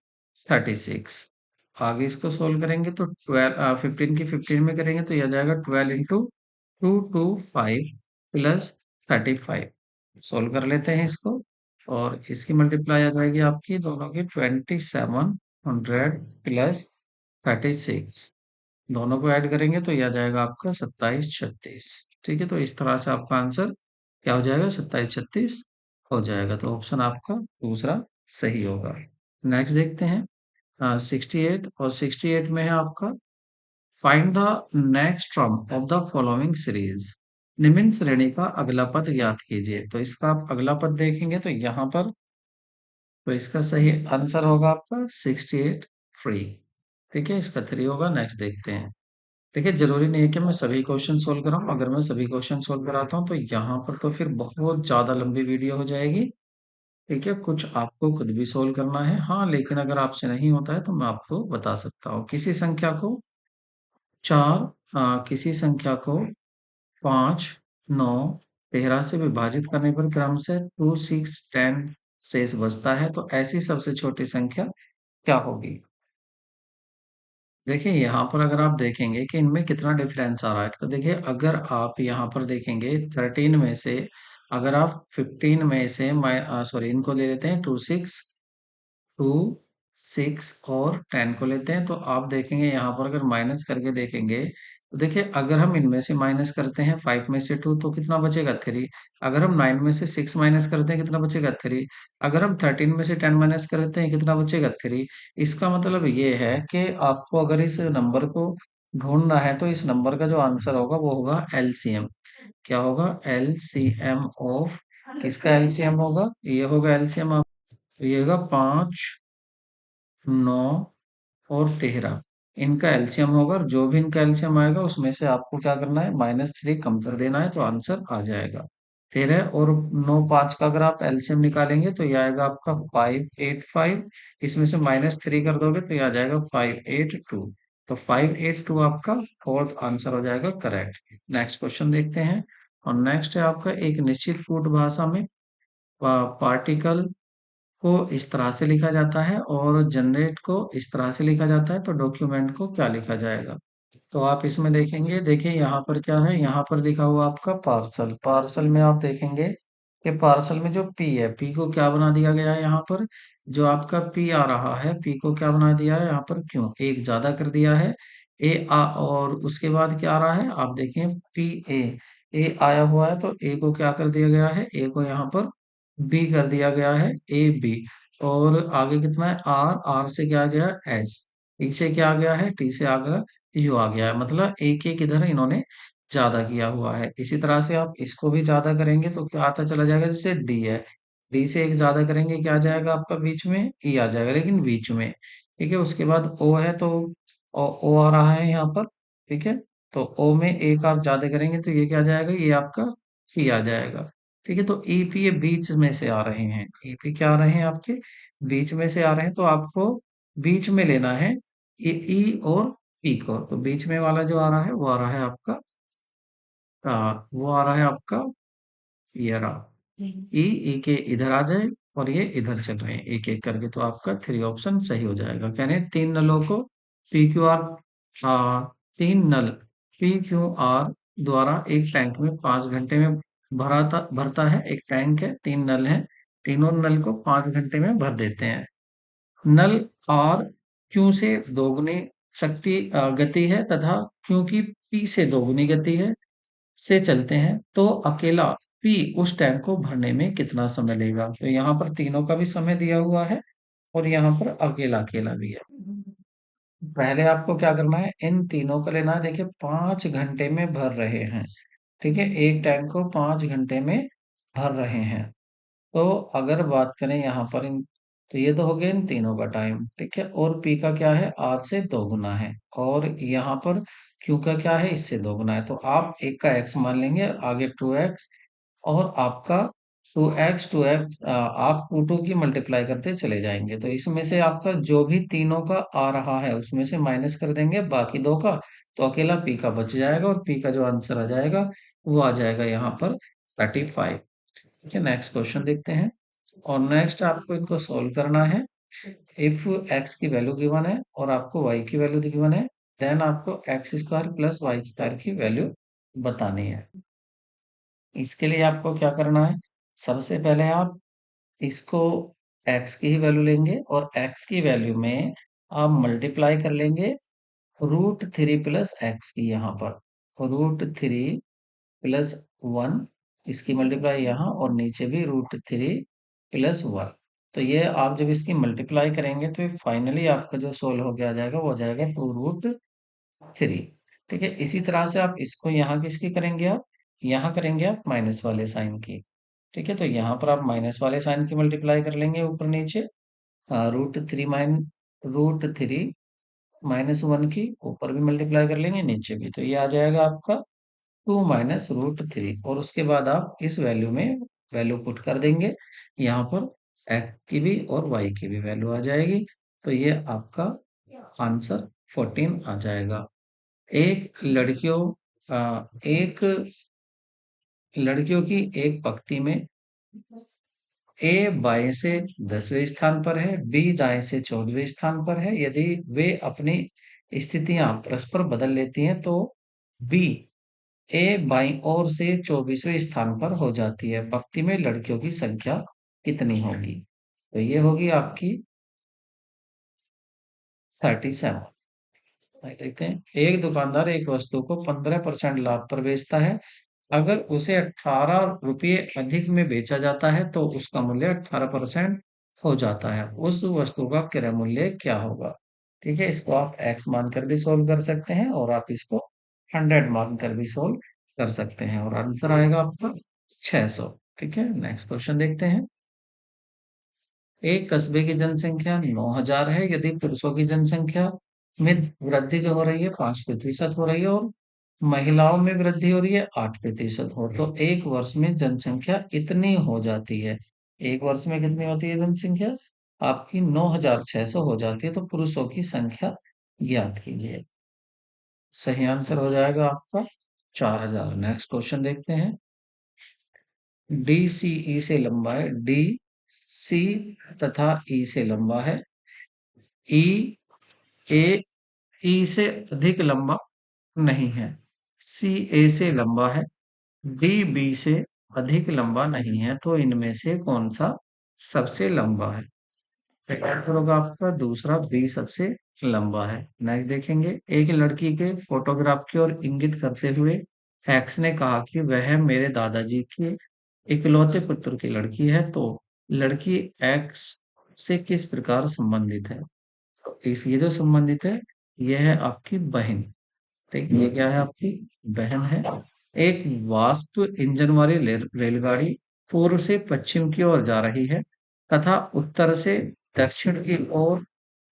36। आगे इसको सोल्व करेंगे तो 15 की 15 में करेंगे तो यह आ जाएगा 12 × 2 2 5 प्लस 35। सोल्व कर लेते हैं इसको, और इसकी मल्टीप्लाई आ जाएगी आपकी दोनों की 2700 प्लस 36, दोनों को ऐड करेंगे तो यह आ जाएगा आपका 2736। ठीक है, तो इस तरह से आपका आंसर क्या हो जाएगा, 2736 हो जाएगा, तो ऑप्शन आपका दूसरा सही होगा। नेक्स्ट देखते हैं 68, और 68 में है आपका find the next term of the following series, निम्न श्रेणी का अगला पद ज्ञात कीजिए। तो इसका आप अगला पद देखेंगे तो यहाँ पर, तो इसका सही आंसर होगा आपका 68 3, ठीक है, इसका 3 होगा। नेक्स्ट देखते हैं। देखिए जरूरी नहीं है कि मैं सभी क्वेश्चन सोल्व कराऊं, अगर मैं सभी क्वेश्चन सोल्व कराता हूं तो यहाँ पर तो फिर बहुत ज्यादा लंबी वीडियो हो जाएगी। ठीक है, कुछ आपको खुद भी सोल्व करना है, हाँ, लेकिन अगर आपसे नहीं होता है तो मैं आपको बता सकता हूँ। किसी संख्या को 5 9 13 से विभाजित करने पर क्रम से 2 6 10 शेष बचता है, तो ऐसी सबसे छोटी संख्या क्या होगी। देखिए यहाँ पर अगर आप देखेंगे कि इनमें कितना डिफरेंस आ रहा है, तो देखिए अगर आप यहाँ पर देखेंगे 13 में से अगर आप 15 में से सॉरी इनको ले लेते हैं, 2 6 और 10 को लेते हैं, तो आप देखेंगे यहाँ पर अगर माइनस करके देखेंगे, तो देखिए अगर हम इनमें से माइनस करते हैं 5 में से 2 तो कितना बचेगा 3। अगर हम 9 में से 6 माइनस करते हैं कितना बचेगा 3। अगर हम 13 में से 10 माइनस करते हैं कितना बचेगा 3। इसका मतलब ये है कि आपको अगर इस नंबर को ढूंढना है तो इस नंबर का जो आंसर होगा वो होगा एलसीएम। क्या होगा? एलसीएम ऑफ, किसका एलसीएम होगा? ये होगा एलसीएम ऑफ, ये होगा 5, 9 और 13। इनका एलसीएम होगा और जो भी इनका एलसीएम आएगा उसमें से आपको क्या करना है, -3 कम कर देना है तो आंसर आ जाएगा। 13 और 9 5 का अगर आप एलसीएम निकालेंगे तो ये आएगा आपका 585। इसमें से -3 कर दोगे तो ये आ जाएगा 582। तो 582 आपका फोर्थ आंसर हो जाएगा करेक्ट। नेक्स्ट क्वेश्चन देखते हैं। और नेक्स्ट है आपका, एक निश्चित कूट भाषा में पार्टिकल को इस तरह से लिखा जाता है और जनरेट को इस तरह से लिखा जाता है, तो डॉक्यूमेंट को क्या लिखा जाएगा? तो आप इसमें देखेंगे, देखिए यहाँ पर क्या है, यहाँ पर लिखा हुआ आपका पार्सल। पार्सल में आप देखेंगे कि पार्सल में जो पी है, पी को क्या बना दिया गया है यहाँ पर, जो आपका पी आ रहा है, पी को क्या बना दिया है यहाँ पर, क्यों एक ज्यादा कर दिया है, और उसके बाद क्या आ रहा है आप देखें, पी ए आया हुआ है तो ए को क्या कर दिया गया है, ए को यहाँ पर बी कर दिया गया है, ए बी। और आगे कितना है, आर, आर से क्या आ गया, एस, टी से क्या आ गया है, टी से आ गया, यू आ गया है। मतलब एक एक इधर इन्होंने ज्यादा किया हुआ है। इसी तरह से आप इसको भी ज्यादा करेंगे तो क्या आता चला जाएगा, जैसे डी है, डी से एक ज्यादा करेंगे क्या आ जाएगा आपका बीच में, ई आ जाएगा लेकिन बीच में। ठीक है, उसके बाद ओ है तो ओ आ रहा है यहाँ पर। ठीक है, तो ओ में एक आप ज्यादा करेंगे तो ये क्या आ जाएगा, ये आपका सी आ जाएगा। ठीक है, तो ईपी ये बीच में से आ रहे हैं, ईपी क्या आ रहे हैं आपके बीच में से आ रहे हैं, तो आपको बीच में लेना है ये ई और पी को। तो बीच में वाला जो आ रहा है वो आ रहा है आपका, वो आ रहा है आपका, ये रहा ई के इधर आ जाए और ये इधर चल रहे हैं एक एक करके, तो आपका 3 ऑप्शन सही हो जाएगा। कहने 3 नलों को पी क्यू आर, 3 नल पी क्यू आर द्वारा एक टैंक में 5 घंटे में भरता है। एक टैंक है, 3 नल है, तीनों नल को 5 घंटे में भर देते हैं। नल आर क्यू से दोगुनी गति है तथा क्योंकि पी से दोगुनी गति है से चलते हैं, तो अकेला पी उस टैंक को भरने में कितना समय लेगा? तो यहाँ पर तीनों का भी समय दिया हुआ है और यहाँ पर अकेला अकेला भी है। पहले आपको क्या करना है, इन तीनों का लेना है। देखिए 5 घंटे में भर रहे हैं। ठीक है, एक टैंक को 5 घंटे में भर रहे हैं। तो अगर बात करें यहाँ पर इन, तो ये तो हो गया इन तीनों का टाइम। ठीक है, और पी का क्या है, आर से दोगुना है, और यहाँ पर क्यू का क्या है, इससे दोगुना है। तो आप एक का एक्स मान लेंगे, आगे 2x, और आपका 2x आप 2 की मल्टीप्लाई करते चले जाएंगे। तो इसमें से आपका जो भी तीनों का आ रहा है उसमें से माइनस कर देंगे बाकी दो का, तो अकेला पी का बच जाएगा और पी का जो आंसर आ जाएगा वो आ जाएगा यहाँ पर 35। ठीक है, नेक्स्ट क्वेश्चन देखते हैं। और नेक्स्ट आपको इनको सॉल्व करना है। इफ एक्स की वैल्यू गिवन है और आपको वाई की वैल्यू गिवन है, देन आपको X square plus Y square की वैल्यू बतानी है। इसके लिए आपको क्या करना है, सबसे पहले आप इसको एक्स की ही वैल्यू लेंगे और एक्स की वैल्यू में आप मल्टीप्लाई कर लेंगे √3 प्लस एक्स की, यहाँ पर √3 प्लस 1, इसकी मल्टीप्लाई यहाँ और नीचे भी √3 प्लस 1। तो ये आप जब इसकी मल्टीप्लाई करेंगे तो फाइनली आपका जो सोल्व हो गया जाएगा वो हो जाएगा 2√3। ठीक है, इसी तरह से आप इसको यहाँ किसकी करेंगे, आप यहाँ करेंगे आप माइनस वाले साइन की। ठीक है, तो यहाँ पर आप माइनस वाले साइन की मल्टीप्लाई कर लेंगे ऊपर नीचे, √3 -1 की ऊपर भी मल्टीप्लाई कर लेंगे नीचे भी, तो ये आ जाएगा आपका 2 - √3। और उसके बाद आप इस वैल्यू में वैल्यू पुट कर देंगे, यहाँ पर एक्स की भी और वाई की भी वैल्यू आ जाएगी। तो ये आपका आंसर 14 आ जाएगा। एक लड़कियों एक लड़कियों की एक पंक्ति में ए बाएं से 10वें स्थान पर है, बी दाएं से 14वें स्थान पर है। यदि वे अपनी स्थितियां परस्पर बदल लेती हैं तो बी ए बाईं ओर से 24वें स्थान पर हो जाती है, पंक्ति में लड़कियों की संख्या कितनी होगी? तो ये होगी आपकी 37। देखते हैं, एक दुकानदार एक वस्तु को 15% लाभ पर बेचता है। अगर उसे 18 रुपये अधिक में बेचा जाता है तो उसका मूल्य 18% हो जाता है। उस वस्तु का क्रय मूल्य क्या होगा? ठीक है, इसको आप एक्स मानकर भी सोल्व कर सकते हैं और आप इसको 100 मानकर भी सोल्व कर सकते हैं और आंसर आएगा आपका 600। ठीक है, नेक्स्ट क्वेश्चन देखते हैं। एक कस्बे की जनसंख्या 9,000 है, यदि पुरुषों की जनसंख्या में वृद्धि जो हो रही है 5% हो रही है और महिलाओं में वृद्धि हो रही है 8% हो, तो एक वर्ष में जनसंख्या इतनी हो जाती है। एक वर्ष में कितनी होती है जनसंख्या? आपकी 9,600 हो जाती है। तो पुरुषों की संख्या ज्ञात कीजिए। सही आंसर हो जाएगा आपका 4,000। नेक्स्ट क्वेश्चन देखते हैं। डी सी ई से लंबा है, डी सी तथा ई से लंबा है, ई ए ई से अधिक लंबा नहीं है, सी ए से लंबा है, डी बी से अधिक लंबा नहीं है, तो इनमें से कौन सा सबसे लंबा है? आंसर होगा आपका दूसरा, बी सबसे लंबा है। नेक्स्ट देखेंगे। एक लड़की के फोटोग्राफ की ओर इंगित करते हुए एक्स ने कहा कि वह मेरे दादाजी के इकलौते पुत्र की लड़की है, तो लड़की एक्स से किस प्रकार संबंधित है? तो इस ये जो संबंधित है, यह है आपकी बहन। ठीक, ये क्या है? आपकी बहन है। एक वाष्प इंजन वाली रेलगाड़ी पूर्व से पश्चिम की ओर जा रही है तथा उत्तर से दक्षिण की ओर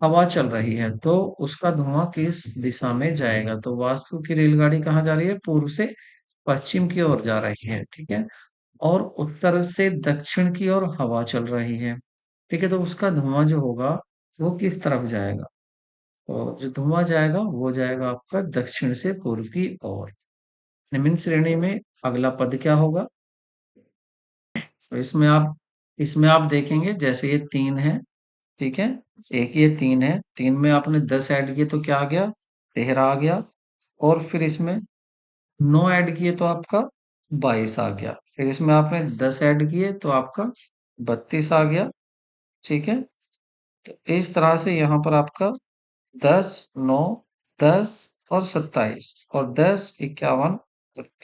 हवा चल रही है, तो उसका धुआं किस दिशा में जाएगा? तो वाष्प की रेलगाड़ी कहाँ जा रही है? पूर्व से पश्चिम की ओर जा रही है। ठीक है, और उत्तर से दक्षिण की ओर हवा चल रही है। ठीक है, तो उसका धुआं जो होगा वो किस तरफ जाएगा? और जो धुआं जाएगा वो जाएगा आपका दक्षिण से पूर्व की ओर। निम्न श्रेणी में अगला पद क्या होगा? तो इसमें आप देखेंगे, जैसे ये 3 है, ठीक है, एक ये 3 है, 3 में आपने 10 ऐड किए तो क्या आ गया? 13 आ गया। और फिर इसमें 9 ऐड किए तो आपका 22 आ गया। फिर इसमें आपने 10 ऐड किए तो आपका 32 आ गया। ठीक है, तो इस तरह से यहाँ पर आपका 10, 9, 10 और 27 और 10, 51,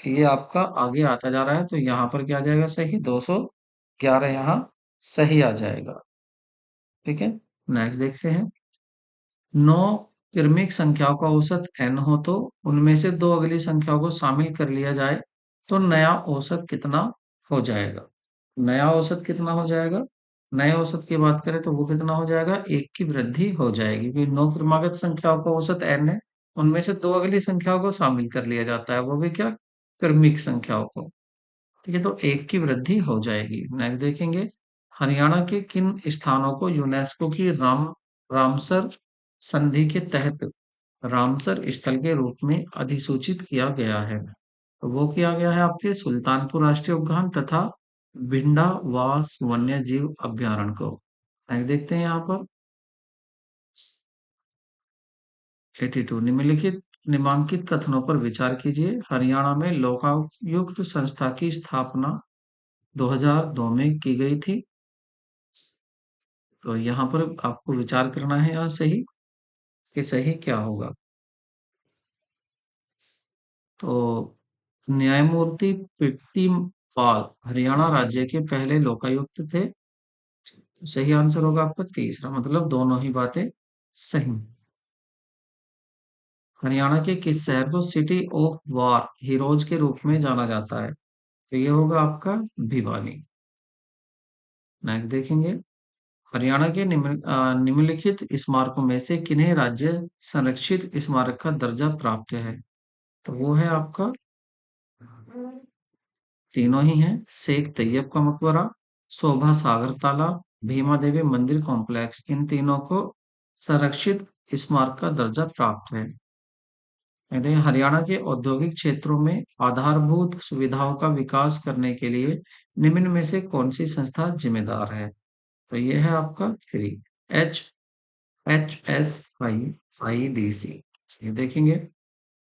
ये आपका आगे आता जा रहा है, तो यहाँ पर क्या आ जाएगा सही? 211 यहाँ सही आ जाएगा। ठीक है, नेक्स्ट देखते हैं। 9 क्रमिक संख्याओं का औसत n हो तो उनमें से दो अगली संख्याओं को शामिल कर लिया जाए तो नया औसत कितना हो जाएगा? नया औसत कितना हो जाएगा? नए औसत की बात करें तो वो कितना हो जाएगा? 1 की वृद्धि हो जाएगी, क्योंकि 9 क्रमागत संख्याओं का औसत n है, उनमें से दो अगली संख्याओं को शामिल कर लिया जाता है, वो भी क्या? क्रमिक संख्याओं को। ठीक है, तो 1 की वृद्धि हो जाएगी। नेक्स्ट देखेंगे। हरियाणा के किन स्थानों को यूनेस्को की रामसर संधि के तहत रामसर स्थल के रूप में अधिसूचित किया गया है? तो वो किया गया है आपके सुल्तानपुर राष्ट्रीय उद्यान तथा भिंडा वास वन्य जीव अभ्यारण्य को। नेक्स्ट देखते हैं यहाँ पर 82। निम्नलिखित निम्नांकित कथनों पर विचार कीजिए। हरियाणा में लोकायुक्त संस्था की स्थापना 2002 में की गई थी। तो यहाँ पर आपको विचार करना है यहाँ सही कि सही क्या होगा। तो न्यायमूर्ति पीटी पाल हरियाणा राज्य के पहले लोकायुक्त थे। सही आंसर होगा आपका तीसरा, मतलब दोनों ही बातें सही। हरियाणा के किस शहर को सिटी ऑफ वार हीरोज के रूप में जाना जाता है? तो ये होगा आपका भिवानी। नेक्स्ट देखेंगे। हरियाणा के निम्नलिखित स्मारकों में से किन्हें राज्य संरक्षित स्मारक का दर्जा प्राप्त है? तो वो है आपका तीनों ही हैं। शेख तैयब का मकबरा, शोभा सागर तालाब, भीमा देवी मंदिर कॉम्प्लेक्स, इन तीनों को संरक्षित स्मारक का दर्जा प्राप्त है। कहते हैं हरियाणा के औद्योगिक क्षेत्रों में आधारभूत सुविधाओं का विकास करने के लिए निम्न में से कौन सी संस्था जिम्मेदार है? तो ये है आपका 3, H H S I I D C. ये देखेंगे।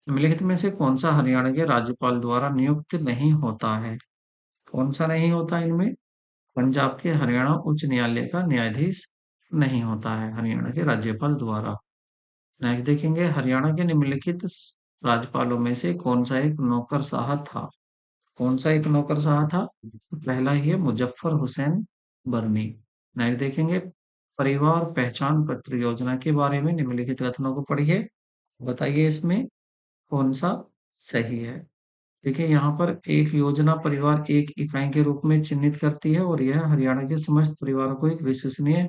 निम्नलिखित में से कौन सा हरियाणा के राज्यपाल द्वारा नियुक्त नहीं होता है? कौन सा नहीं होता इनमें? पंजाब के हरियाणा उच्च न्यायालय का न्यायाधीश नहीं होता है हरियाणा के राज्यपाल द्वारा। नेक्स्ट देखेंगे, हरियाणा के निम्नलिखित राज्यपालों में से कौन सा एक नौकरशाह था? कौन सा एक नौकरशाह था? पहला ही है मुजफ्फर हुसैन बर्नी। नेक्स्ट देखेंगे, परिवार पहचान पत्र योजना के बारे में निम्नलिखित कथनों को पढ़िए, बताइए इसमें कौन सा सही है। देखिए यहाँ पर एक योजना परिवार एक इकाई के रूप में चिन्हित करती है और यह हरियाणा के समस्त परिवारों को एक विश्वसनीय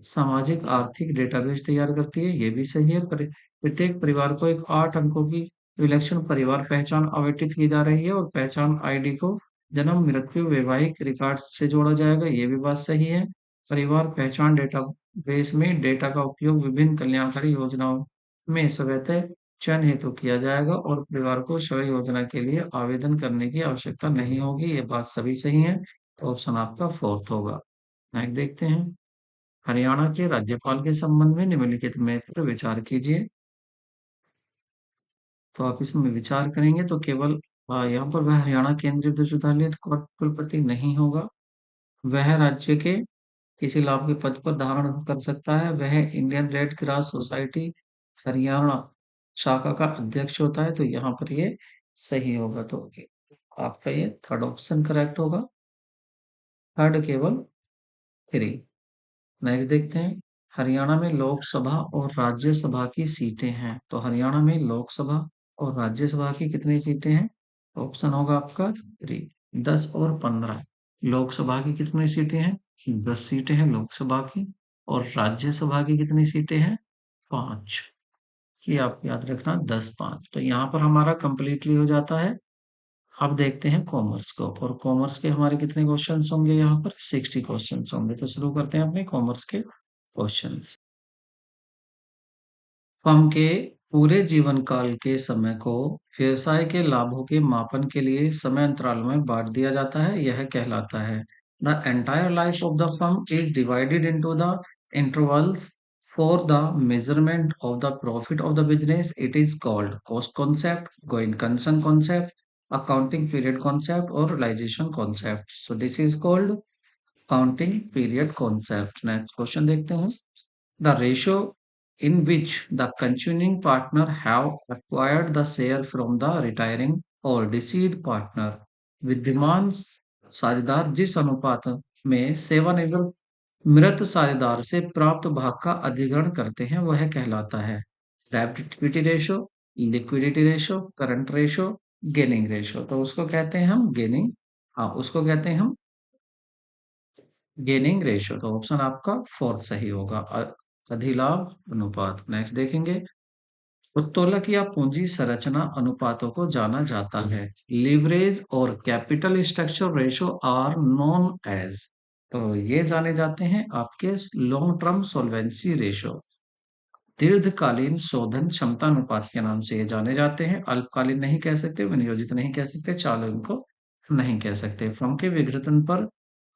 सामाजिक आर्थिक डेटाबेस तैयार करती है, ये भी सही है। प्रत्येक परिवार को एक 8 अंकों की विलक्षण परिवार पहचान आवंटित की जा रही है और पहचान आईडी को जन्म मृत्यु वैवाहिक रिकॉर्ड से जोड़ा जाएगा, ये भी बात सही है। परिवार पहचान डेटाबेस में डेटा का उपयोग विभिन्न कल्याणकारी योजनाओं में स्वतः चयन हेतु किया जाएगा और परिवार को स्वयं योजना के लिए आवेदन करने की आवश्यकता नहीं होगी, ये बात सभी सही है। तो ऑप्शन आपका फोर्थ होगा। नेक्स्ट देखते हैं, हरियाणा के राज्यपाल के संबंध में निम्नलिखित में पर विचार कीजिए। तो आप इसमें विचार करेंगे तो केवल यहाँ पर वह हरियाणा केंद्रीय विश्वविद्यालय कुलपति नहीं होगा, वह राज्य के किसी लाभ के पद पर धारण कर सकता है, वह Indian red cross society Haryana शाखा का अध्यक्ष होता है, तो यहाँ पर ये सही होगा। तो आपका ये थर्ड ऑप्शन करेक्ट होगा, थर्ड केवल थ्री। नेक्स्ट देखते हैं, हरियाणा में लोकसभा और राज्यसभा की सीटें हैं, तो हरियाणा में लोकसभा और राज्यसभा की कितनी सीटें हैं? ऑप्शन होगा आपका थ्री, 10 और 15। लोकसभा की कितनी सीटें हैं? 10 सीटें हैं लोकसभा की, और राज्यसभा की कितनी सीटें हैं? 5। ये आप याद रखना, 10, 5। तो यहाँ पर हमारा कंप्लीटली हो जाता है। अब देखते हैं कॉमर्स को, और कॉमर्स के हमारे कितने क्वेश्चंस होंगे? यहाँ पर 60 क्वेश्चंस होंगे। तो शुरू करते हैं अपने कॉमर्स के क्वेश्चंस। फर्म के पूरे जीवन काल के समय को व्यवसाय के लाभों के मापन के लिए समय अंतराल में बांट दिया जाता है, यह कहलाता है। The entire life of the firm is divided into the intervals for the measurement of the profit of the business. It is called cost concept, going concern concept, accounting period concept और realisation concept. So this is called accounting period concept. Next question देखते हैं, the ratio in which the continuing partner have acquired the share from the retiring or deceased partner। विद्यमान साझेदार जिस अनुपात में सेवानिवृत्त मृत साझेदार से प्राप्त भाग का अधिग्रहण करते हैं, वह कहलाता है डेब्ट equity ratio, liquidity ratio, current ratio, gaining ratio. तो उसको कहते हैं हम गेनिंग, हाँ उसको कहते हैं हम गेनिंग रेशियो। तो ऑप्शन आपका फोर्थ सही होगा, अधिलाभ अनुपात। नेक्स्ट देखेंगे, उत्तोलक या पूंजी संरचना अनुपातों को जाना जाता है। लीवरेज और capital structure ratio are known as. तो ये जाने जाते हैं आपके लॉन्ग टर्म सोल्वेंसी रेशो। दीर्घकालीन शोधन क्षमता अनुपात के नाम से ये जाने जाते हैं। अल्पकालीन नहीं कह सकते, विनियोजित नहीं कह सकते, चालू इनको नहीं कह सकते। फर्म के विघटन पर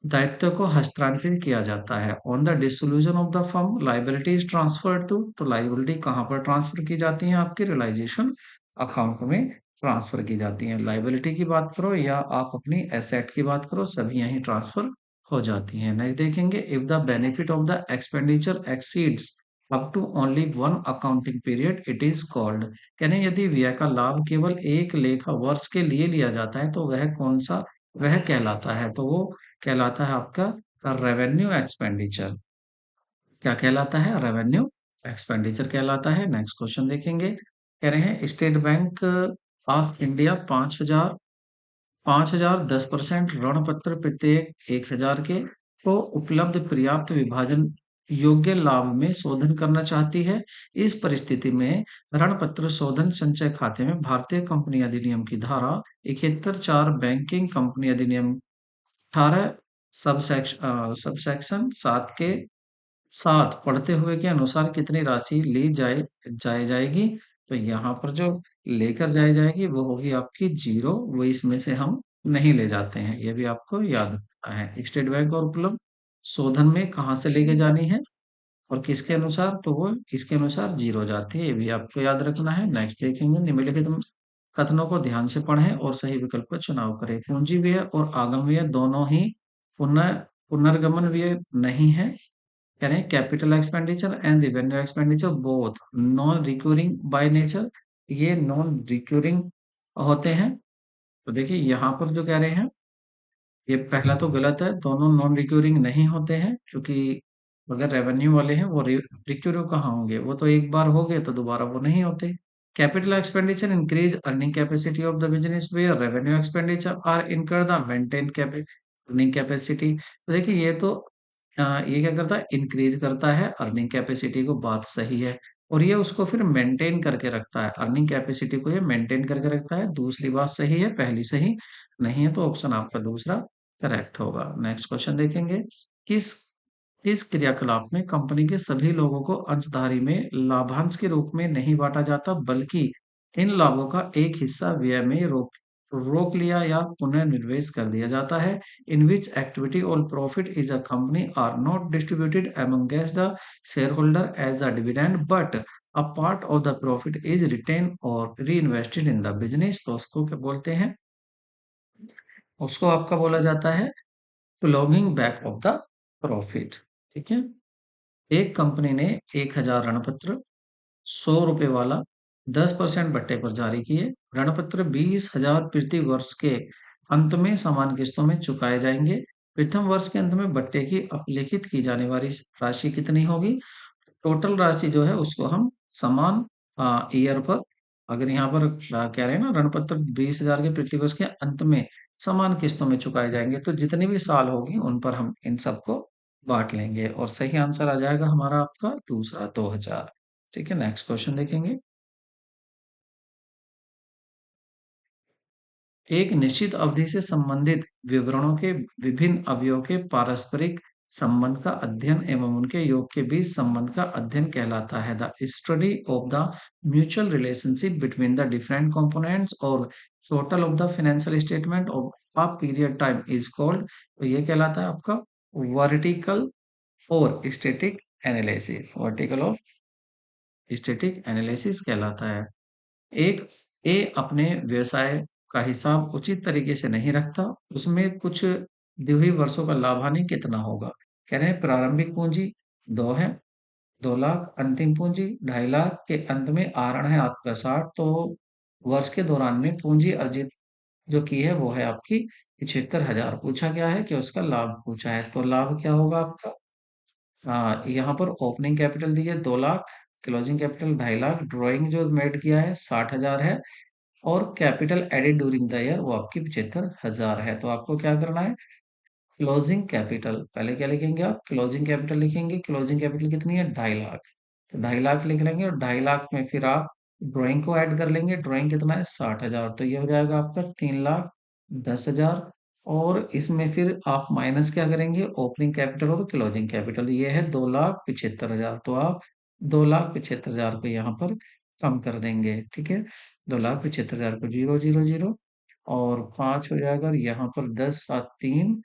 दायित्व को हस्तांतरित किया जाता है। On the dissolution of the firm liability is transfer to. तो लाइबिलिटी कहाँ पर ट्रांसफर की जाती है? आपके रियलाइजेशन अकाउंट में ट्रांसफर की जाती है। लाइबिलिटी की बात करो या आप अपनी एसेट की बात करो, सभी यहीं ट्रांसफर हो जाती है। नेक्स्ट देखेंगे, if the benefit of the expenditure exceeds up to only one accounting period it is called. यानी यदि व्यय का लाभ केवल एक लेखा वर्ष के लिए लिया जाता है तो वह कौन सा वह कहलाता है? तो वो कहलाता है आपका रेवेन्यू एक्सपेंडिचर। क्या कहलाता है? रेवेन्यू एक्सपेंडिचर कहलाता है। नेक्स्ट क्वेश्चन देखेंगे, कह रहे हैं स्टेट बैंक ऑफ इंडिया 5,000 10% ऋण पत्र प्रत्येक 1,000 के को उपलब्ध पर्याप्त विभाजन योग्य लाभ में शोधन करना चाहती है। इस परिस्थिति में ऋण पत्र शोधन संचय खाते में भारतीय कंपनी अधिनियम की धारा 71(4) बैंकिंग कंपनी अधिनियम 18 सबसेक्शन 7 के साथ पढ़ते हुए के अनुसार कितनी राशि ली जाएगी? तो यहाँ पर जो लेकर जाई जाएगी वो होगी आपकी 0, वो इसमें से हम नहीं ले जाते हैं, ये भी आपको याद रखना है। स्टेट बैंक और उपलब्ध शोधन में कहाँ से लेके जानी है? और किसके अनुसार, तो वो इसके अनुसार जीरो जाती है, ये भी आपको याद रखना है। नेक्स्ट देखेंगे, निम्नलिखित कथनों को ध्यान से पढ़ें और सही विकल्प का चुनाव करें। पूंजी व्यय और आगम व्यय दोनों ही पुनः पुनर्गमन व्यय नहीं है। कह रहे हैं capital expenditure and revenue expenditure both non recurring by nature, ये नॉन रिक्यूरिंग होते हैं। तो देखिए यहाँ पर जो कह रहे हैं, ये पहला तो गलत है, दोनों नॉन रिक्यूरिंग नहीं होते हैं, क्योंकि अगर रेवेन्यू वाले हैं वो रिक्यूरिंग कहाँ होंगे, वो तो एक बार हो गए तो दोबारा वो नहीं होते। Capital expenditure increase earning capacity of the business, where revenue expenditure are incur the maintain earning capacity. तो देखिए ये तो ये क्या करता है, इंक्रीज करता है अर्निंग कैपेसिटी को, बात सही है। और ये उसको फिर मेंटेन करके रखता है, अर्निंग कैपेसिटी को ये मेंटेन करके रखता है, दूसरी बात सही है, पहली सही नहीं है, तो ऑप्शन आपका दूसरा करेक्ट होगा। नेक्स्ट क्वेश्चन देखेंगे, किस किस क्रियाकलाप में कंपनी के सभी लोगों को अंशधारी में लाभांश के रूप में नहीं बांटा जाता, बल्कि इन लाभों का एक हिस्सा व्यय में रोक रोक लिया या पुनर्निवेश कर दिया जाता है। In which activity all profit is a company are not distributed amongst the share holder as a dividend, but a part of the profit is retained और री इन्वेस्टेड इन द बिजनेस। तो उसको क्या बोलते हैं, उसको आपका बोला जाता है plogging back of the profit. ठीक है, एक कंपनी ने 1,000 ऋणपत्र 100 रुपए वाला 10% बट्टे पर जारी किए। ऋणपत्र 20,000 प्रति वर्ष के अंत में समान किस्तों में चुकाए जाएंगे। प्रथम वर्ष के अंत में बट्टे की अपलिखित की जाने वाली राशि कितनी होगी। टोटल राशि जो है उसको हम समान ईयर पर, अगर यहाँ पर कह रहे हैं ना ऋणपत्र 20,000 के प्रति वर्ष के अंत में समान किस्तों में चुकाए जाएंगे, तो जितनी भी साल होगी उन पर हम इन सबको बांट लेंगे, और सही आंसर आ जाएगा हमारा आपका दूसरा 2,000। ठीक है, नेक्स्ट क्वेश्चन देखेंगे, एक निश्चित अवधि से संबंधित विवरणों के विभिन्न अवयवों के पारस्परिक संबंध का अध्ययन एवं उनके योग के बीच संबंध का अध्ययन कहलाता है। The study of the mutual relationship between the different components और total of the financial statement of a period time is called, तो ये कहलाता है आपका वर्टिकल और स्टैटिक एनालिसिस। वर्टिकल और स्टैटिक एनालिसिस कहलाता है। एक ए अपने व्यवसाय का हिसाब उचित तरीके से नहीं रखता, उसमें कुछ दी हुई वर्षों का लाभ हानि कितना होगा। कह रहे हैं प्रारंभिक पूंजी 2 है, 2 लाख, अंतिम पूंजी 2.5 लाख, के अंत में आहरण है आपका 60, तो वर्ष के दौरान में पूंजी अर्जित जो की है वो है आपकी 75,000। पूछा क्या है कि उसका लाभ पूछा है, तो लाभ क्या होगा आपका, यहाँ पर ओपनिंग कैपिटल दी है 2 lakh, closing capital 2.5 lakh, drawing जो मेड किया है 60,000 है, और capital added during the year वो आपकी 75,000 है। तो आपको क्या करना है, क्लोजिंग कैपिटल पहले क्या लिखेंगे आप, क्लोजिंग कैपिटल लिखेंगे। क्लोजिंग कैपिटल कितनी है, 2.5 लाख, तो 2.5 लाख लिख लेंगे, और 2.5 लाख में फिर आप ड्राइंग को ऐड कर लेंगे। ड्राइंग कितना है, 60,000, तो ये हो जाएगा आपका 3,10,000। और इसमें फिर आप माइनस क्या करेंगे, ओपनिंग कैपिटल और क्लोजिंग कैपिटल, ये है 2,75,000, तो आप 2,75,000 को यहाँ पर कम कर देंगे। ठीक है, 2,75,000 को 0,0,0 और 5 हो जाएगा, और यहाँ पर 10, 7, 3,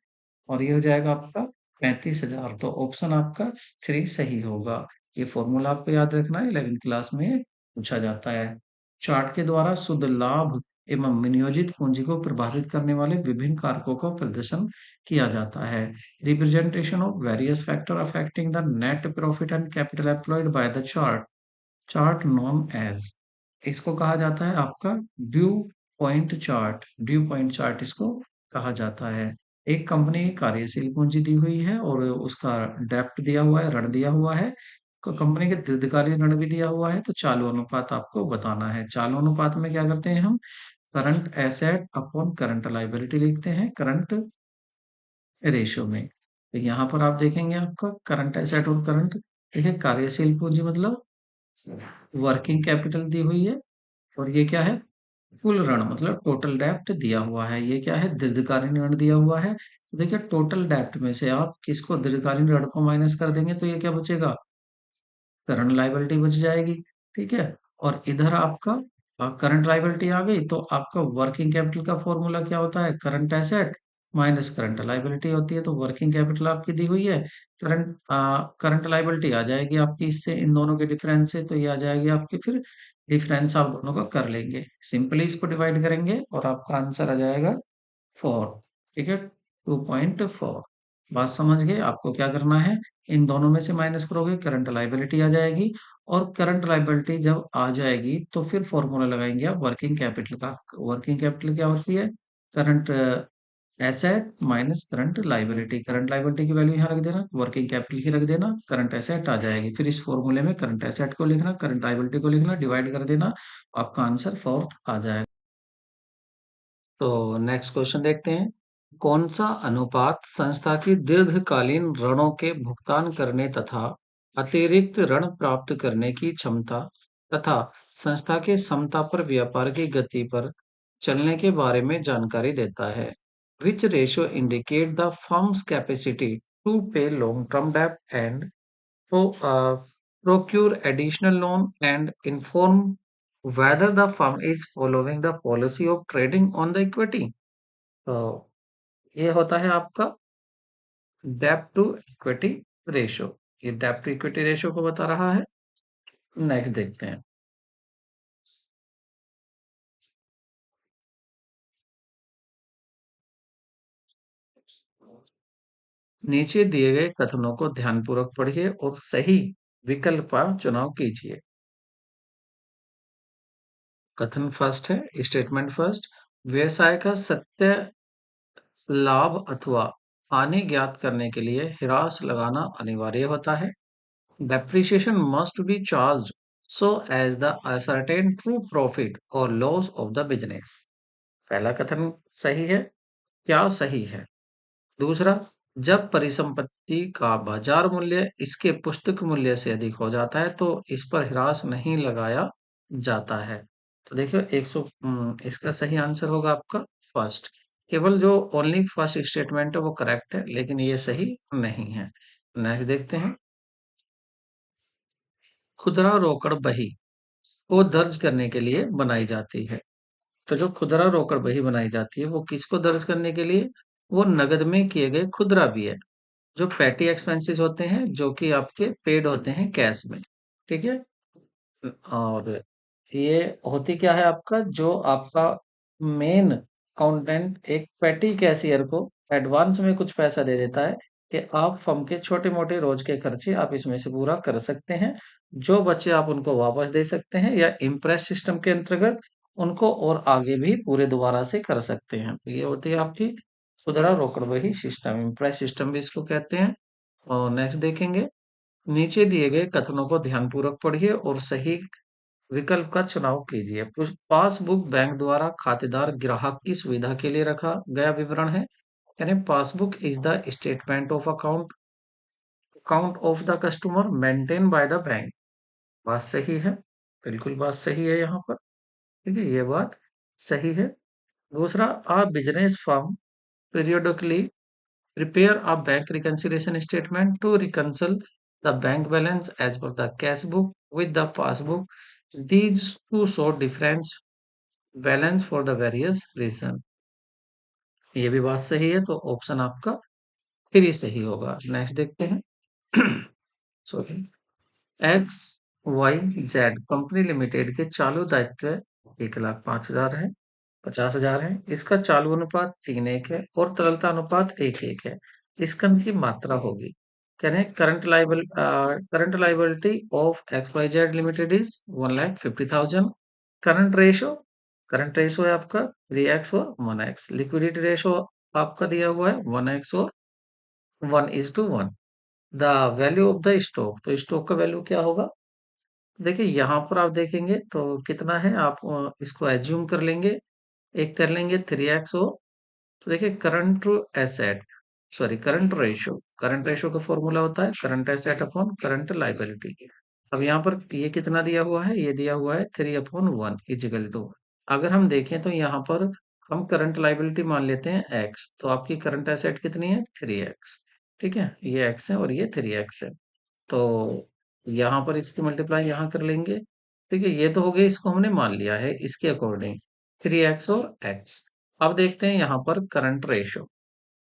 और ये हो जाएगा आपका 35,000। तो ऑप्शन आपका 3 सही होगा। ये फॉर्मूला आपको याद रखना है, 11th क्लास में पूछा जाता है। चार्ट के द्वारा शुद्ध लाभ एवं विनियोजित पूंजी को प्रभावित करने वाले विभिन्न कारकों का प्रदर्शन किया जाता है। Representation of various factor affecting the net profit and capital employed by the chart, chart known as, इसको कहा जाता है आपका DuPont chart. DuPont chart इसको कहा जाता है। एक कंपनी की कार्यशील पूंजी दी हुई है और उसका डेप्ट दिया हुआ है, ऋण दिया हुआ है, कंपनी के दीर्घकालीन ऋण भी दिया हुआ है, तो चालू अनुपात आपको बताना है। चालू अनुपात में क्या करते हैं हम, current asset upon current liability लिखते हैं, करंट रेशियो में। तो यहाँ पर आप देखेंगे आपका करंट एसेट और करंट, देखिए कार्यशील पूंजी मतलब वर्किंग कैपिटल दी हुई है, और ये क्या है, कुल ऋण मतलब टोटल डेप्ट दिया हुआ है। ये क्या है, दीर्घकालीन ऋण दिया हुआ है। तो देखिए टोटल डेप्ट में से आप किसको, दीर्घकालीन ऋण को माइनस कर देंगे, तो ये क्या बचेगा, करंट लायबिलिटी बच जाएगी। ठीक है, और इधर आपका करंट लायबिलिटी आ गई, तो आपका वर्किंग कैपिटल का फॉर्मूला क्या होता है, current asset minus current liability होती है, तो वर्किंग कैपिटल आपकी दी हुई है, करंट लायबिलिटी आ जाएगी आपकी इससे, इन दोनों के डिफरेंस से, तो ये आ जाएगी आपकी, फिर डिफरेंस आप दोनों का कर लेंगे, सिंपली इसको डिवाइड करेंगे और आपका आंसर आ जाएगा 4। ठीक है, 2.4। बात समझ गए? आपको क्या करना है, इन दोनों में से माइनस करोगे, करंट लायबिलिटी आ जाएगी, और करंट लायबिलिटी जब आ जाएगी तो फिर फॉर्मूला लगाएंगे आप वर्किंग कैपिटल का। वर्किंग कैपिटल क्या होती है, current asset minus current liability. Current liability की वैल्यू यहाँ रख देना, वर्किंग कैपिटल की रख देना, करंट एसेट आ जाएगी, फिर इस फॉर्मूले में करंट एसेट को लिखना, करंट लायबिलिटी को लिखना, डिवाइड कर देना, आपका आंसर 4 आ जाएगा। तो नेक्स्ट क्वेश्चन देखते हैं, कौन सा अनुपात संस्था की दीर्घकालीन ऋणों के भुगतान करने तथा अतिरिक्त ऋण प्राप्त करने की क्षमता तथा संस्था के समता पर व्यापार की गति पर चलने के बारे में जानकारी देता है? Which ratio indicate the firm's capacity to pay long-term debt and procure additional loan and inform whether the firm is following the policy of trading on the equity? तो ये होता है आपका डेब्ट टू इक्विटी रेशियो। ये डेब्ट to equity ratio को बता रहा है। नेक्स्ट देखते हैं, नीचे दिए गए कथनों को ध्यानपूर्वक पढ़िए और सही विकल्प का चुनाव कीजिए। कथन फर्स्ट है, स्टेटमेंट फर्स्ट, व्यवसाय का सत्य लाभ अथवा हानि ज्ञात करने के लिए ह्रास लगाना अनिवार्य होता है। Depreciation must be charge so as the ascertain true profit और लॉस ऑफ द बिजनेस। पहला कथन सही है, क्या सही है? दूसरा, जब परिसंपत्ति का बाजार मूल्य इसके पुस्तक मूल्य से अधिक हो जाता है तो इस पर ह्रास नहीं लगाया जाता है। तो देखियो 100, इसका सही आंसर होगा आपका फर्स्ट। केवल जो ओनली फर्स्ट स्टेटमेंट है वो करेक्ट है, लेकिन ये सही नहीं है। नेक्स्ट देखते हैं, खुदरा रोकड़ बही को दर्ज करने के लिए बनाई जाती है। तो जो खुदरा रोकड़ बही बनाई जाती है वो किसको दर्ज करने के लिए? वो नगद में किए गए खुदरा भी है, जो पैटी एक्सपेंसेस होते हैं, जो कि आपके पेड होते हैं कैश में। ठीक है, और ये होती क्या है आपका, जो आपका मेन अकाउंटेंट एक पैटी कैशियर को एडवांस में कुछ पैसा दे देता है कि आप फर्म के छोटे मोटे रोज के खर्चे आप इसमें से पूरा कर सकते हैं, जो बच्चे आप उनको वापस दे सकते हैं, या इम्प्रेस सिस्टम के अंतर्गत उनको और आगे भी पूरे दोबारा से कर सकते हैं। तो ये होती है आपकी खुदरा रोकड़ बही सिस्टम, इम्प्रेस सिस्टम भी इसको कहते हैं। और नेक्स्ट देखेंगे, नीचे दिए गए कथनों को ध्यानपूर्वक पढ़िए और सही विकल्प का चुनाव कीजिए। पासबुक बैंक द्वारा खातेदार ग्राहक की सुविधा के लिए रखा गया विवरण है, यानी passbook is the statement of account of the customer maintain by the bank. बात सही है, बिल्कुल बात सही है यहाँ पर। ठीक है, ये बात सही है। दूसरा, a business firm periodically prepare a bank reconciliation statement to reconcile the bank balance as per the cash book with the passbook. These two show different balance for the various reason। ये भी बात सही है, तो option आपका फिर ही सही होगा। नेक्स्ट देखते हैं sorry, X Y Z company limited के चालू दायित्व 1,05,000 है, 50,000 है। इसका चालू अनुपात 3:1 है और तरलता अनुपात 1:1 है। इसका की मात्रा होगी, कहने current liability of X Y Z limited is 1,50,000। Current ratio है आपका 3x और 1x। लिक्विडिटी रेशो आपका दिया हुआ है 1x और 1:1। The value of the stock, तो स्टॉक का वैल्यू क्या होगा? देखिए यहाँ पर आप देखेंगे तो कितना है, आप इसको एज्यूम कर लेंगे, एक कर लेंगे 3x हो। तो देखिए current asset, sorry current ratio का फॉर्मूला होता है current asset upon current liability. अब यहाँ पर ये कितना दिया हुआ है, ये दिया हुआ है 3/1 इजिकल टू, अगर हम देखें तो यहाँ पर हम करंट लाइबिलिटी मान लेते हैं x, तो आपकी करंट एसेट कितनी है 3x। ठीक है, ये x है और ये 3x है, तो यहाँ पर इसकी मल्टीप्लाई यहाँ कर लेंगे। ठीक है, ये तो हो गया, इसको हमने मान लिया है इसके अकॉर्डिंग 3x और x। अब देखते हैं यहाँ पर करंट रेशो।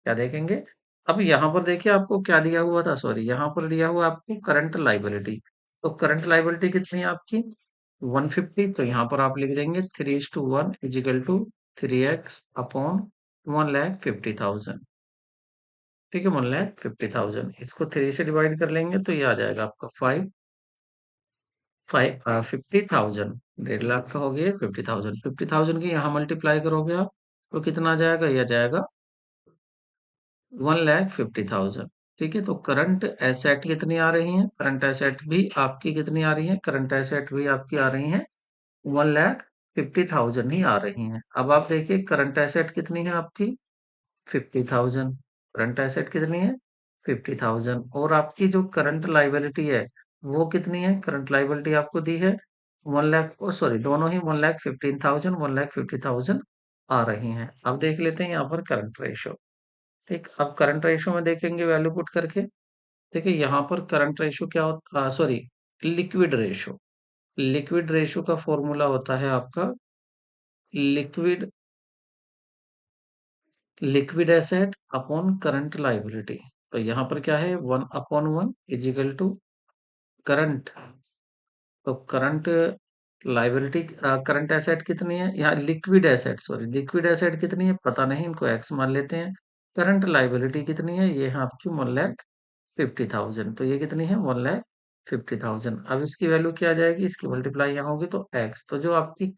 क्या देखेंगे? अब यहाँ पर देखिए आपको क्या दिया हुआ था, सॉरी यहाँ पर दिया हुआ आपको करंट लाइबिलिटी। तो करंट लाइबिलिटी कितनी है आपकी? 150। तो यहाँ पर आप लिख देंगे 3:1 is equal to 3x upon 1,50,000। ठीक है, 1,50,000। इसको 3 से डिवाइड कर लेंगे तो ये आ जाएगा आपका 50,000। 1,50,000 का हो गया 50,000। 50,000 की यहाँ मल्टीप्लाई करोगे आप तो कितना आ जाएगा? यह जाएगा 1,50,000। ठीक है, तो करंट एसेट कितनी आ रही है? करंट एसेट भी आपकी कितनी आ रही है? करंट एसेट भी आपकी आ रही है 1,50,000 ही आ रही हैं। अब आप देखिए करंट एसेट कितनी है आपकी? 50,000। करंट एसेट कितनी है? 50,000। और आपकी जो करंट लाइबिलिटी है वो कितनी है? करंट लाइबिलिटी आपको दी है 1 लाख, ओ सॉरी, दोनों ही 1,15,000 1,50,000 आ रही हैं। अब देख लेते हैं यहाँ पर करंट रेशो। ठीक, अब करंट रेशो में देखेंगे वैल्यू पुट करके। देखिए यहाँ पर करंट रेशो क्या होता, sorry, liquid ratio. Liquid ratio का फॉर्मूला होता है आपका liquid liquid asset upon current liability. तो यहाँ पर क्या है? 1/1 इज इक्वल टू करंट। तो करंट लाइबिलिटी, करंट एसेट कितनी है? यहाँ liquid asset, sorry, liquid asset कितनी है पता नहीं, इनको एक्स मान लेते हैं। करंट लाइबिलिटी कितनी है? ये है आपकी 1,50,000। तो ये कितनी है? 1,50,000। अब इसकी वैल्यू क्या आ जाएगी? इसकी मल्टीप्लाई यहाँ होगी तो एक्स। तो जो आपकी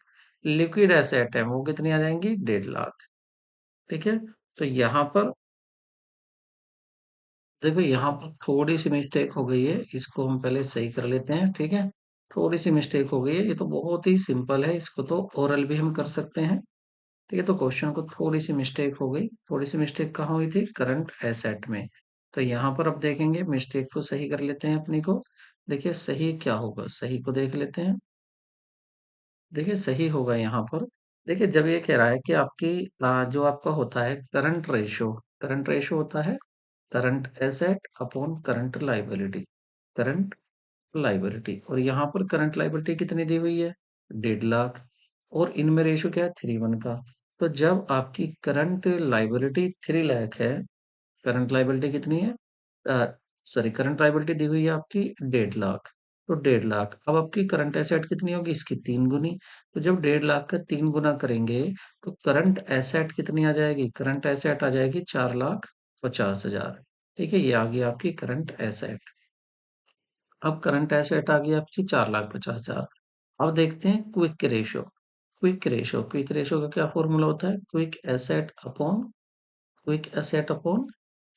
लिक्विड एसेट है वो कितनी आ जाएंगी? 1,50,000। ठीक है, तो यहाँ पर देखो यहाँ पर थोड़ी सी मिस्टेक हो गई है, इसको हम पहले सही कर लेते हैं। ठीक है, थोड़ी सी मिस्टेक हो गई है, ये तो बहुत ही सिंपल है, इसको तो ओरल भी हम कर सकते हैं। ठीक है, तो क्वेश्चन को थोड़ी सी मिस्टेक हो गई। थोड़ी सी मिस्टेक कहाँ हुई थी? करंट एसेट में। तो यहाँ पर अब देखेंगे, मिस्टेक को सही कर लेते हैं अपनी को। देखिए सही क्या होगा, सही को देख लेते हैं। देखिए सही होगा यहाँ पर। देखिए जब ये कह रहा है कि आपकी जो आपका होता है करंट रेशो, करंट रेशो होता है current asset upon current liability, current liability. और यहाँ पर करंट लाइबिलिटी कितनी दी हुई है? 1,50,000। और इनमें रेशो क्या है? 3:1 का। तो जब आपकी करंट लाइबिलिटी 3 लाख है, करंट लाइबिलिटी कितनी है? सॉरी, करंट लाइबिलिटी दी हुई है आपकी 1,50,000। तो 1,50,000। अब आपकी करंट एसेट कितनी होगी? इसकी 3 गुनी। तो जब 1,50,000 का 3 गुना करेंगे तो करंट एसेट कितनी आ जाएगी? करंट एसेट आ जाएगी 4,50,000। ठीक है, ये आ गई आपकी करंट एसेट। अब करंट एसेट आ गई आपकी 4,50,000। अब देखते हैं quick ratio. Quick ratio, quick ratio का क्या फॉर्मूला होता है? Quick asset upon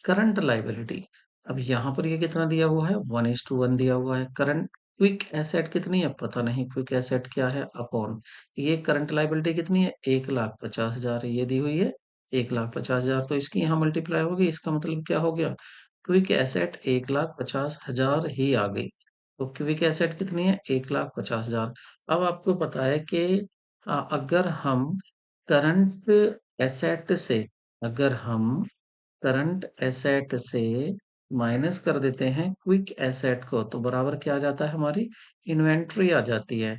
current liability. अब यहाँ पर ये कितना दिया हुआ है? 1:1 दिया हुआ है। करंट क्विक एसेट कितनी है पता नहीं, क्विक एसेट क्या है? अपॉन ये करंट लाइबिलिटी कितनी है? 1,50,000 ये दी हुई है 1,50,000। तो इसकी यहाँ मल्टीप्लाई होगी, इसका मतलब क्या हो गया? क्विक एसेट 1,50,000 ही आ गई। तो क्विक एसेट कितनी है? 1,50,000। अब आपको पता है कि अगर हम करंट एसेट से अगर हम करंट एसेट से माइनस कर देते हैं क्विक एसेट को तो बराबर क्या आ जाता है? हमारी इन्वेंट्री आ जाती है।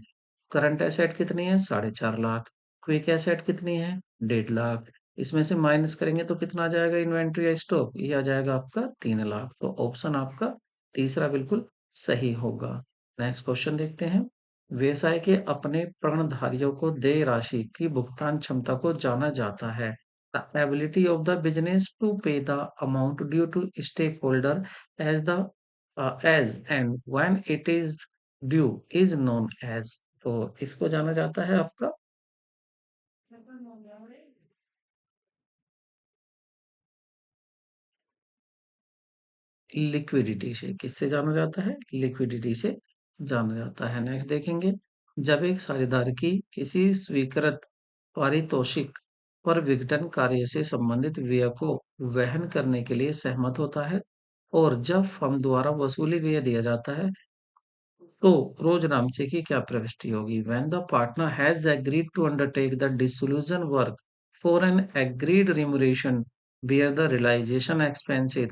करंट एसेट कितनी है? 4.5 लाख। क्विक एसेट कितनी है? 1,50,000। इसमें से माइनस करेंगे तो कितना आ जाएगा? इन्वेंट्री या स्टॉक, ये आ जाएगा आपका 3 लाख। तो ऑप्शन आपका तीसरा बिल्कुल सही होगा। नेक्स्ट क्वेश्चन देखते हैं। व्यवसाय के अपने प्रणधारियों को देय राशि की भुगतान क्षमता को जाना जाता है। The ability of the business to pay the amount due to stakeholder as and when it is due is known as। तो इसको जाना जाता है आपका लिक्विडिटी से। किससे जाना जाता है? लिक्विडिटी से जाना जाता है। नेक्स्ट देखेंगे। जब एक साझेदार की किसी स्वीकृत पारितोषिक पर विघटन कार्य से संबंधित व्यय को वहन करने के लिए सहमत होता है और जब फर्म द्वारा वसूली व्यय दिया जाता है तो रोजनामचे की क्या प्रविष्टि होगी? When the partner has agreed to undertake the dissolution work for an agreed remuneration where the realization expenses,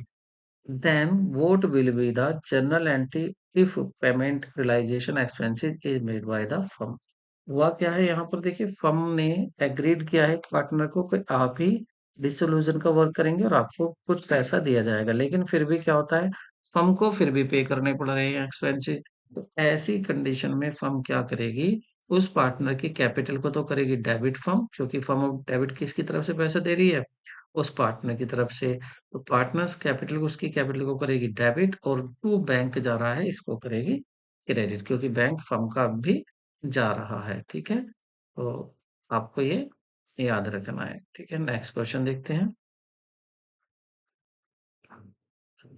then what will be the journal entry if payment realization expenses is made by the firm? हुआ क्या है यहाँ पर? देखिए firm ने agreed किया है partner को कि आप ही डिसोल्यूशन का वर्क करेंगे और आपको कुछ पैसा दिया जाएगा, लेकिन फिर भी क्या होता है, फर्म को फिर भी पे करने पड़ रहे हैं एक्सपेंसिव। तो ऐसी कंडीशन में फर्म क्या करेगी, उस पार्टनर की कैपिटल को तो करेगी डेबिट फर्म, क्योंकि फर्म ऑफ डेबिट किसकी तरफ से पैसा दे रही है, उस पार्टनर की तरफ से। तो पार्टनर्स कैपिटल को, उसकी कैपिटल को करेगी डेबिट, और टू बैंक जा रहा है इसको करेगी क्रेडिट, क्योंकि बैंक फर्म का अब भी जा रहा है। ठीक है, तो आपको ये याद रखना है। ठीक है, नेक्स्ट क्वेश्चन देखते हैं।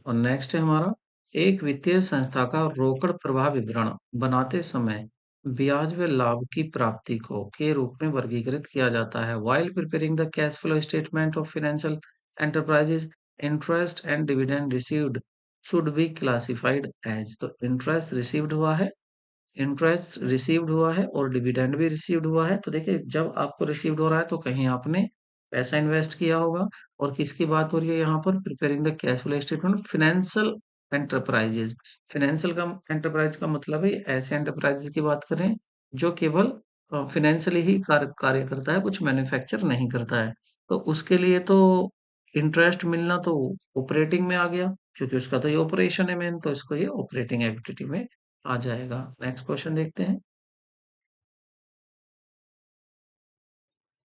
और नेक्स्ट है हमारा, एक वित्तीय संस्था का रोकड़ प्रवाह विवरण बनाते समय ब्याज व लाभ की प्राप्ति को के रूप में वर्गीकृत किया जाता है। While preparing the cash flow statement of financial enterprises, interest and dividend received should be classified as. तो इंटरेस्ट रिसीव्ड हुआ है, इंटरेस्ट रिसीव्ड हुआ है और डिविडेंड भी रिसीव्ड हुआ है। तो देखिए, जब आपको रिसीव्ड हो रहा है तो कहीं आपने पैसा इन्वेस्ट किया होगा। और किसकी बात हो रही है यहाँ पर, preparing the cash flow statement financial enterprises. Financial का एंटरप्राइज का मतलब है ऐसे एंटरप्राइजेज की बात करें जो केवल फाइनेंशियली ही कार्य करता है, कुछ मैन्युफैक्चर नहीं करता है। तो उसके लिए तो इंटरेस्ट मिलना तो ऑपरेटिंग में आ गया, क्योंकि उसका तो ये ऑपरेशन है मेन, तो इसको ये ऑपरेटिंग एक्टिविटी में आ जाएगा। नेक्स्ट क्वेश्चन देखते हैं।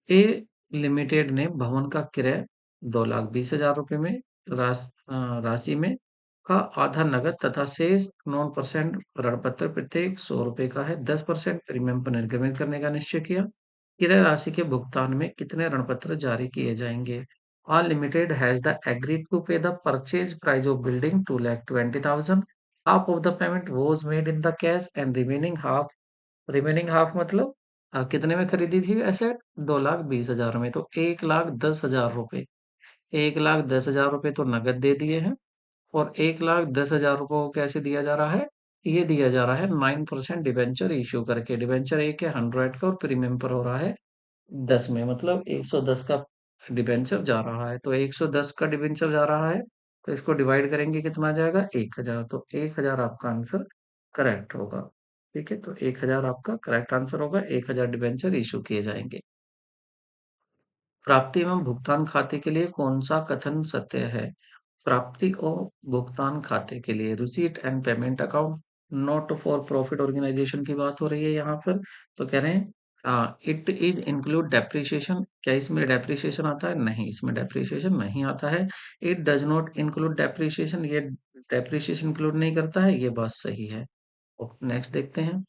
ए लिमिटेड ने भवन का क्रय 2,20,000 रुपए में, राशि में का आधा नगद तथा शेष 9% ऋण पत्र प्रत्येक 100 रुपए का है 10% प्रीमियम पर निर्गमित करने का निश्चय किया। क्रय राशि के भुगतान में कितने ऋण पत्र जारी किए जाएंगे। All limited has the agreed to pay the purchase price of building 2,20,000। Half of the payment was made in the cash and remaining half मतलब कितने में खरीदी थी एसेट, 2,20,000 में। तो 1,10,000 रुपए, 1,10,000 रुपए तो नगद दे दिए हैं, और 1,10,000 रुपए को कैसे दिया जा रहा है, ये दिया जा रहा है 9% डिबेंचर इश्यू करके। डिबेंचर एक है 100 का और प्रीमियम पर हो रहा है 10 में, मतलब 110 का डिबेंचर जा रहा है। तो 110 का डिबेंचर जा रहा है, तो इसको डिवाइड करेंगे कितना आ जाएगा, 1,000। तो 1,000 आपका आंसर करेक्ट होगा। ठीक है, तो 1,000 आपका करेक्ट आंसर होगा, 1,000 डिबेंचर इशू किए जाएंगे। प्राप्ति एवं भुगतान खाते के लिए कौन सा कथन सत्य है। प्राप्ति और भुगतान खाते के लिए receipt and payment account not for profit organisation की बात हो रही है यहाँ पर। तो कह रहे हैं इट इज इंक्लूड डेप्रिसिएशन। क्या इसमें डेप्रिसिएशन आता है, नहीं, इसमें डेप्रिसिएशन नहीं आता है। It does not include depreciation, ये डेप्रिसिएशन इंक्लूड नहीं करता है, ये बात सही है। नेक्स्ट देखते हैं।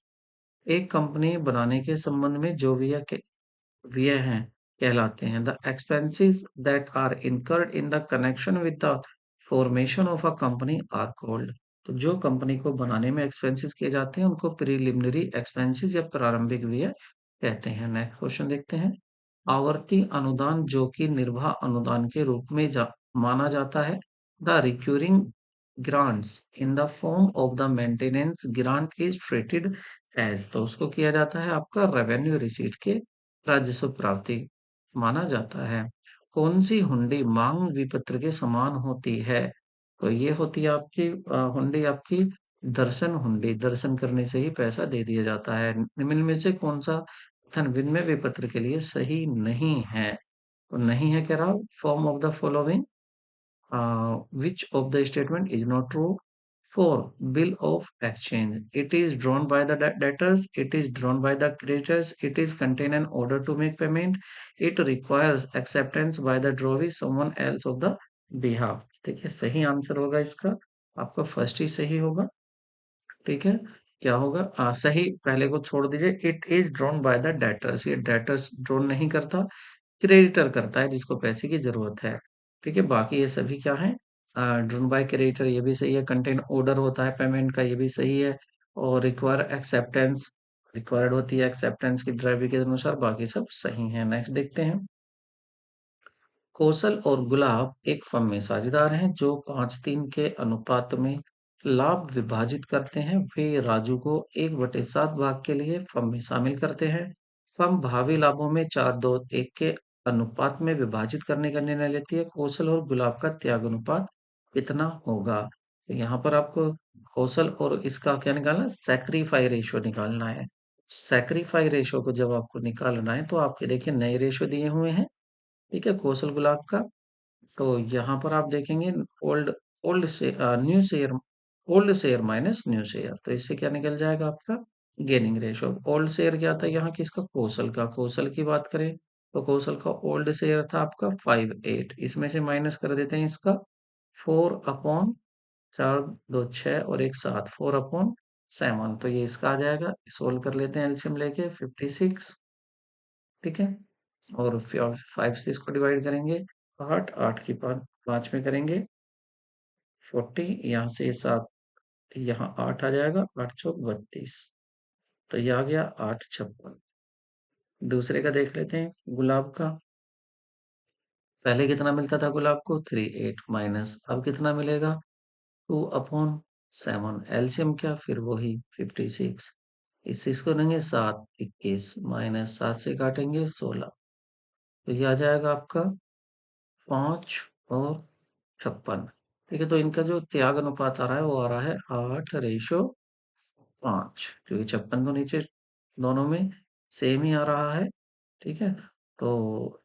एक कंपनी बनाने के संबंध में जो व्यय हैं कहलाते हैं। The expenses that are incurred in the connection with the formation of a company are called. तो जो कंपनी को बनाने में एक्सपेंसेस किए जाते हैं उनको प्रिलिमिनरी एक्सपेंसेस या प्रारंभिक व्यय कहते हैं। नेक्स्ट क्वेश्चन देखते हैं। आवर्ती अनुदान जो कि निर्वाह अनुदान के रूप में माना जाता है। The recurring grants in the form of the maintenance grant is treated as. तो उसको किया जाता है आपका रेवेन्यू रिसीट के राजस्व प्राप्ति माना जाता है। कौन सी हुंडी मांग विपत्र के समान होती है। तो ये होती है आपकी हुंडी आपकी दर्शन हुंडी, दर्शन करने से ही पैसा दे दिया जाता है। निम्न में से कौन सा कथन विनिमय विपत्र के लिए सही नहीं है। तो नहीं है, कह रहा form of the following which of the statement is not true. For bill of exchange, it is drawn by the debtors, it is drawn by the creditors, it is contain an order to make payment, it requires acceptance by the drawee someone else of the behalf। देखिए, सही answer होगा इसका, आपका first ही सही होगा। ठीक है, क्या होगा, सही पहले को छोड़ दीजिए। It is drawn by the debtors, ये डेटर्स ड्रॉन नहीं करता, क्रेडिटर करता है जिसको पैसे की जरूरत है। ठीक है, बाकी ये सभी क्या है, ड्रोन बाय क्रेडिटर ये भी सही है। कंटेन ऑर्डर होता है पेमेंट का, ये भी सही है। और रिक्वायर एक्सेप्टेंस, रिक्वायर्ड होती है एक्सेप्टेंस की ड्राइवर के अनुसार, बाकी सब सही है। नेक्स्ट देखते हैं। कौशल और गुलाब एक फर्म में साझेदार हैं जो 5:3 के अनुपात में लाभ विभाजित करते हैं। वे राजू को 1/7 भाग के लिए फर्म में शामिल करते हैं। फर्म भावी लाभों में 4:2:1 के अनुपात में विभाजित करने का निर्णय लेती है। कौशल और गुलाब का त्याग अनुपात कितना होगा। तो यहाँ पर आपको कौशल और इसका क्या निकालना है, सैक्रिफाई रेशियो निकालना है। सैक्रिफाई रेशियो को जब आपको निकालना है तो आपके देखिए नए रेशियो दिए हुए हैं। ठीक है, कौशल गुलाब का। तो यहाँ पर आप देखेंगे ओल्ड ओल्ड से new share, old share minus new share, तो इससे क्या निकल जाएगा आपका गेनिंग रेशो। ओल्ड शेयर क्या था यहाँ किसका, कौशल का। कौशल की बात करें तो कौशल का ओल्ड शेयर था आपका 5/8, इसमें से माइनस कर देते हैं इसका 4/4, 2 6 और 1 7, 4/7, तो ये इसका आ जाएगा। सोल्व कर लेते हैं एलसीएम लेके 56, ठीक है। और 5 से इसको डिवाइड करेंगे, 8 8 की 5 में करेंगे 40, यहाँ से 7, यहाँ 8 आ जाएगा, 8 चौक 32, तो ये आ गया 856। दूसरे का देख लेते हैं गुलाब का। पहले कितना मिलता था गुलाब को, 38 माइनस, अब कितना मिलेगा 2/7, एलसीएम क्या फिर वही 56, इसको लेंगे 7 21 माइनस 7 से काटेंगे 16, तो ये आ जाएगा आपका 5 और 56। ठीक है, तो इनका जो त्याग अनुपात आ रहा है वो आ रहा है 8:5, क्योंकि 56 तो नीचे दोनों में सेम ही आ रहा है। ठीक है, तो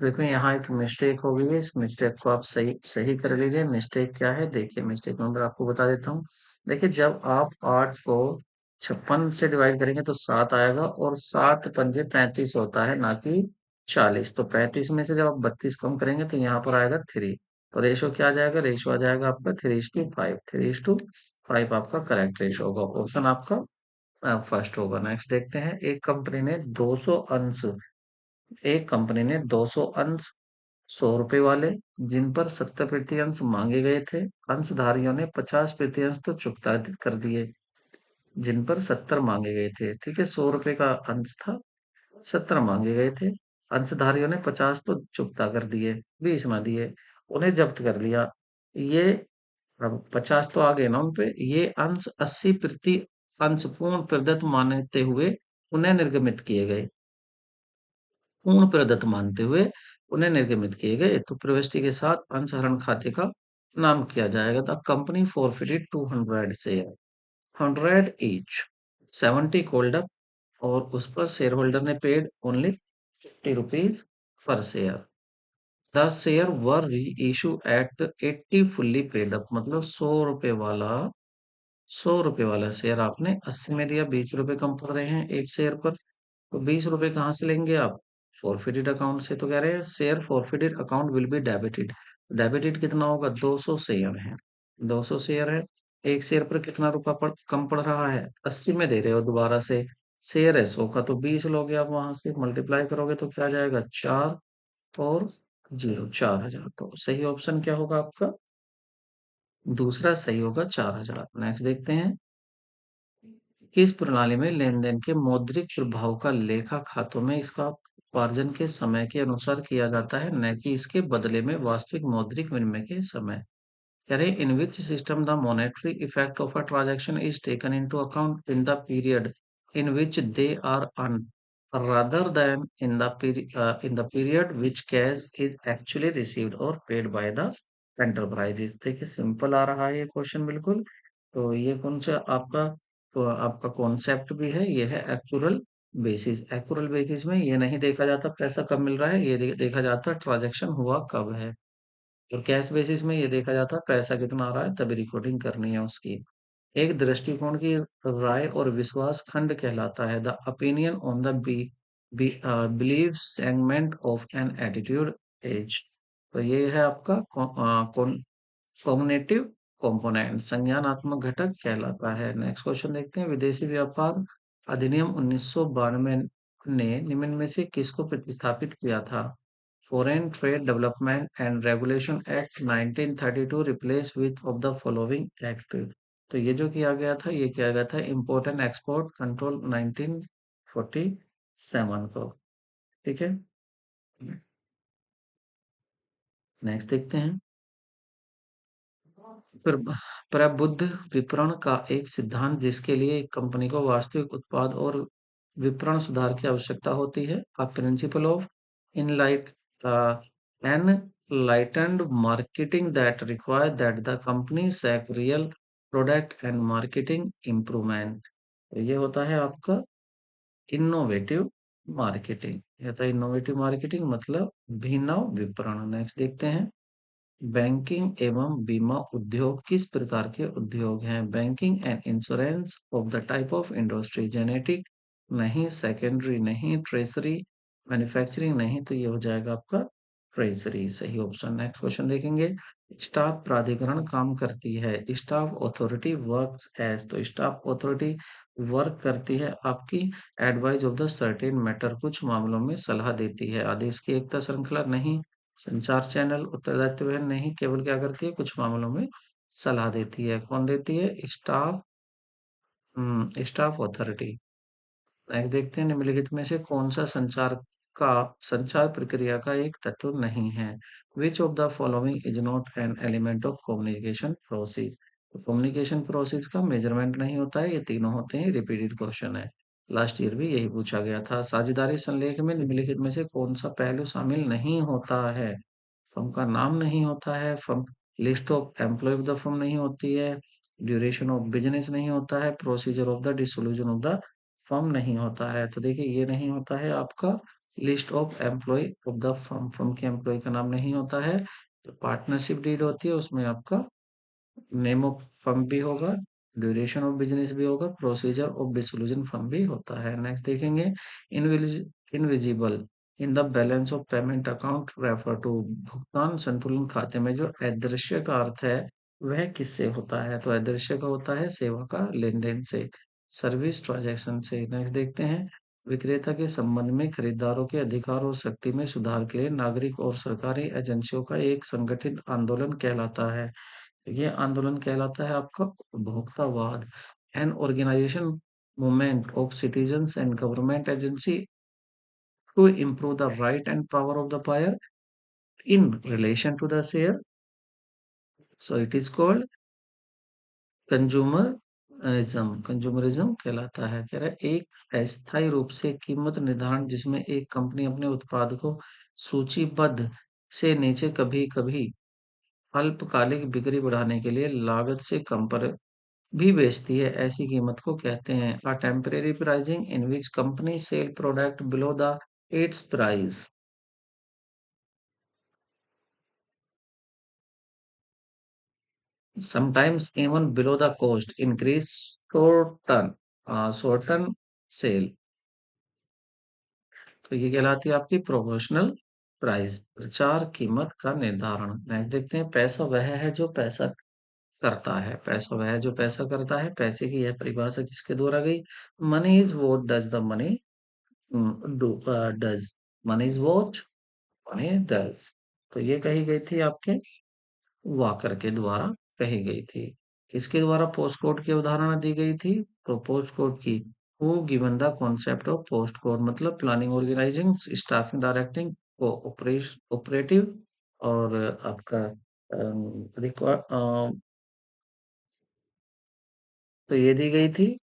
देखो यहाँ एक मिस्टेक हो गई है, इस मिस्टेक को आप सही सही कर लीजिए। मिस्टेक क्या है, देखिए मिस्टेक नंबर आपको बता देता हूँ। देखिए जब आप 8 को 56 से डिवाइड करेंगे तो 7 आएगा, और 7 पंजे 35 होता है, ना कि 40। तो 35 में से जब आप 32 कम करेंगे तो यहाँ पर आएगा 3, तो रेशो क्या आ जाएगा, रेशो आ जाएगा आपका 3:5। 3:5 आपका करेक्ट रेशो होगा, ऑप्शन आपका फर्स्ट होगा। नेक्स्ट देखते हैं, एक कंपनी ने 200 अंश 100 रुपए वाले, जिन पर 70% अंश मांगे गए थे, अंशधारियों ने 50% तो चुकता कर दिए। जिन पर 70 मांगे गए थे, ठीक है, 100 रुपए का अंश था, 70 मांगे गए थे, अंशधारियों ने 50 तो चुकता कर दिए, 20 ना दिए, उन्हें जब्त कर लिया। ये अब 50 तो आ गए ना उनपे, ये अंश 80% अंश पूर्ण प्रदत्त मानते हुए उन्हें निर्गमित किए गए। पूर्ण प्रदत्त मानते हुए उन्हें निर्गमित किए गए, तो प्रविष्टि के साथ अंशहरण खाते का नाम किया जाएगा। The company forfeited 200 share, 100 each, 70 called up, और उस पर शेयर होल्डर ने paid only 50 rupees per share. The share were re issue at 80 fully paid up, मतलब 100 रुपए वाला शेयर आपने 80 में दिया, 20 रुपए कम पड़ रहे हैं एक शेयर पर, तो 20 रुपए कहाँ से लेंगे आप, फॉरफिटेड अकाउंट से। तो कह रहे हैं share forfeited account will be debited. Debited कितना होगा, 200 शेयर है, 200 शेयर है, एक शेयर पर कितना रुपया कम पड़ रहा है, 80 में दे रहे हो दोबारा से, शेयर है 100 का, तो 20 लोगे आप, वहां से मल्टीप्लाई करोगे तो क्या आ जाएगा, 4 और 0, 4000। तो सही ऑप्शन क्या होगा आपका, दूसरा सही होगा 4000। नेक्स्ट देखते हैं, किस प्रणाली में लेन-देन के मौद्रिक प्रभाव का लेखा खातों में इसका उपार्जन के समय के अनुसार किया जाता है, न कि इसके बदले में वास्तविक मौद्रिक विनिमय के समय। कह रहे in which system the monetary effect of a transaction is taken into account in the period in which they are earn, rather than in the period which cash is actually received or paid by the enterprises। देखिए simple आ रहा है ये question बिल्कुल। तो ये कौन सा आपका, तो आपका कॉन्सेप्ट भी है, ये है एक्चुअल बेसिस। एक्चुअल बेसिस में ये नहीं देखा जाता पैसा कब मिल रहा है, ये देखा जाता ट्रांजैक्शन हुआ कब है। तो कैश बेसिस में ये देखा जाता है पैसा कितना आ रहा है, तभी रिकॉर्डिंग करनी है उसकी। एक दृष्टिकोण की राय और विश्वास खंड कहलाता है, the opinion on the believe segment of an attitude as. तो ये है आपका कॉग्निटिव कंपोनेंट, संज्ञानात्मक घटक कहलाता है। नेक्स्ट क्वेश्चन देखते हैं, विदेशी व्यापार अधिनियम 1992 ने निम्न में से किसको प्रतिस्थापित किया था। Foreign trade development and regulation act 1932 replace width of the following act. तो ये जो किया गया था, ये किया गया था इम्पोर्ट एंड एक्सपोर्ट कंट्रोल 1947 को। ठीक है, नेक्स्ट देखते हैं, पर प्रबुद्ध विपणन का एक सिद्धांत जिसके लिए एक कंपनी को वास्तविक उत्पाद और विपणन सुधार की आवश्यकता होती है। A principle of enlight enlightened marketing that require that the company seek real product and marketing improvement. ये होता है आपका इनोवेटिव मार्केटिंग। या था इनोवेटिव मार्केटिंग मतलब अभिनव विपणन। नेक्स्ट देखते हैं, बैंकिंग एवं बीमा उद्योग किस प्रकार के उद्योग हैं? Banking and insurance of the type of industry, genetic नहीं, सेकेंडरी नहीं, ट्रेजरी, मैन्युफैक्चरिंग नहीं, तो ये हो जाएगा आपका ट्रेजरी सही ऑप्शन। नेक्स्ट क्वेश्चन देखेंगे, स्टाफ प्राधिकरण काम करती है, स्टाफ अथॉरिटी वर्क्स एज, तो स्टाफ अथॉरिटी वर्क करती है आपकी advice of the certain matter, कुछ मामलों में सलाह देती है। आदेश की एकता श्रृंखला नहीं, संचार चैनल, उत्तरदायित्व वहन नहीं, केवल क्या करती है, कुछ मामलों में सलाह देती है। कौन देती है? Staff, staff authority. नेक्स्ट देखते हैं, निम्नलिखित में से कौन सा का संचार प्रक्रिया का एक तत्व नहीं है? Which of the following is not an element of communication process? तो कम्युनिकेशन प्रोसेस का मेजरमेंट नहीं होता है, ये तीनों होते हैं। रिपीटेड क्वेश्चन है, लास्ट ईयर भी यही पूछा गया था। साझेदारी संलेख में निम्नलिखित में से कौन सा पहलू शामिल नहीं होता है? फर्म का नाम नहीं होता है, firm list of employ of the firm नहीं होती है, ड्यूरेशन ऑफ बिजनेस नहीं होता है, procedure of the dissolution of the firm नहीं होता है। तो देखिए ये नहीं होता है आपका list of employ of the firm, firm के एम्प्लॉय का नाम नहीं होता है। तो पार्टनरशिप डीड होती है, उसमें आपका नेम ऑफ फर्म भी होगा, ड्यूरेशन ऑफ बिजनेस भी होगा, प्रोसीजर ऑफ डिसोल्यूशन फर्म भी होता है। नेक्स्ट देखेंगे, invisible in the balance of payment account refer to, भुगतान संतुलन खाते में जो अदृश्य का अर्थ है वह किससे होता है? तो अदृश्य का होता है सेवा का लेन देन से, सर्विस ट्रांजैक्शन से। नेक्स्ट देखते हैं, विक्रेता के संबंध में खरीदारों के अधिकार और शक्ति में सुधार के लिए नागरिक और सरकारी एजेंसियों का एक संगठित आंदोलन कहलाता है। ये आंदोलन कहलाता है आपका उपभोक्तावाद। An organisation movement of citizens and government agency to improve the right and power of the buyer in relation to the share, so it is called consumerism. Consumerism कहलाता है। कह रहा है एक अस्थायी रूप से कीमत निर्धारण जिसमें एक कंपनी अपने उत्पाद को सूचीबद्ध से नीचे कभी कभी अल्पकालिक बिक्री बढ़ाने के लिए लागत से कम पर भी बेचती है, ऐसी कीमत को कहते हैं a temporary pricing in which company sell product below the its price. Sometimes even below the cost increase short term sale, तो ये कहलाती है आपकी प्रोपोर्शनल प्राइस, प्रचार कीमत का निर्धारण। नेक्स्ट देखते हैं, पैसा वह है जो पैसा करता है, पैसा वह है जो पैसा करता है, पैसे की यह परिभाषा किसके द्वारा गई? Money is what does the money do, does, money is what money does, तो ये कही गई थी आपके वाकर के द्वारा कही गई थी। किसके द्वारा पोस्ट कोड की अवधारणा दी गई थी? तो पोस्ट कोड की, who given the concept of post code, मतलब planning, organising, staffing, directing, operative और आपका रिकॉर्ड, तो ये दी गई थी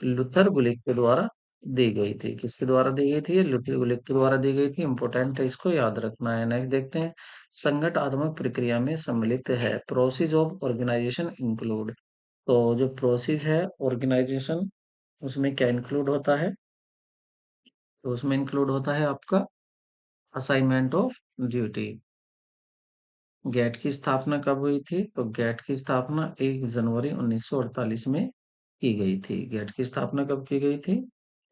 लुथर गुलिक के द्वारा दी गई थी। किसके द्वारा दी गई थी? ये लुथर गुलिक के द्वारा दी गई थी। इंपोर्टेंट है, इसको याद रखना है। नेक्स्ट देखते हैं, संगठनात्मक प्रक्रिया में सम्मिलित है, प्रोसेस ऑफ ऑर्गेनाइजेशन इंक्लूड, तो जो प्रोसेस है ऑर्गेनाइजेशन उसमें क्या इंक्लूड होता है? तो उसमें इंक्लूड होता है आपका असाइनमेंट ऑफ ड्यूटी। गेट की स्थापना कब हुई थी? तो गेट की स्थापना 1 जनवरी 1948 में की गई थी। गेट की स्थापना कब की गई थी?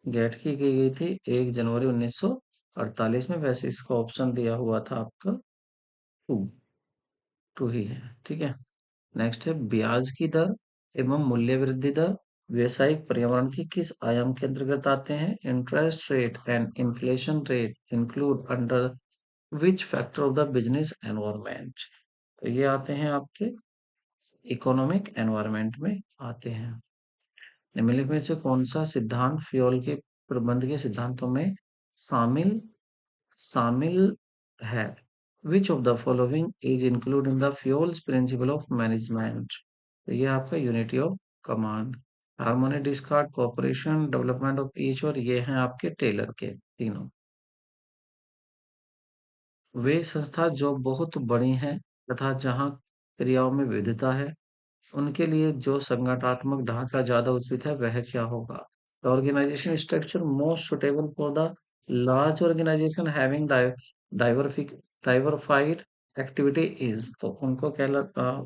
गेट की गई थी 1 जनवरी 1948 में। वैसे इसका ऑप्शन दिया हुआ था आपका टू, टू ही है, ठीक है। नेक्स्ट है, ब्याज की दर एवं मूल्य वृद्धि दर व्यवसायिक पर्यावरण की किस आयाम के अंतर्गत आते हैं? Interest rate and inflation rate include under which factor of the business environment? तो ये आते हैं आपके इकोनॉमिक एनवायरनमेंट में आते हैं। निम्नलिखित में से कौन सा सिद्धांत फ्यूल के प्रबंध के सिद्धांतों में शामिल शामिल है? Which of the following is include in the fuels principle of management? तो ये आपका unity of command, harmony, discard, cooperation, development of each, और ये हैं आपके टेलर के तीनों। वे संस्था जो बहुत बड़ी हैं तथा जहां क्रियाओं में विविधता है, उनके लिए जो संगठनात्मक ढांचा ज्यादा उचित है वह क्या होगा? The organisation structure most suitable for the large organisation having diverfic diversified activity is, तो उनको क्या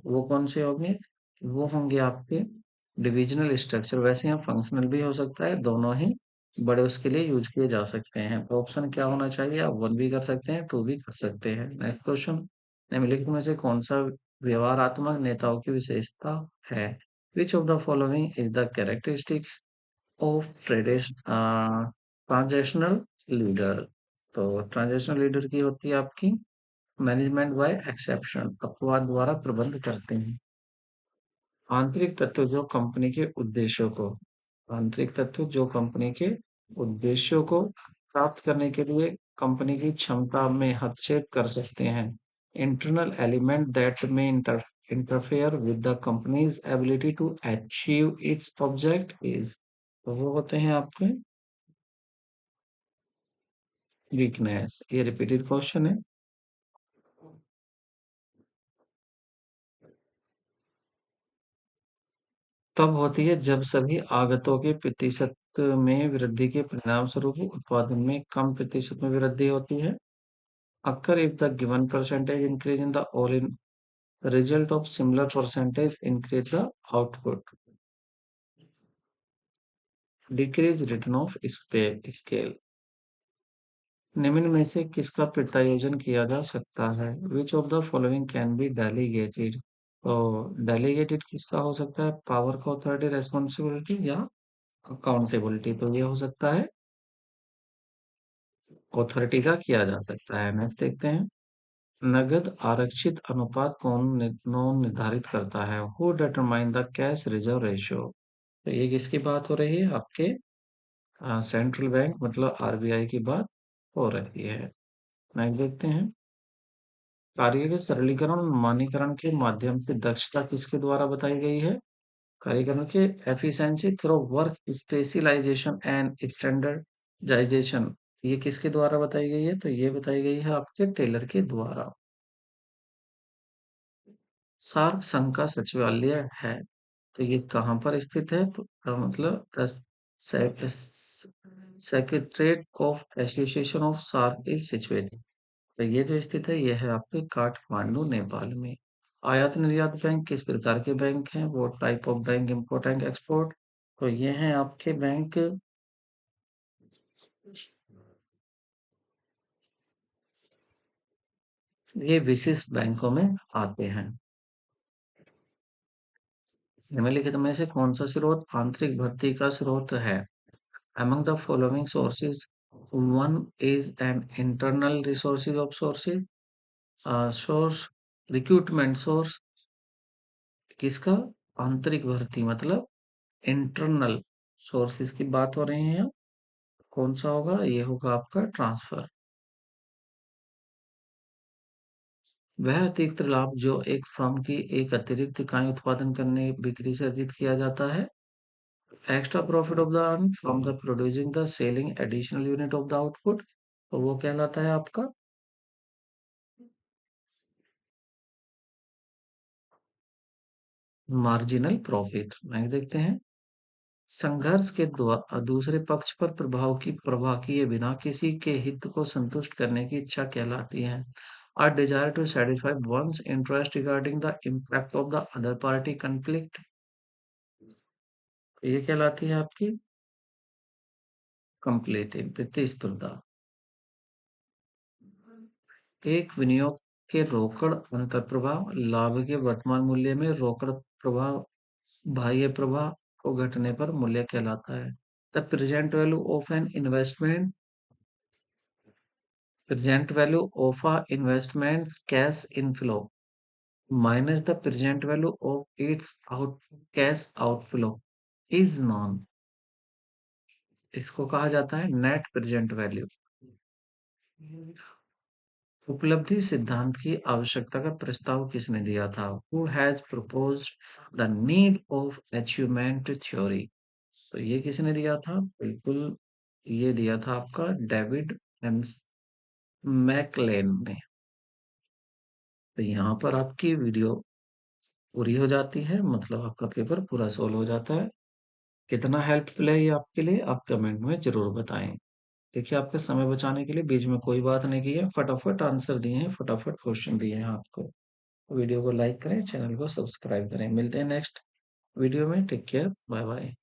वो कौन से होंगे? वो होंगे आपके डिविजनल स्ट्रक्चर। वैसे यहाँ फंक्शनल भी हो सकता है, दोनों ही बड़े उसके लिए यूज किए जा सकते हैं। तो ऑप्शन क्या होना चाहिए? आप वन भी कर सकते हैं, टू भी कर सकते हैं। नेक्स्ट क्वेश्चन, निम्नलिखित में से कौन सा व्यवहारात्मक नेताओं की विशेषता है? Which of the following is the characteristics of transitional leader? तो ट्रांजेशनल लीडर की होती है आपकी मैनेजमेंट बाय एक्सेप्शन, अपवाद द्वारा प्रबंध करते हैं। आंतरिक तत्व जो कंपनी के उद्देश्यों को आंतरिक तत्व जो कंपनी के उद्देश्यों को प्राप्त करने के लिए कंपनी की क्षमता में हस्तक्षेप कर सकते हैं। इंटरनल एलिमेंट दैट में interfere with the companies ability to achieve its object is, तो वो होते हैं आपके वीकनेस। ये रिपीटेड क्वेश्चन है। तब होती है जब सभी आगतों के प्रतिशत में वृद्धि के परिणाम स्वरूप उत्पादन में कम प्रतिशत में वृद्धि होती है। occur if the given percentage increase in the all in result of similar percentage increase the output, decrease return of scale। निम्न में से किसका प्रत्यायोजन किया जा सकता है? Which of the following can be delegated? तो डेलीगेटेड किसका हो सकता है? पावर का, अथॉरिटी, रेस्पॉन्सिबिलिटी या अकाउंटेबिलिटी? तो ये हो सकता है अथॉरिटी का किया जा सकता है। नेक्स्ट देखते हैं, नगद आरक्षित अनुपात कौन निर्धारित करता है? Who determine the cash reserve ratio? तो ये किसकी बात हो रही है? आपके सेंट्रल बैंक मतलब आरबीआई की बात हो रही है। नेक्स्ट देखते हैं, कार्य के सरलीकरण और मानकीकरण के माध्यम से दक्षता किसके द्वारा बताई गई है? कार्यक्रम के efficiency through work specialization and standardization, ये किसके द्वारा बताई गई है? तो ये बताई गई है आपके टेलर के द्वारा। सार्क संघ का सचिवालय है, तो ये कहाँ पर स्थित है? तो मतलब secretariat of association of SAARC is situated, तो ये जो स्थित है ये है आपके काठमांडू नेपाल में। आयात निर्यात बैंक किस प्रकार के बैंक हैं? वो type of bank, import and export, तो ये हैं आपके बैंक, ये विशिष्ट बैंकों में आते हैं। निम्नलिखित में से कौन सा स्रोत आंतरिक भर्ती का स्रोत है? among the following sources, one is an internal resources of sources, source recruitment source किसका? आंतरिक भर्ती मतलब इंटरनल सोर्सेज की बात हो रही है। कौन सा होगा? ये होगा आपका ट्रांसफर। वह अतिरिक्त लाभ जो एक फर्म की एक अतिरिक्त इकाई उत्पादन करने बिक्री से अर्जित किया जाता है। Extra profit of the earn from the producing the selling additional unit of the output, तो वो कहलाता है आपका मार्जिनल प्रॉफिट। नेक्स्ट देखते हैं, संघर्ष के दूसरे पक्ष पर प्रभाव किए बिना किसी के हित को संतुष्ट करने की इच्छा कहलाती है। A desire to satisfy one's interest regarding the impact of the other party conflict, ये कहलाती है आपकी कंप्लीट प्रतिस्पर्धा। एक विनियोग के रोकड़ अंतर प्रभाव लाभ के वर्तमान मूल्य में रोकड़ प्रभाव बाह्य प्रभाव को घटने पर मूल्य कहलाता है। The present value of an investment present value of a investment's cash inflow minus the present value of its cash outflow is known, इसको कहा जाता है नेट प्रेजेंट वैल्यू। उपलब्धि सिद्धांत की आवश्यकता का प्रस्ताव किसने दिया था? Who has proposed the need of achievement theory, तो ये किसने दिया था? बिल्कुल, ये दिया था आपका डेविड एम मैकलेन ने। तो यहाँ पर आपकी वीडियो पूरी हो जाती है, मतलब आपका पेपर पूरा सोल्व हो जाता है। कितना हेल्पफुल है ये आपके लिए, आप कमेंट में जरूर बताएं। देखिए आपका समय बचाने के लिए बीच में कोई बात नहीं की है, फटाफट आंसर दिए हैं, फटाफट क्वेश्चन दिए हैं आपको। वीडियो को लाइक करें, चैनल को सब्सक्राइब करें। मिलते हैं नेक्स्ट वीडियो में। Take care, bye bye.